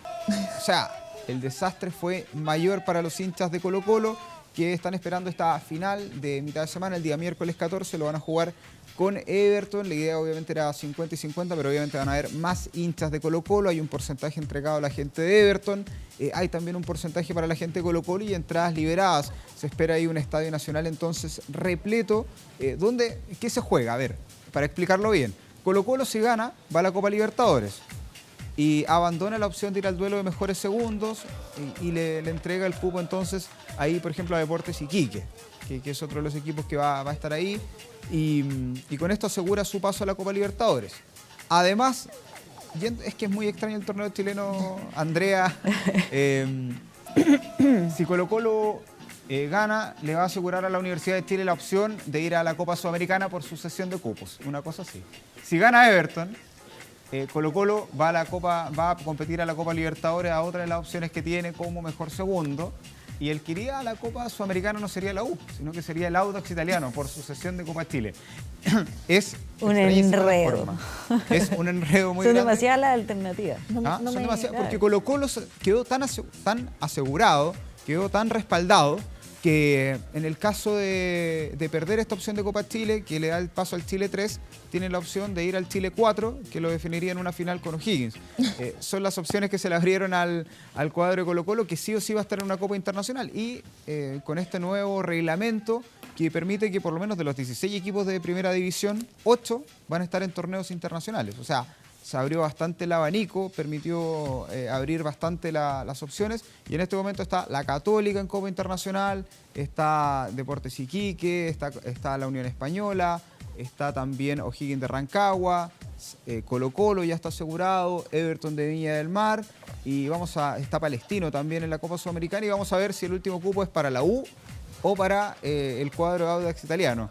O sea, el desastre fue mayor para los hinchas de Colo-Colo, que están esperando esta final de mitad de semana, el día miércoles 14, lo van a jugar con Everton. La idea obviamente era 50 y 50, pero obviamente van a haber más hinchas de Colo-Colo. Hay un porcentaje entregado a la gente de Everton, hay también un porcentaje para la gente de Colo-Colo y entradas liberadas. Se espera ahí un estadio nacional entonces repleto. ¿Qué se juega? A ver, para explicarlo bien. Colo-Colo, si gana, va a la Copa Libertadores y abandona la opción de ir al duelo de mejores segundos y le entrega el cupo entonces ahí, por ejemplo, a Deportes Iquique, que es otro de los equipos que va a estar ahí, y con esto asegura su paso a la Copa Libertadores. Además, es que es muy extraño el torneo chileno, Andrea. Si Colo-Colo gana, le va a asegurar a la Universidad de Chile la opción de ir a la Copa Sudamericana por sucesión de cupos, una cosa así. Si gana Everton, Colo-Colo va a competir a la Copa Libertadores, a otra de las opciones que tiene como mejor segundo, y el que iría a la Copa Sudamericana no sería la U, sino que sería el Audax Italiano por sucesión de Copa Chile. Es un enredo. Es un enredo muy grande. Son demasiadas las alternativas. Son demasiadas, porque Colo-Colo quedó tan asegurado, quedó tan respaldado, que en el caso de perder esta opción de Copa Chile, que le da el paso al Chile 3, tiene la opción de ir al Chile 4, que lo definiría en una final con O'Higgins. Son las opciones que se le abrieron al cuadro de Colo-Colo, que sí o sí va a estar en una Copa Internacional. Y con este nuevo reglamento que permite que por lo menos de los 16 equipos de primera división, 8 van a estar en torneos internacionales. O sea, se abrió bastante el abanico, permitió abrir bastante las opciones, y en este momento está la Católica en Copa Internacional, está Deportes Iquique, está la Unión Española, está también O'Higgins de Rancagua, Colo-Colo ya está asegurado, Everton de Viña del Mar, y está Palestino también en la Copa Sudamericana, y vamos a ver si el último cupo es para la U o para el cuadro de Audax Italiano.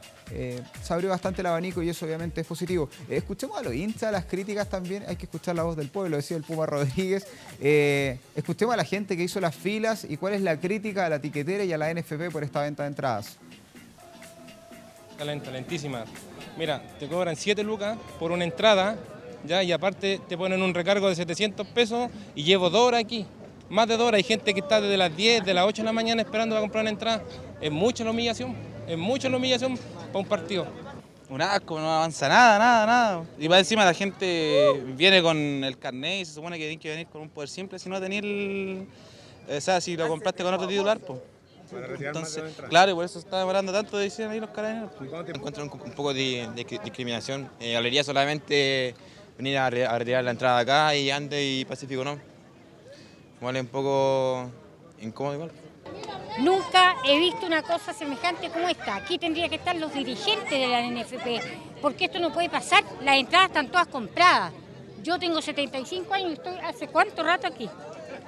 Se abrió bastante el abanico y eso obviamente es positivo. Escuchemos a los hinchas, las críticas también, hay que escuchar la voz del pueblo, decía el Puma Rodríguez. Escuchemos a la gente que hizo las filas y cuál es la crítica a la tiquetera y a la NFP por esta venta de entradas. Talentísima. Mira, te cobran 7 lucas por una entrada, ¿ya? Y aparte te ponen un recargo de 700 pesos y llevo 2 horas aquí. Más de 2 horas. Hay gente que está desde las 10, de las 8 de la mañana esperando para comprar una entrada. Es mucha la humillación. Es mucha la humillación para un partido. Un asco, no avanza nada. Y para encima la gente viene con el carnet y se supone que tienen que venir con un poder simple si no tenés o sea, si lo compraste con otro titular, pues. Entonces, claro, y por eso está demorando tanto, decían ahí los carabineros. Encuentro un poco de discriminación. Galería solamente venir a retirar la entrada acá y antes y Pacífico no. Igual es un poco incómodo igual. Nunca he visto una cosa semejante como esta. Aquí tendría que estar los dirigentes de la NFP, porque esto no puede pasar. Las entradas están todas compradas. Yo tengo 75 años y estoy hace cuánto rato aquí.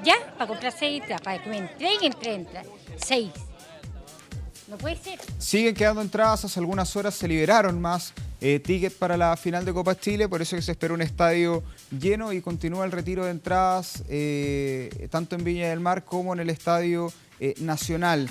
Ya, para comprar 6 entradas, para que me entreguen 3 entradas. 6. No puede ser. Siguen quedando entradas, hace algunas horas se liberaron más tickets para la final de Copa Chile, por eso que se espera un estadio lleno y continúa el retiro de entradas tanto en Viña del Mar como en el Estadio Nacional.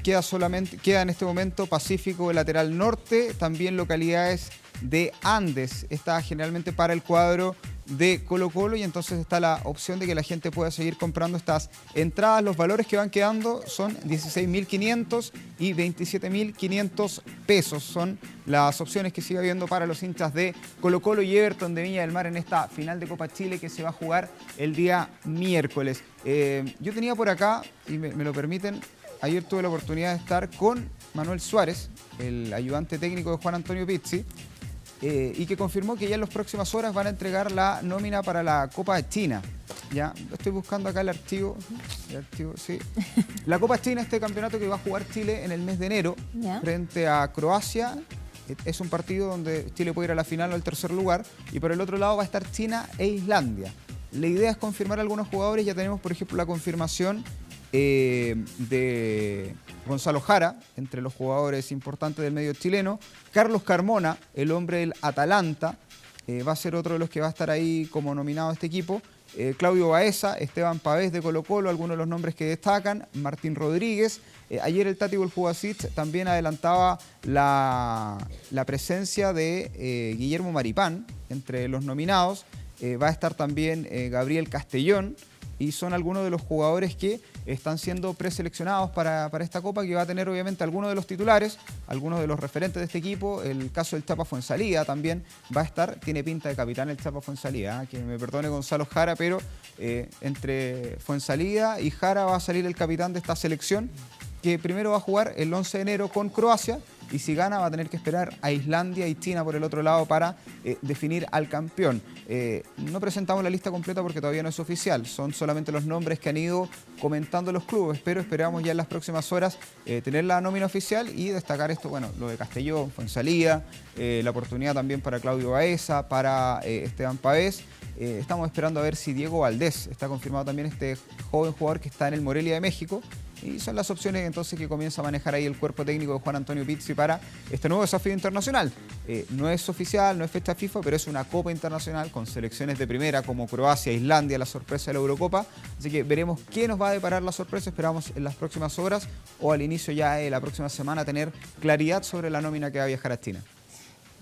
Queda en este momento Pacífico del lateral norte, también localidades de Andes. Está generalmente para el cuadro de Colo-Colo y entonces está la opción de que la gente pueda seguir comprando estas entradas. Los valores que van quedando son 16.500 y 27.500 pesos. Son las opciones que sigue habiendo para los hinchas de Colo-Colo y Everton de Viña del Mar en esta final de Copa Chile que se va a jugar el día miércoles. Yo tenía por acá, y me lo permiten, ayer tuve la oportunidad de estar con Manuel Suárez, el ayudante técnico de Juan Antonio Pizzi, y que confirmó que ya en las próximas horas van a entregar la nómina para la Copa de China. Ya, estoy buscando acá el archivo, sí. La Copa China, este campeonato que va a jugar Chile en el mes de enero frente a Croacia. Es un partido donde Chile puede ir a la final o al tercer lugar, y por el otro lado va a estar China e Islandia. La idea es confirmar a algunos jugadores. Ya tenemos, por ejemplo, la confirmación de Gonzalo Jara, entre los jugadores importantes del medio chileno. Carlos Carmona, el hombre del Atalanta, va a ser otro de los que va a estar ahí como nominado a este equipo. Claudio Baeza, Esteban Pavés de Colo-Colo, algunos de los nombres que destacan. Martín Rodríguez. Ayer el Tati Bulfugasic también adelantaba la presencia de Guillermo Maripán entre los nominados. Va a estar también Gabriel Castellón, y son algunos de los jugadores que están siendo preseleccionados para esta Copa, que va a tener obviamente algunos de los titulares, algunos de los referentes de este equipo. El caso del Chapa Fuenzalía también va a estar, tiene pinta de capitán el Chapa Fuenzalía, que me perdone Gonzalo Jara, pero entre Fuenzalía y Jara va a salir el capitán de esta selección, que primero va a jugar el 11 de enero con Croacia, y si gana va a tener que esperar a Islandia y China por el otro lado para definir al campeón. No presentamos la lista completa porque todavía no es oficial, son solamente los nombres que han ido comentando los clubes, pero esperamos ya en las próximas horas tener la nómina oficial y destacar esto, bueno, lo de Castellón, Fuenzalía, la oportunidad también para Claudio Baeza, para Esteban Pavés, Estamos esperando a ver si Diego Valdés, está confirmado también este joven jugador que está en el Morelia de México. Y son las opciones entonces que comienza a manejar ahí el cuerpo técnico de Juan Antonio Pizzi para este nuevo desafío internacional. No es oficial, no es fecha FIFA, pero es una Copa Internacional con selecciones de primera como Croacia, Islandia, la sorpresa de la Eurocopa. Así que veremos qué nos va a deparar la sorpresa. Esperamos en las próximas horas o al inicio ya de la próxima semana tener claridad sobre la nómina que va a viajar a China.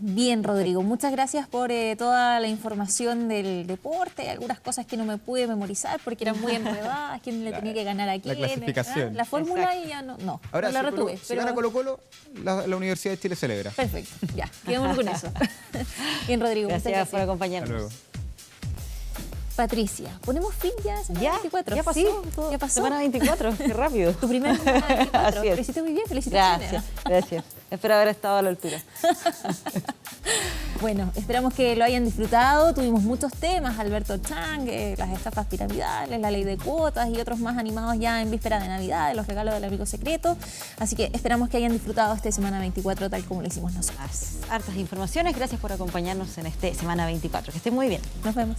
Bien, Rodrigo, muchas gracias por toda la información del deporte, algunas cosas que no me pude memorizar porque eran muy enredadas, quién le tenía que ganar a quién, la clasificación. La fórmula y ya no ahora, no la retuve. Si gana Colo-Colo, la Universidad de Chile celebra. Perfecto, ya, quedémonos con eso. Bien, Rodrigo, gracias por acompañarnos. Hasta luego. Patricia, ¿ponemos fin ya a semana 24? Ya pasó, ¿Sí? ¿Ya pasó? Semana 24, qué rápido. Tu primera semana 24. Así es. Lo hiciste muy bien, felicitaciones. Gracias. Espero haber estado a la altura. Bueno, esperamos que lo hayan disfrutado. Tuvimos muchos temas, Alberto Chang, las estafas piramidales, la ley de cuotas y otros más animados ya en víspera de Navidad, de los regalos del amigo secreto. Así que esperamos que hayan disfrutado esta Semana 24 tal como lo hicimos nosotros. Hartas informaciones, gracias por acompañarnos en este Semana 24. Que estén muy bien. Nos vemos.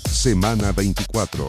Semana 24.